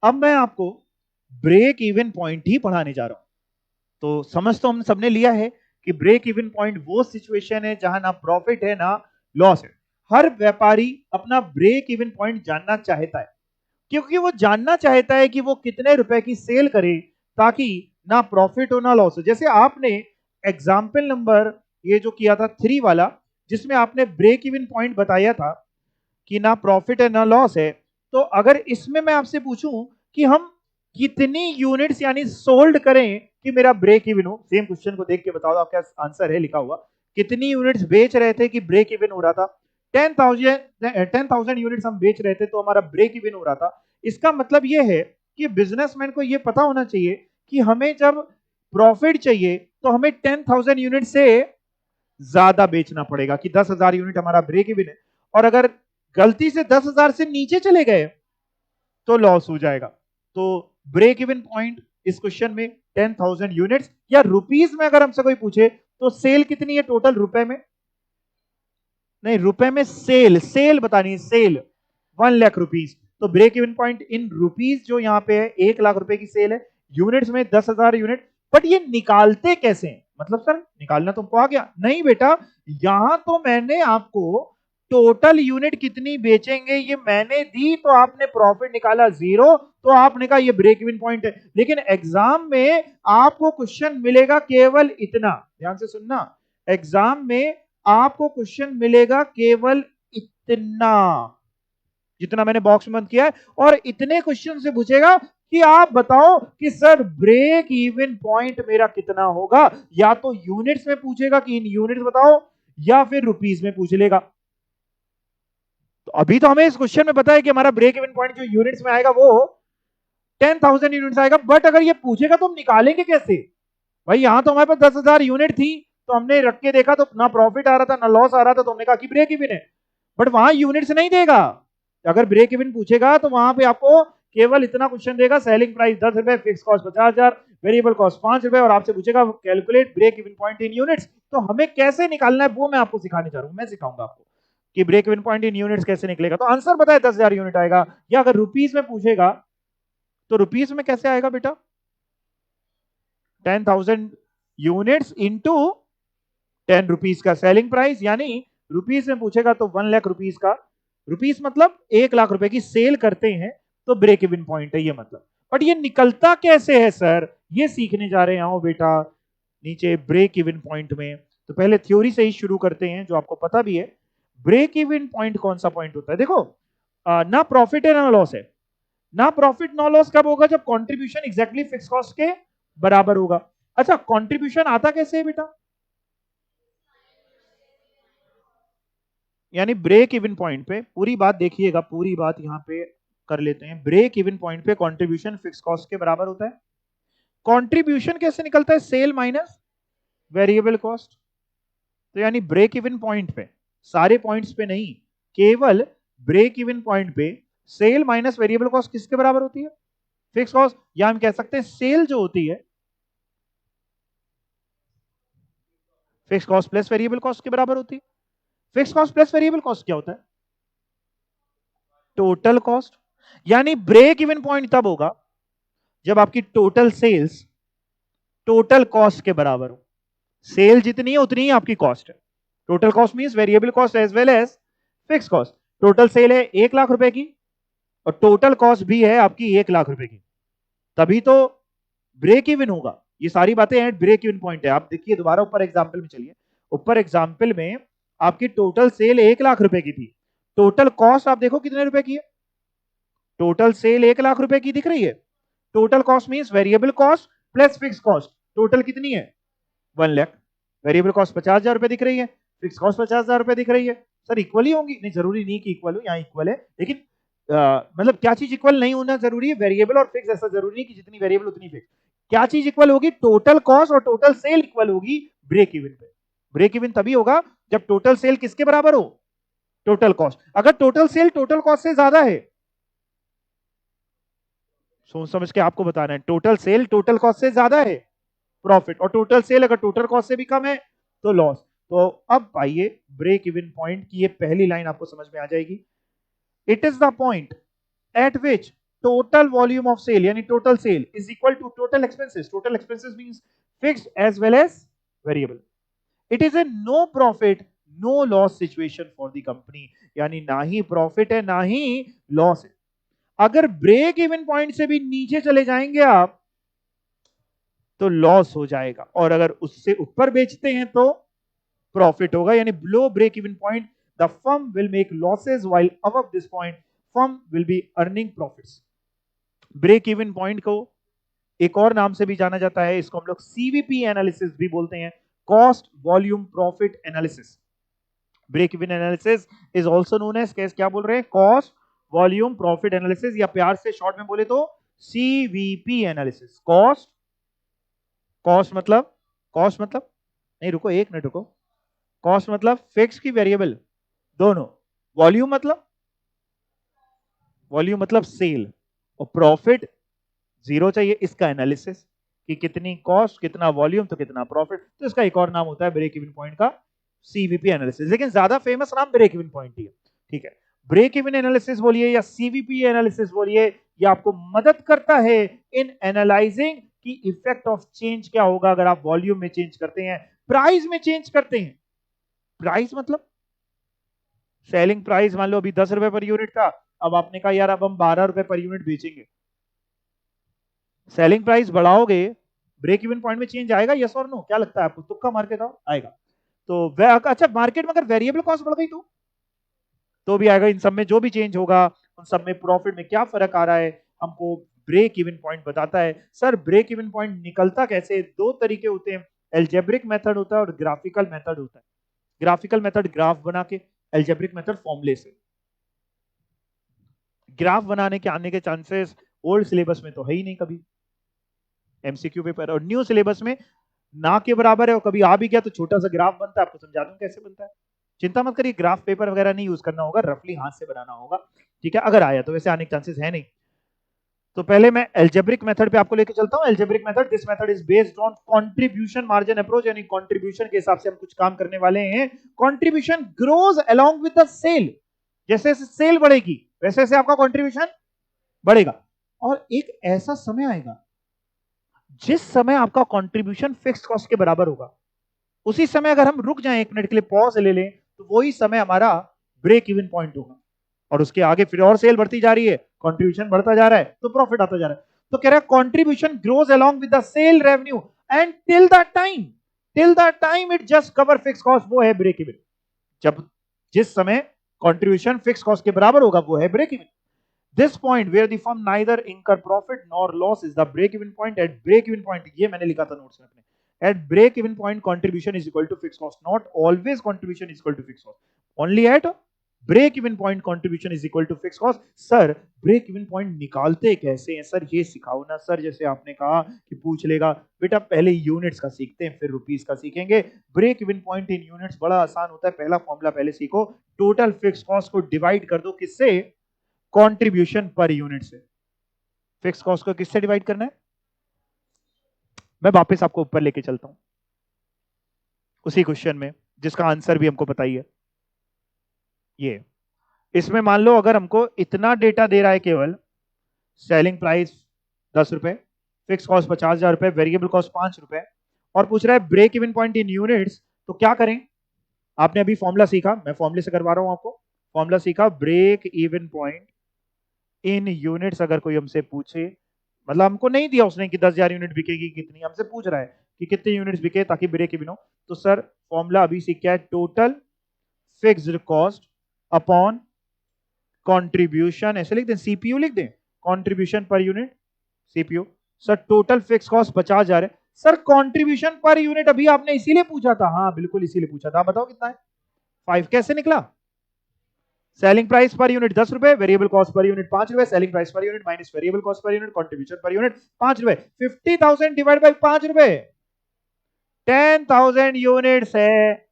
अब मैं आपको ब्रेक इवन पॉइंट ही पढ़ाने जा रहा हूं। तो समझ तो हम सबने लिया है कि ब्रेक इवन पॉइंट वो सिचुएशन है जहां ना प्रॉफिट है ना लॉस है। हर व्यापारी अपना ब्रेक इवन पॉइंट जानना चाहता है, क्योंकि वो जानना चाहता है कि वो कितने रुपए की सेल करे ताकि ना प्रॉफिट हो ना लॉस हो। जैसे आपने एग्जाम्पल नंबर ये जो किया था 3 वाला, जिसमें आपने ब्रेक इवन पॉइंट बताया था कि ना प्रॉफिट है ना लॉस है, तो अगर इसमें मैं आपसे पूछूं कि हम कितनी यूनिट्स यानी सोल्ड करें कि मेरा ब्रेक इवन हो, सेम क्वेश्चन को देख के बताओ आपका आंसर है लिखा हुआ, कितनी यूनिट्स बेच रहे थे कि ब्रेक इवन हो रहा था? 10,000 यूनिट्स हम बेच रहे थे तो हमारा ब्रेक इवन हो रहा था। इसका मतलब यह है कि बिजनेसमैन को यह पता होना चाहिए कि हमें जब प्रॉफिट चाहिए तो हमें 10,000 यूनिट से ज्यादा बेचना पड़ेगा, कि 10,000 यूनिट हमारा ब्रेक इवन है, और अगर गलती से 10,000 से नीचे चले गए तो लॉस हो जाएगा। तो ब्रेक इवन पॉइंट इस क्वेश्चन में 10,000 यूनिट्स, या रुपीस में अगर हमसे कोई पूछे तो सेल कितनी है टोटल, रुपए में नहीं, रुपए में सेल, सेल बतानी है, सेल 1 लाख रुपीस। तो break even point in rupees जो यहां पे है 1 लाख रुपए की सेल है, यूनिट्स में 10,000 यूनिट। बट ये निकालते कैसे हैं? मतलब सर निकालना तुमको आ गया? नहीं बेटा, यहां तो मैंने आपको टोटल यूनिट कितनी बेचेंगे ये मैंने दी, तो आपने प्रॉफिट निकाला 0, तो आपने कहा ये ब्रेक इवन पॉइंट है। लेकिन एग्जाम में आपको क्वेश्चन मिलेगा केवल इतना, ध्यान से सुनना, एग्जाम में आपको क्वेश्चन मिलेगा केवल इतना, जितना मैंने बॉक्स में बंद किया है, और इतने क्वेश्चन से पूछेगा कि आप बताओ कि सर ब्रेक इवन पॉइंट मेरा कितना होगा। या तो यूनिट्स में पूछेगा कि इन यूनिट्स बताओ, या फिर रुपीस में पूछ लेगा। तो अभी तो हमें इस क्वेश्चन में पता है कि हमारा ब्रेक इवन पॉइंट जो यूनिट्स में आएगा वो 10,000 यूनिट्स आएगा। बट अगर ये पूछेगा तो हम निकालेंगे कैसे? भाई यहां तो हमारे पास 10,000 यूनिट थी, तो हमने रख के देखा तो ना प्रॉफिट आ रहा था ना लॉस आ रहा था, तो हमने कहा कि ब्रेक इवन है। बट वहां यूनिट्स नहीं देगा। अगर ब्रेक इवन पूछेगा तो वहां पे आपको केवल इतना क्वेश्चन देगा, सेलिंग प्राइस 10 रुपए, फिक्स कॉस्ट 50,000, वेरिएबल कॉस्ट 5 रुपए, और आपसे पूछेगा calculate break even point in units. तो हमें कैसे निकालना है वो मैं आपको सिखाने जा रहा हूं, मैं सिखाऊंगा आपको कि break even point in units कैसे निकलेगा। तो आंसर बताए 10,000 यूनिट आएगा, या अगर रुपीस में पूछेगा तो रुपीस में कैसे आएगा बेटा? 10,000 यूनिट्स इंटू 10 रुपीस का सेलिंग प्राइस, यानी रुपीस में पूछेगा तो 1 लाख रुपीस का, रुपीस मतलब 1 लाख रुपए की सेल करते हैं तो ब्रेक इवन पॉइंट है ये मतलब। बट ये निकलता कैसे है सर, ये सीखने जा रहे हैं। आओ बेटा नीचे ब्रेक इवन पॉइंट में, तो पहले थ्योरी से ही शुरू करते हैं जो आपको पता भी है। ब्रेक इवन पॉइंट कौन सा पॉइंट होता है? देखो ना प्रॉफिट है ना लॉस है। ना प्रॉफिट ना लॉस कब होगा? जब कंट्रीब्यूशन एग्जैक्टली फिक्स कॉस्ट के बराबर होगा। अच्छा कंट्रीब्यूशन आता कैसे है बेटा? यानी ब्रेक इवन पॉइंट पे, पूरी बात देखिएगा, पूरी बात यहां पे कर लेते हैं। ब्रेक इवन पॉइंट पे कंट्रीब्यूशन फिक्स कॉस्ट के बराबर होता है। कंट्रीब्यूशन कैसे निकलता है? Sale minus variable cost. तो यानी ब्रेक इवन पॉइंट पे, सारे पॉइंट्स पे नहीं, केवल ब्रेक इवन पॉइंट पे सेल माइनस वेरिएबल कॉस्ट किसके बराबर होती है? Fix cost. या हम कह सकते हैं सेल जो होती है fix cost plus variable cost के बराबर होती है। Fix cost plus variable cost क्या होता है? Total cost. यानी ब्रेक इवन पॉइंट तब होगा जब आपकी टोटल सेल्स टोटल कॉस्ट के बराबर हो। सेल जितनी है उतनी ही आपकी कॉस्ट है। Total cost means variable cost as well as fix cost. Total sale है 1 लाख रुपए की और टोटल कॉस्ट भी है आपकी 1 लाख रुपए की, तभी तो ब्रेक इवन होगा। ये सारी बातें हैं ब्रेक इवन पॉइंट है। आप देखिए दोबारा ऊपर एग्जाम्पल में चलिए। ऊपर एग्जाम्पल में आपकी टोटल सेल 1 लाख रुपए की थी, टोटल कॉस्ट आप देखो कितने रुपए की है? टोटल सेल 1 लाख रुपए की दिख रही है। Total cost means variable cost plus fix cost, total कितनी है? 1 लाख। वेरिएबल कॉस्ट 50,000 रुपए दिख रही है, फिक्स कॉस्ट 50,000 रुपए दिख रही है। सर इक्वल ही होंगी? नहीं, जरूरी नहीं कि इक्वल हो, यहाँ इक्वल है, लेकिन मतलब क्या चीज इक्वल नहीं होना जरूरी है? वेरिएबल और फिक्स, ऐसा जरूरी नहीं कि जितनी वेरिएबल उतनी फिक्स। क्या चीज इक्वल होगी? टोटल कॉस्ट और टोटल सेल इक्वल होगी ब्रेक इवन पे। ब्रेक इवन तभी होगा जब टोटल सेल किसके बराबर हो? Total cost. अगर टोटल सेल टोटल कॉस्ट से ज्यादा है, सोच समझ के आपको बताना है, टोटल सेल टोटल कॉस्ट से ज्यादा है प्रॉफिट, और टोटल सेल अगर टोटल कॉस्ट से भी कम है तो लॉस। तो अब आइए ब्रेक इवन पॉइंट की ये पहली लाइन आपको समझ में आ जाएगी। It is the point eight which total volume of sale yani total sale is equal to total expenses means fixed as well as variable. It is a no profit no loss situation for the company यानी ना ही profit है ना ही loss है. अगर break even point से भी नीचे चले जाएंगे आप तो लॉस हो जाएगा और अगर उससे ऊपर बेचते हैं तो प्रॉफिट होगा यानी below break even point the firm will make losses while above this point firm will be earning profits. Break even point को एक और नाम से भी जाना जाता है, इसको हम लोग सीवीपी एनालिसिस भी बोलते हैं, cost volume profit analysis. Break even analysis is also known as क्या बोल रहे हैं, कॉस्ट वॉल्यूम प्रॉफिट एनालिसिस या प्यार से शॉर्ट में बोले तो सीवीपी एनालिसिस. कॉस्ट मतलब नहीं रुको एक मिनट रुको, कॉस्ट मतलब फिक्स की वेरिएबल दोनों, वॉल्यूम मतलब सेल और प्रॉफिट जीरो चाहिए, इसका एनालिसिस कि कितनी कॉस्ट कितना वॉल्यूम तो कितना प्रॉफिट. तो इसका एक और नाम होता है ब्रेक इवन पॉइंट का सीवीपी एनालिसिस, लेकिन ज्यादा फेमस नाम ब्रेक इवन पॉइंट ही है. ठीक है, ब्रेक इवन एनालिसिस बोलिए या सीवीपी एनालिसिस बोलिए, ये आपको मदद करता है इन एनालाइजिंग कि इफेक्ट ऑफ चेंज क्या होगा अगर आप वॉल्यूम में चेंज करते हैं, प्राइस में चेंज करते हैं. प्राइस मतलब सेलिंग प्राइस मान लो अभी 10 रुपए पर यूनिट था, अब आपने कहा यार अब हम 12 रुपए पर यूनिट बेचेंगे. सेलिंग प्राइस बढ़ाओगे ब्रेक इवन पॉइंट में चेंज आएगा, यस और नो, क्या लगता है आपको, तुक्का मार के बताओ आएगा. तो अच्छा मार्केट में अगर वेरिएबल कॉस्ट बढ़ गई तो भी आएगा. इन सब में जो भी चेंज होगा उन सब में प्रॉफिट में क्या फर्क आ रहा है हमको ब्रेक इवन पॉइंट बताता है. सर ब्रेक इवन पॉइंट निकलता कैसे, दो तरीके होते हैं, एल्जेब्रिक मेथड होता है और ग्राफिकल मेथड होता है. ग्राफिकल मेथड ग्राफ बना के, एल्जेब्रिक मेथड फॉर्मूले से. ग्राफ बनाने के आने के चांसेस ओल्ड सिलेबस में तो है ही नहीं कभी, एमसीक्यू पेपर, और न्यू सिलेबस में ना के बराबर है, और कभी आ भी गया तो छोटा सा ग्राफ बनता है, आपको समझा दूं कैसे बनता है. चिंता मत करिए, ग्राफ पेपर वगैरह नहीं यूज करना होगा, रफली हाथ से बनाना होगा. ठीक है, अगर आया तो, वैसे आने के चांसेस है नहीं. तो पहले मैं एल्जेब्रिक मेथड पे आपको लेके चलता हूं. Algebraic method, this method is based on contribution margin approach, यानी कंट्रीब्यूशन के हिसाब से हम कुछ काम करने वाले हैं. Contribution grows along with the sale, जैसे जैसे सेल बढ़ेगी वैसे वैसे आपका कंट्रीब्यूशन बढ़ेगा. और एक ऐसा समय आएगा जिस समय आपका कंट्रीब्यूशन फिक्स कॉस्ट के बराबर होगा, उसी समय अगर हम रुक जाएं एक मिनट के लिए, पॉज ले लें, तो वही समय हमारा ब्रेक इवन पॉइंट होगा. और उसके आगे फिर और सेल बढ़ती जा रही है, कंट्रीब्यूशन बढ़ता जा रहा है तो प्रॉफिट आता जा रहा है. तो कह रहा है contribution grows along with the sale revenue and till the time it just cover fix cost, वो है ब्रेक इवन. जब जिस समय कंट्रीब्यूशन फिक्स कॉस्ट के बराबर होगा वो है break even. This point where the firm neither incur profit nor loss is the break-even point. At break-even point, ये मैंने लिखा था नोट्स में अपने. At break-even point, contribution is equal to fixed cost. Not always contribution is equal to fixed cost. Only at break-even point, contribution is equal to fixed cost. Sir break-even point निकालते कैसे हैं sir, ये सिखाओ ना sir. जैसे आपने कहा कि पूछ लेगा बेटा पहले यूनिट्स का सीखते हैं फिर रुपीस का सीखेंगे. break-even point in units बड़ा आसान होता है. पहला फॉर्मूला पहले सीखो, टोटल फिक्स कॉस्ट को डिवाइड कर दो किससे, कंट्रीब्यूशन पर यूनिट से. फिक्स कॉस्ट को किससे डिवाइड करना है, मैं वापस आपको ऊपर लेके चलता हूं उसी क्वेश्चन में जिसका आंसर भी हमको पता ही है. ये इसमें मान लो अगर हमको इतना डेटा दे रहा है, केवल सेलिंग प्राइस 10 रुपए, फिक्स कॉस्ट 50,000 रुपए, वेरिएबल कॉस्ट 5 रुपए, और पूछ रहा है break even point in units, तो क्या करें. आपने अभी फॉर्मूला सीखा, मैं फॉर्मूले से करवा रहा हूं आपको. फॉर्मूला सीखा, break even point in units अगर कोई हमसे पूछे, मतलब हमको नहीं दिया उसने कि 10,000 यूनिट बिकेगी कितनी, हमसे पूछ रहा है कि कितने यूनिट्स बिके ताकि ब्रेक इवन हो, तो सर फॉर्मूला अभी सीख क्या है, total fixed cost upon contribution, ऐसे लिख दें, सीपीयू लिख दें, contribution per unit CPU. Sir total fix cost 50,000 है. सर कंट्रीब्यूशन पर यूनिट अभी आपने इसीलिए पूछा था, हाँ बिल्कुल इसीलिए पूछा था, बताओ कितना है, 5. कैसे निकला, सेलिंग प्राइस पर यूनिट 10 रुपए, वेरिएबल कॉस्ट पर यूनिट 5 रुपए, selling price per unit minus variable cost per unit, contribution per unit 5 रुपए. 50,000 डिवाइड बाय 5 रुपए, 10,000 यूनिट्स है.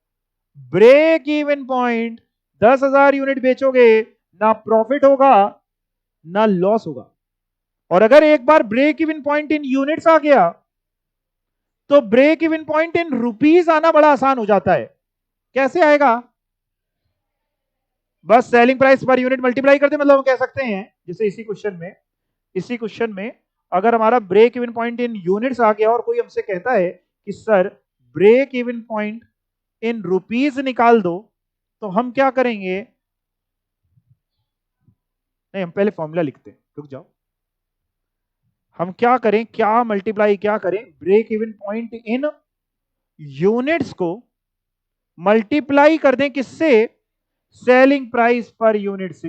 ब्रेक इवन पॉइंट 10,000 यूनिट बेचोगे, ना प्रॉफिट होगा ना लॉस होगा. और अगर एक बार break even point in units आ गया तो break even point in rupees आना बड़ा आसान हो जाता है. कैसे आएगा, बस selling price per unit multiply करते, मतलब हम कह सकते हैं जैसे इसी क्वेश्चन में अगर हमारा break even point in units आ गया और कोई हमसे कहता है कि sir break even point in rupees निकाल दो, तो हम क्या करेंगे? नहीं, हम पहले फॉर्मूला लिखते हैं, रुक जाओ। हम क्या करें, क्या मल्टीप्लाई क्या करें? Break even point in units को मल्टीप्लाई कर दें किससे? सेलिंग प्राइस पर यूनिट से।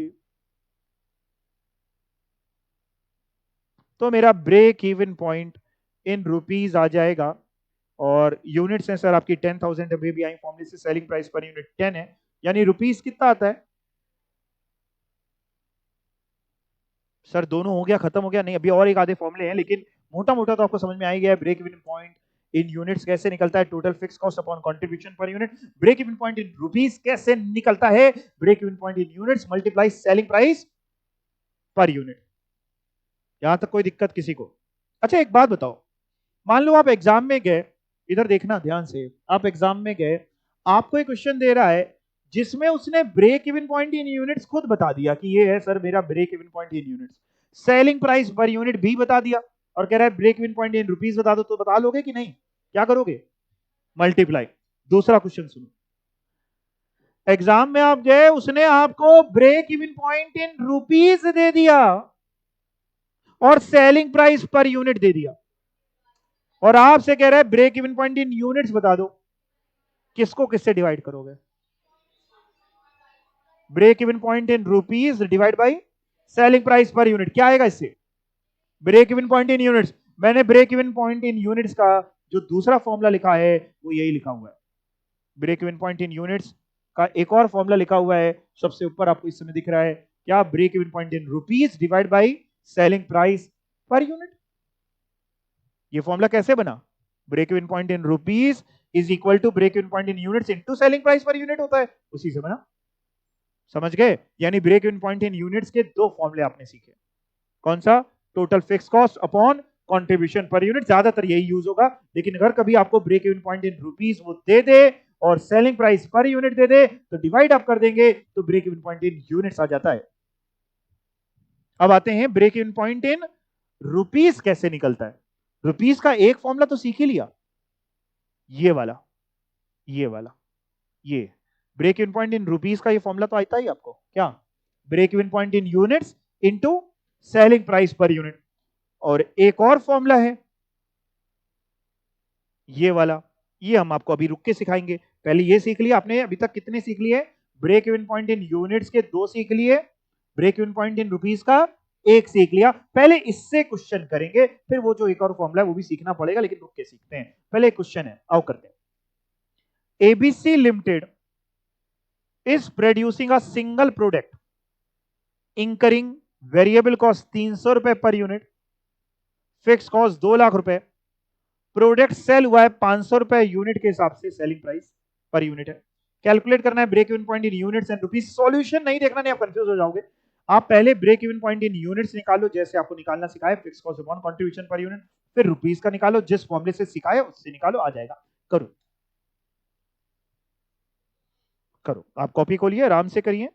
तो मेरा break even point in rupees आ जाएगा, और यूनिट्स हैं सर आपकी 10,000 अभी भी आई फॉर्मूले से, सेलिंग प्राइस पर यूनिट 10 है, यानी रुपीज कितना आता है सर? दोनों हो गया, खत्म हो गया? नहीं, अभी और एक आधे फॉर्मूले हैं, लेकिन मोटा मोटा तो आपको समझ में आ ही गया है। Break even point in units कैसे निकलता है? Total fix cost upon contribution per unit. Break even point in rupees कैसे निकलता है? Break even point in units multiply selling price per unit. यहां तक कोई दिक्कत किसी को? अच्छा एक बात बताओ, मान लो आप एग्जाम में गए, इधर देखना ध्यान से, आप एग्जाम में गए, आपको एक क्वेश्चन दे रहा है जिसमें उसने break even point in units खुद बता दिया कि ये है सर मेरा break even point in units, selling price per unit भी बता दिया, और कह रहा है break even point in rupees बता दो, तो बता लोगे कि नहीं? क्या करोगे? मल्टीप्लाई। दूसरा क्वेश्चन सुनो, एग्जाम में आप गए, उसने आपको break even point in rupees दे दिया और सेलिंग प्राइस पर यूनिट दे दिया, और आपसे कह रहा है break even point in units बता दो, किसको किससे डिवाइड करोगे? Break even point in rupees divide by selling price per unit, क्या आएगा इससे? Break even point in units. मैंने break even point in units का जो दूसरा फॉर्मूला लिखा है वो यही लिखा हुआ है। Break even point in units का एक और फॉर्मूला लिखा हुआ है, सबसे ऊपर आपको इस समय दिख रहा है, क्या? Break even point in rupees divide by selling price per unit. ये फॉर्मूला कैसे बना? Break even point in rupees is equal to break even point in units into selling price per unit होता है, उसी से बना। समझ गए? यानी break even point in units के दो फॉर्मूले आपने सीखे। कौन सा? Total fix cost upon contribution per unit, ज्यादातर यही यूज होगा, लेकिन अगर कभी आपको break even point in rupees वो दे दे और सेलिंग प्राइस पर यूनिट दे दे, तो डिवाइड आप कर देंगे तो break even point in units आ जाता है। अब आते हैं break even point in rupees कैसे निकलता है। रुपीज का एक फॉर्मूला तो सीख ही लिया, ये वाला, ये break even point in rupees का ये फॉर्मूला तो आता ही आपको, क्या? Break even point in units into selling price per unit. और एक और फॉर्मूला है ये वाला, ये हम आपको अभी रुक के सिखाएंगे। पहले ये सीख लिया आपने, अभी तक कितने सीख लिए? Break even point in units के दो सीख लिए, break even point in rupees का एक सीख लिया। पहले इससे क्वेश्चन करेंगे, फिर वो जो एक और फॉर्मूला है वो भी सीखना पड़ेगा, लेकिन रुक के सीखते हैं। पहले क्वेश्चन है, आओ करते हैं। ABC limited is producing a single product incurring variable cost 300 रुपए per unit, fix cost 2 lakh रुपए, प्रोडक्ट सेल हुआ है 500 रुपए यूनिट के हिसाब से, सेलिंग प्राइस पर यूनिट है। कैलकुलेट करना है break even point in units and rupees. Solution नहीं देखना, नहीं आप कंफ्यूज हो जाओगे। आप पहले break even point in units निकालो, जैसे आपको निकालना सिखाया, fix cost upon contribution per unit, फिर रुपीज का निकालो, जिस फॉर्मूले से सिखाया उससे निकालो, आ जाएगा। करो करो, आप कॉपी खोलिए, आराम से करिए।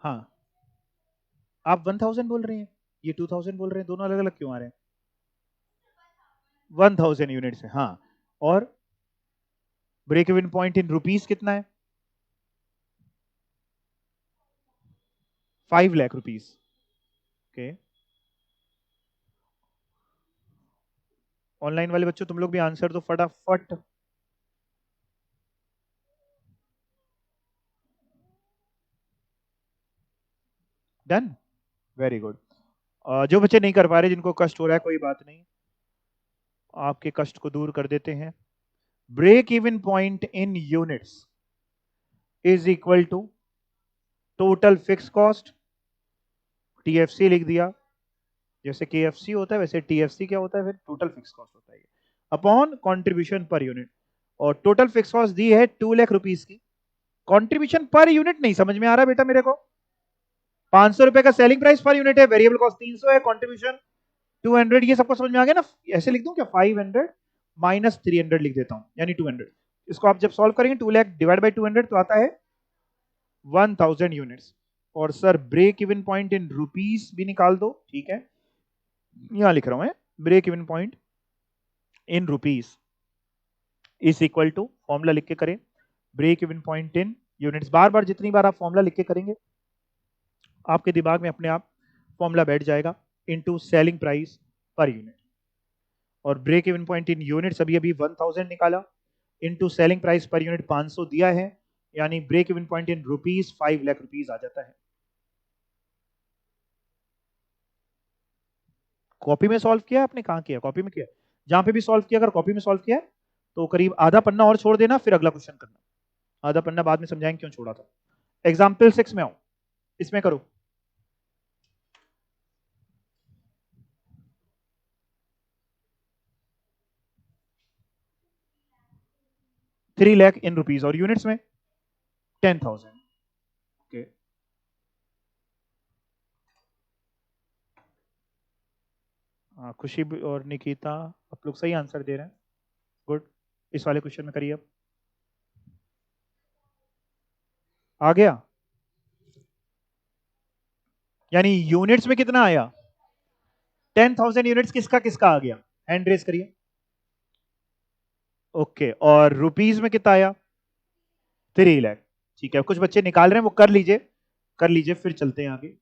हाँ, आप 1000 बोल रहे हैं, ये 2000 बोल रहे हैं, दोनों अलग अलग क्यों आ रहे हैं? 1000 यूनिट्स है, हाँ। और break even point in rupees कितना है? 5 लाख रुपीस। ओके, ऑनलाइन वाले बच्चों तुम लोग भी आंसर दो फटाफट। Done, very good. जो बच्चे नहीं कर पा रहे, जिनको कष्ट हो रहा है, कोई बात नहीं, आपके कष्ट को दूर कर देते हैं। Break even point in units is equal to total fix cost TFC लिख दिया, जैसे केएफसी होता है वैसे टीएफसी क्या होता है, फिर टोटल फिक्स कॉस्ट होता है अपॉन कंट्रीब्यूशन पर यूनिट। और टोटल फिक्स कॉस्ट दी है 2 लाख रुपीस की, कंट्रीब्यूशन पर यूनिट नहीं समझ में आ रहा बेटा मेरे को। 500 रुपए का सेलिंग प्राइस पर यूनिट है, वेरिएबल कॉस्ट 300 है, कंट्रीब्यूशन 200, ये सबको समझ में आ गया ना। ऐसे लिख दूं क्या, 500 माइनस 300 लिख देता हूं, यानी 200। इसको आप जब सॉल्व करेंगे 2 लाख डिवाइड बाय 200 तो आता है 1000 यूनिट्स। और sir break even point in rupees भी निकाल दो, ठीक है, यहां लिख रहा हूं मैं, break even point in rupees is equal to, formula लिख के करें, break even point in units. बार बार जितनी बार आप फॉर्मूला लिख के करेंगे आपके दिमाग में अपने आप फॉर्मूला बैठ जाएगा, into selling price per unit. और break even point in units अभी अभी 1000 निकाला, into selling price per unit 500 दिया है, यानी break even point in rupees 5 lakh rupees आ जाता है। कॉपी में सॉल्व किया आपने, कहां किया, कॉपी में किया, जहां पे भी सॉल्व किया अगर कॉपी में सॉल्व किया तो करीब आधा पन्ना और छोड़ देना, फिर अगला क्वेश्चन करना। आधा पन्ना बाद में समझाएंगे क्यों छोड़ा था। एग्जाम्पल 6 में आओ, इसमें करो। 3 लाख इन रुपीस और यूनिट्स में 10,000। ओके, खुशी और निकिता आप लोग सही आंसर दे रहे हैं, गुड। इस वाले क्वेश्चन में करिए अब, आ गया, यानी यूनिट्स में कितना आया, 10,000 यूनिट्स, किसका किसका आ गया, हैंड रेस करिए। ओके, और रुपीस में कितना आया, 3 लाख। ठीक है, कुछ बच्चे निकाल रहे हैं, वो कर लीजिए, कर लीजिए, फिर चलते हैं आगे।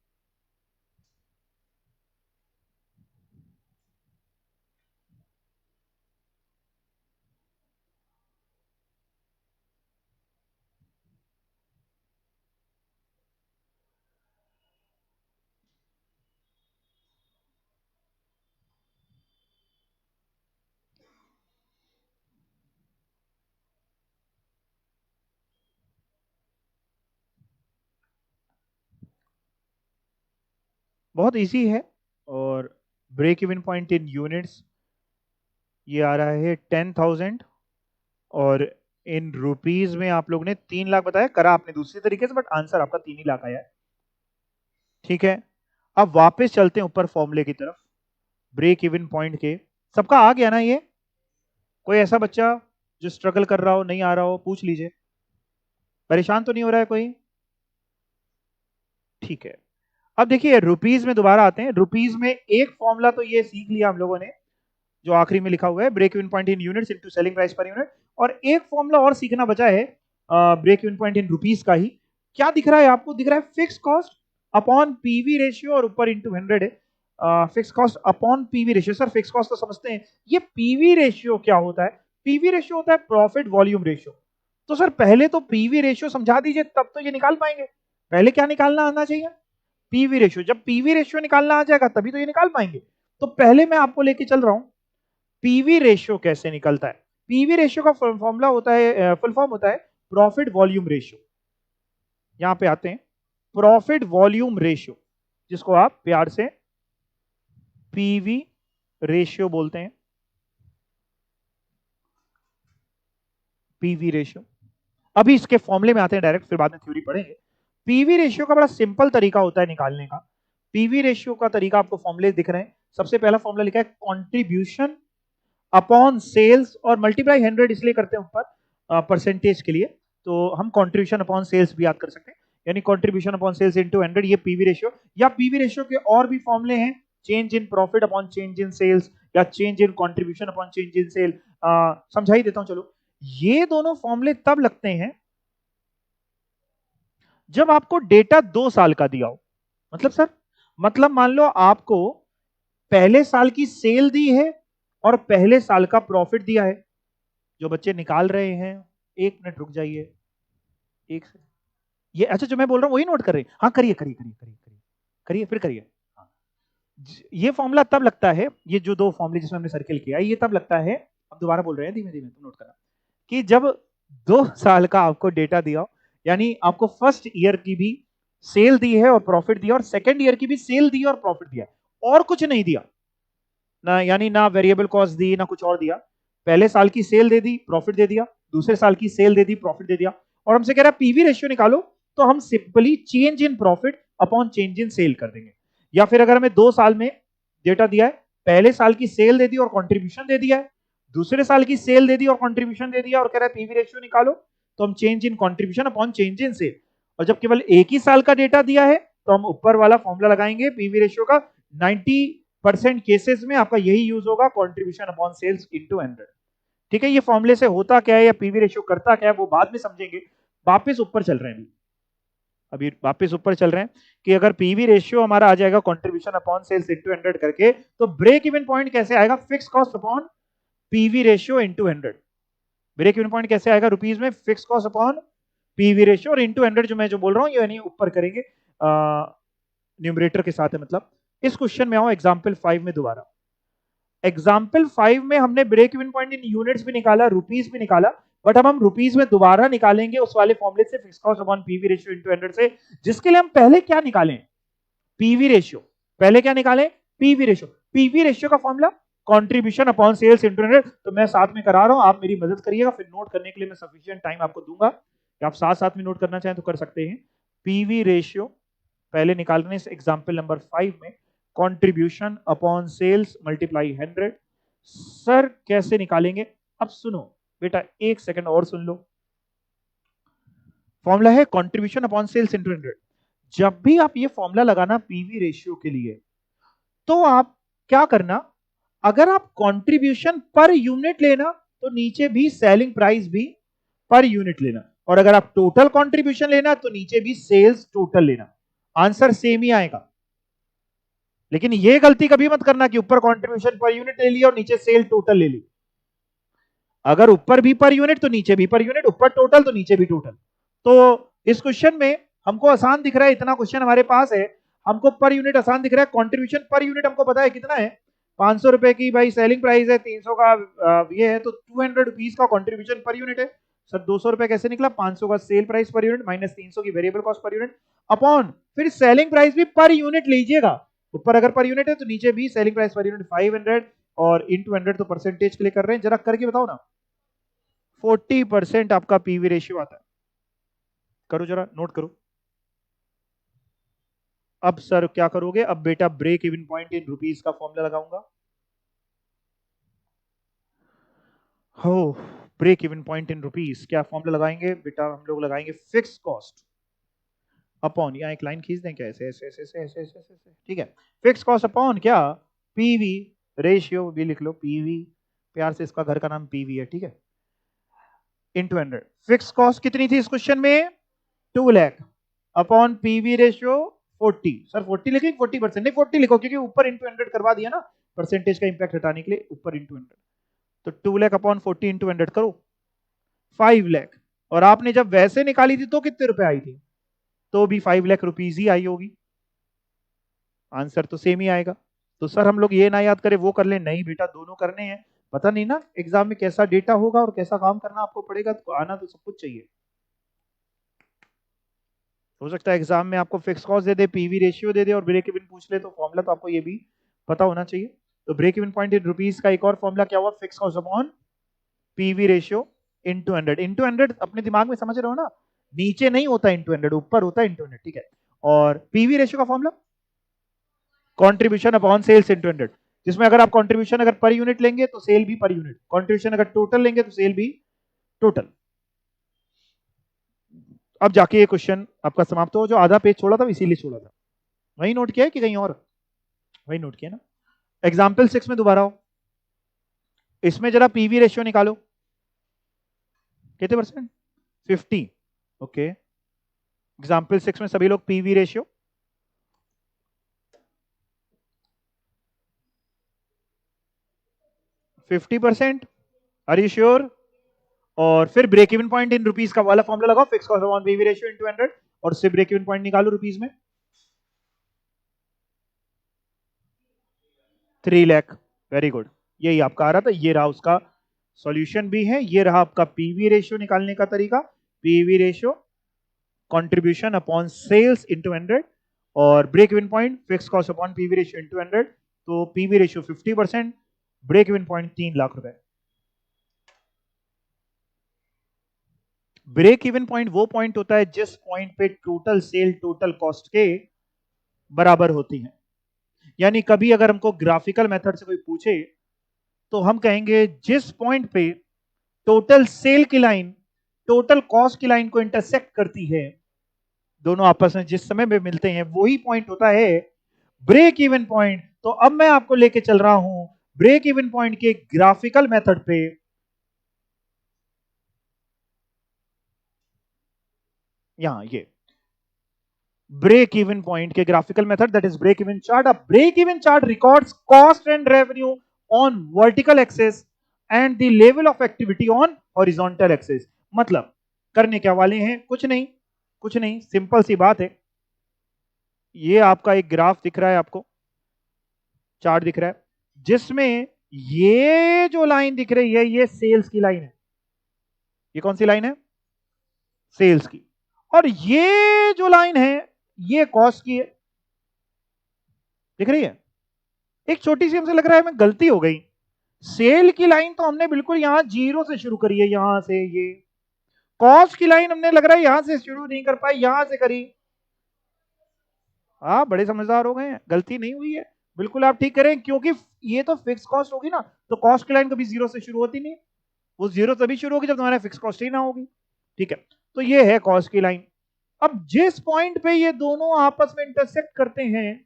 बहुत इजी है, और break even point in units ये आ रहा है 10,000, और इन रुपीस में आप लोग ने 3 लाख बताया, करा आपने दूसरी तरीके से, बट आंसर आपका 3 ही लाख आया है। ठीक है, अब वापस चलते हैं ऊपर फॉर्मूले की तरफ, ब्रेक इवन पॉइंट के। सबका आ गया ना ये, कोई ऐसा बच्चा जो स्ट्रगल कर रहा हो, नहीं आ रहा हो, पूछ लीजिए, परेशान तो नहीं हो रहा है कोई, ठीक है। अब देखिए रुपीस में दोबारा आते हैं, रुपीस में एक फॉर्मूला तो ये सीख लिया हम लोगों ने, जो आखिरी में लिखा हुआ है, break even point in units into selling price per unit. और एक फॉर्मूला और सीखना बचा है break even point in rupees का ही। क्या दिख रहा है आपको, दिख रहा है fix cost upon PV ratio, और ऊपर इंटू 100 है, fix cost upon PV ratio. Sir fix cost तो समझते हैं, ये पीवी रेशियो क्या होता है, पीवी रेशियो होता है प्रॉफिट वॉल्यूम रेशियो। तो सर पहले तो पीवी रेशियो समझा दीजिए, तब तो ये निकाल पाएंगे। पहले क्या निकालना आना चाहिए, पीवी रेशियो। जब पीवी रेशियो निकालना आ जाएगा तभी तो ये निकाल पाएंगे। तो पहले मैं आपको लेके चल रहा हूं पीवी रेशियो कैसे निकलता है। पीवी रेशियो का फॉर्मूला होता है, फुल फॉर्म होता है प्रॉफिट वॉल्यूम रेशियो। यहां पे आते हैं, प्रॉफिट वॉल्यूम रेशियो, जिसको आप प्यार से पीवी रेशियो बोलते हैं, पीवी रेशियो। अभी इसके फॉर्मूले में आते हैं डायरेक्ट, फिर बाद में थ्योरी पढ़ेंगे। पीवी रेशियो का बड़ा सिंपल तरीका होता है निकालने का। पीवी रेशियो का तरीका आपको फॉर्मूले दिख रहे हैं, सबसे पहला फॉर्मूला लिखा है कंट्रीब्यूशन अपॉन सेल्स, और मल्टीप्लाई 100 इसलिए करते हैं ऊपर परसेंटेज के लिए, तो हम कंट्रीब्यूशन अपॉन सेल्स भी याद कर सकते हैं, यानी कंट्रीब्यूशन अपॉन सेल्स इनटू 100, ये पीवी रेशियो। या पीवी रेशियो के और भी फॉर्मूले हैं, change in profit upon change in sales, या change in contribution upon change in sale. समझा ही देता हूं चलो। ये दोनों फॉर्मूले तब लगते हैं जब आपको डेटा 2 साल का दिया हो। मतलब सर, मतलब मान लो आपको पहले साल की सेल दी है और पहले साल का प्रॉफिट दिया है। जो बच्चे निकाल रहे हैं 1 मिनट रुक जाइए, एक से ये अच्छा जो मैं बोल रहा हूं वही नोट कर रहे हैं, हाँ करिए करिए करिए करिए करिए करिए, फिर करिए। हाँ, ये फॉर्मूला तब लगता है, ये जो 2 फॉर्मूले जिसमें हमने सर्किल किया, ये तब लगता है, अब दोबारा बोल रहे हैं धीमे धीमे तुम नोट करना, कि जब 2 साल का आपको डेटा दिया हो, यानी आपको फर्स्ट ईयर की भी सेल दी है और प्रॉफिट दिया, और सेकेंड ईयर की भी सेल दी और प्रॉफिट दिया, और कुछ नहीं दिया ना, यानी ना वेरिएबल कॉस्ट दी ना कुछ और दिया। पहले साल की सेल दे दी, प्रॉफिट दे दिया, दूसरे साल की सेल दे दी, प्रॉफिट दे दिया, और हमसे कह रहा है पीवी रेशियो निकालो, तो हम simply change in profit upon change in sale कर देंगे। या फिर अगर हमें 2 साल में डेटा दिया है, पहले साल की सेल दे दी और कंट्रीब्यूशन दे दिया है, दूसरे साल की सेल दे दी और कंट्रीब्यूशन दे दिया, और कह रहा है पीवी रेशियो निकालो, तो हम change in contribution upon change in sale. और जब केवल एक ही साल का डेटा दिया है तो हम ऊपर वाला फॉर्मूला लगाएंगे पीवी रेशियो का, 90% केसेस में आपका यही यूज होगा, कंट्रीब्यूशन अपॉन सेल्स इनटू 100। ठीक है, ये फॉर्मूले से होता क्या है या पीवी रेशियो करता क्या है वो बाद में समझेंगे। वापस ऊपर चल रहे हैं, अभी वापस ऊपर चल रहे हैं कि अगर पीवी रेशियो हमारा आ जाएगा कंट्रीब्यूशन अपॉन सेल्स इनटू 100 करके, तो ब्रेक इवन पॉइंट कैसे आएगा, fix cost upon PV ratio into 100। Break even point कैसे आएगा रुपीज में, fix cost upon PV ratio और इनटू 100, जो मैं जो बोल रहा हूं यानी ऊपर करेंगे न्यूमरेटर के साथ है। मतलब इस क्वेश्चन में आओ एग्जांपल 5 में दोबारा। एग्जाम्पल 5 में हमने break even point in units भी निकाला, रुपीस भी निकाला, बट अब हम रुपीस में दोबारा निकालेंगे उस वाले फॉर्मूले से, fix cost upon PV ratio into 100 से, जिसके लिए हम पहले क्या निकालें, पीवी रेशियो। पहले क्या निकालें, पीवी रेशियो। पीवी रेशियो का formula contribution upon sales into 100। तो मैं साथ में करा रहा हूं, आप मेरी मदद करिएगा, फिर नोट करने के लिए मैं सफिशिएंट टाइम आपको दूंगा कि आप साथ साथ में नोट करना चाहें तो कर सकते हैं। पीवी रेशियो पहले निकाल रहे हैं एग्जाम्पल नंबर 5 में, contribution upon sales multiply 100। Sir कैसे निकालेंगे, अब सुनो बेटा, एक सेकंड और सुन लो। फॉर्मूला है कंट्रीब्यूशन अपॉन सेल्स इनटू 100। जब भी आप ये फॉर्मूला लगाना पीवी रेशियो के लिए, तो आप क्या करना, अगर आप कंट्रीब्यूशन पर यूनिट लेना तो नीचे भी सेलिंग प्राइस भी पर यूनिट लेना, और अगर आप टोटल कंट्रीब्यूशन लेना तो नीचे भी सेल्स टोटल लेना, आंसर सेम ही आएगा। लेकिन यह गलती कभी मत करना कि ऊपर कंट्रीब्यूशन पर यूनिट ले लिया और नीचे सेल टोटल ले ली। अगर ऊपर भी पर यूनिट तो नीचे भी पर यूनिट, ऊपर टोटल तो नीचे भी टोटल। तो इस क्वेश्चन में हमको आसान दिख रहा है, इतना क्वेश्चन हमारे पास है, हमको पर यूनिट आसान दिख रहा है। कंट्रीब्यूशन पर यूनिट हमको पता है कितना है, 500 रुपए की भाई सेलिंग प्राइस है, 300 का ये है, तो 200 रुपीज का कंट्रीब्यूशन पर यूनिट है। सर 200 रुपए कैसे निकला, 500 का sale price per unit minus 300 की variable cost per unit upon फिर सेलिंग प्राइस भी पर यूनिट लीजिएगा, ऊपर अगर पर यूनिट है तो नीचे भी सेलिंग प्राइस पर यूनिट 500 और इंटू 100, तो परसेंटेज के लिए कर रहे हैं, जरा करके बताओ ना। 40% आपका पीवी रेशियो आता है, करो जरा नोट करो। अब सर क्या करोगे, अब बेटा break even point in rupees का फॉर्मूला लगाऊंगा। हो, break even point in rupees क्या फॉर्मूला लगाएंगे बेटा, हम लोग लगाएंगे फिक्स कॉस्ट अपॉन, यहां एक लाइन खींच दें क्या, ऐसे ऐसे ऐसे ऐसे ऐसे ऐसे ऐसे, ठीक है, फिक्स कॉस्ट अपॉन क्या, पीवी रेशियो भी लिख लो, पीवी, प्यार से इसका घर का नाम पीवी है, ठीक है, इनटू 100। फिक्स कॉस्ट कितनी थी इस क्वेश्चन में, 2 lakh upon PV ratio 40। Sir 40 लिखें 40%, नहीं 40 लिखो क्योंकि ऊपर इंटू 100 करवा दिया ना, परसेंटेज का इंपैक्ट हटाने के लिए ऊपर इंटू 100। तो 2 लाख अपॉन 40 इंटू 100 करो, 5 लाख। और आपने जब वैसे निकाली थी तो कितने रुपए आई थी, तो भी 5 लाख रुपीज ही आई होगी, आंसर तो सेम ही आएगा। तो सर हम लोग ये ना याद करें वो कर ले, नहीं बेटा दोनों करने हैं, पता नहीं ना एग्जाम में कैसा डेटा होगा और कैसा काम करना आपको पड़ेगा, तो आना तो सब कुछ चाहिए। हो सकता है एग्जाम में आपको फिक्स कॉस्ट दे दे, पीवी रेशियो दे दे और ब्रेक इवन पूछ ले, तो फॉर्मूला तो आपको ये भी पता होना चाहिए। तो break even point in rupees का एक और फॉर्मूला क्या हुआ, fix cost upon PV ratio into 100। Into 100 अपने दिमाग में समझ रहे हो ना, नीचे नहीं होता इंटू 100, ऊपर होता है इंटू 100, ठीक है। और पीवी रेशियो का formula contribution upon sales into 100, जिसमें अगर आप कंट्रीब्यूशन अगर पर यूनिट लेंगे तो सेल भी पर यूनिट, कंट्रीब्यूशन अगर टोटल लेंगे तो सेल भी टोटल। अब जाके ये क्वेश्चन आपका समाप्त हो, जो आधा पेज छोड़ा था इसीलिए छोड़ा था, वही नोट किया है कि कहीं और, वही नोट किया ना। एग्जाम्पल 6 में दोबारा हो, इसमें जरा पीवी रेशियो निकालो, कितने परसेंट, 50, ओके। एग्जाम्पल 6 में सभी लोग PV ratio 50%, are you sure. और फिर break even point in rupees का वाला फॉर्मूला लगाओ, fix cost upon PV ratio into 100, और उससे ब्रेक इवन पॉइंट निकालो रुपीस में, 3 लाख, वेरी गुड, यही आपका आ रहा था, ये रहा उसका सॉल्यूशन भी है, ये रहा आपका पीवी रेशियो निकालने का तरीका, PV ratio contribution upon sales into 100 और break even point fix cost upon PV ratio into 100, तो PV ratio 50%, break even point 3 lakh रुपए। ब्रेक इवन पॉइंट वो पॉइंट होता है जिस पॉइंट पे टोटल सेल टोटल कॉस्ट के बराबर होती है। यानी कभी अगर हमको ग्राफिकल मेथड से कोई पूछे तो हम कहेंगे जिस पॉइंट पे टोटल सेल की लाइन टोटल कॉस्ट की लाइन को इंटरसेक्ट करती है, दोनों आपस में जिस समय में मिलते हैं वही पॉइंट होता है ब्रेक इवन पॉइंट। तो अब मैं आपको लेके चल रहा हूं ब्रेक इवन पॉइंट के ग्राफिकल मेथड पे। यहां ये ब्रेक इवन पॉइंट के graphical method, that is break even chart. अब break even chart records cost and revenue on vertical axis and the level of activity on horizontal axis. मतलब करने क्या वाले हैं, कुछ नहीं, सिंपल सी बात है। ये आपका एक ग्राफ दिख रहा है, आपको चार्ट दिख रहा है, जिसमें ये जो लाइन दिख रही है ये सेल्स की लाइन है। ये कौन सी लाइन है, सेल्स की। और ये जो लाइन है ये कॉस्ट की है, दिख रही है। एक छोटी सी हमसे लग रहा है हमें गलती हो गई, सेल की लाइन तो हमने बिल्कुल यहां जीरो से शुरू करी है, यहां से। ये कॉस्ट की लाइन हमने लग रहा है यहां से शुरू नहीं कर पाई, यहां से करी। आप बड़े समझदार हो गए हैं, गलती नहीं हुई है, बिल्कुल आप ठीक करें, क्योंकि ये तो फिक्स कॉस्ट होगी ना, तो कॉस्ट की लाइन कभी जीरो से शुरू होती नहीं, वो जीरो तभी शुरू होगी जब तुम्हारा फिक्स कॉस्ट ही ना होगी। ठीक है, तो ये है कॉस्ट की लाइन। अब जिस पॉइंट पे ये दोनों आपस में इंटरसेक्ट करते हैं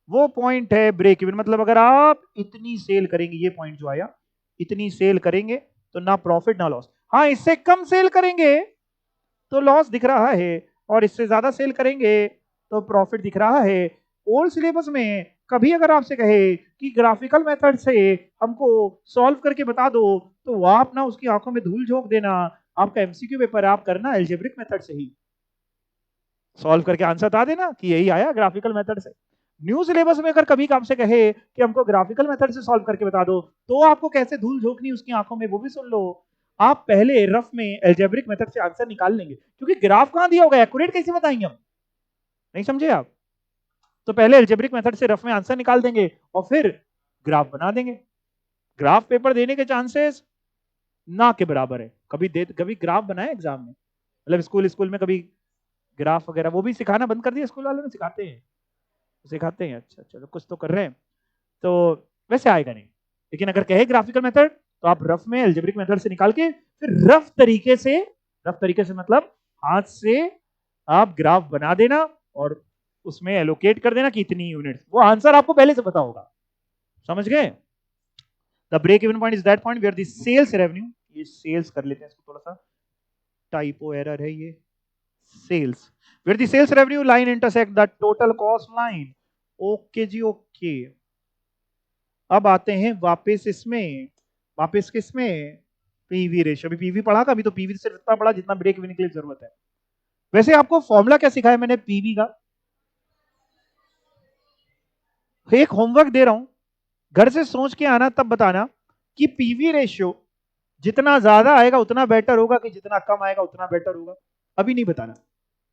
वो पॉइंट है ब्रेक इवन। मतलब अगर आप इतनी सेल करेंगे, ये पॉइंट जो आया, इतनी सेल करेंगे तो ना प्रॉफिट ना लॉस। हाँ, इससे कम सेल करेंगे तो लॉस दिख रहा है, और इससे ज्यादा सेल करेंगे तो प्रॉफिट दिख रहा है। ओल्ड सिलेबस में कभी अगर आपसे कहे कि ग्राफिकल मेथड से हमको सॉल्व करके बता दो, तो आप ना उसकी आंखों में धूल झोंक देना। आपका एमसीक्यू पेपर आप करना एल्जेब्रिक मेथड से ही, सॉल्व करके आंसर बता देना कि यही आया ग्राफिकल मेथड से। न्यू सिलेबस में अगर कभी आपसे कहे कि हमको ग्राफिकल मेथड से सॉल्व करके बता दो, तो आपको कैसे धूल झोंकनी उसकी आंखों में वो भी सुन लो। आप पहले रफ में एल्जेब्रिक मेथड से आंसर निकाल लेंगे, क्योंकि ग्राफ कहां दिया होगा, एक्यूरेट कैसे बताएंगे हम, नहीं समझे आप। तो पहले एल्जेब्रिक मेथड से रफ में आंसर निकाल देंगे और फिर ग्राफ बना देंगे। ग्राफ पेपर देने के चांसेस ना के बराबर है। कभी ग्राफ बनाए एग्जाम में, मतलब स्कूल में कभी ग्राफ वगैरह, वो भी सिखाना बंद कर दिया स्कूल वालों ने, सिखाते हैं। अच्छा चलो, कुछ तो कर रहे हैं, तो वैसे आएगा नहीं। लेकिन अगर कहे ग्राफिकल मेथड तो आप रफ में एल्जेब्रिक मेथड से निकाल के फिर रफ तरीके से मतलब हाथ से आप ग्राफ बना देना और उसमें एलोकेट कर देना कि इतनी यूनिट्स, वो आंसर आपको पहले से पता होगा। समझ गए। The break even point is that point where the sales revenue, ये सेल्स कर लेते हैं इसको, थोड़ा सा टाइपो एरर है ये, sales where the sales revenue line intersect the total cost line। Okay जी, ओके। अब आते हैं वापस किसमें, पीवी रेशियो। अभी पीवी पढ़ा, अभी तो पीवी सिर्फ इतना पढ़ा जितना ब्रेक इवन के लिए जरूरत है। वैसे आपको फॉर्मूला क्या सिखाया मैंने पीवी का, एक होमवर्क दे रहा हूं, घर से सोच के आना, तब बताना कि पीवी रेशियो जितना ज्यादा आएगा उतना बेटर होगा कि जितना कम आएगा उतना बेटर होगा। अभी नहीं बताना,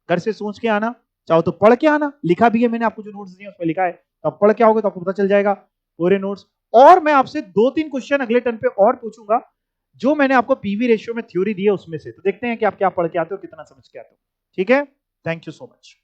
घर से सोच के आना, चाहो तो पढ़ के आना, लिखा भी है मैंने आपको, जो नोट्स दिए उसमें लिखा है, तो पढ़ के आओगे तो आपको पता चल जाएगा पूरे नोट्स। और मैं आपसे 2-3 क्वेश्चन अगले टर्न पे और पूछूंगा जो मैंने आपको पीवी रेशियो में थ्योरी दी है उसमें से, तो देखते हैं कि आप क्या पढ़ के आते हो, कितना समझ के आते हो। ठीक है, थैंक यू सो मच।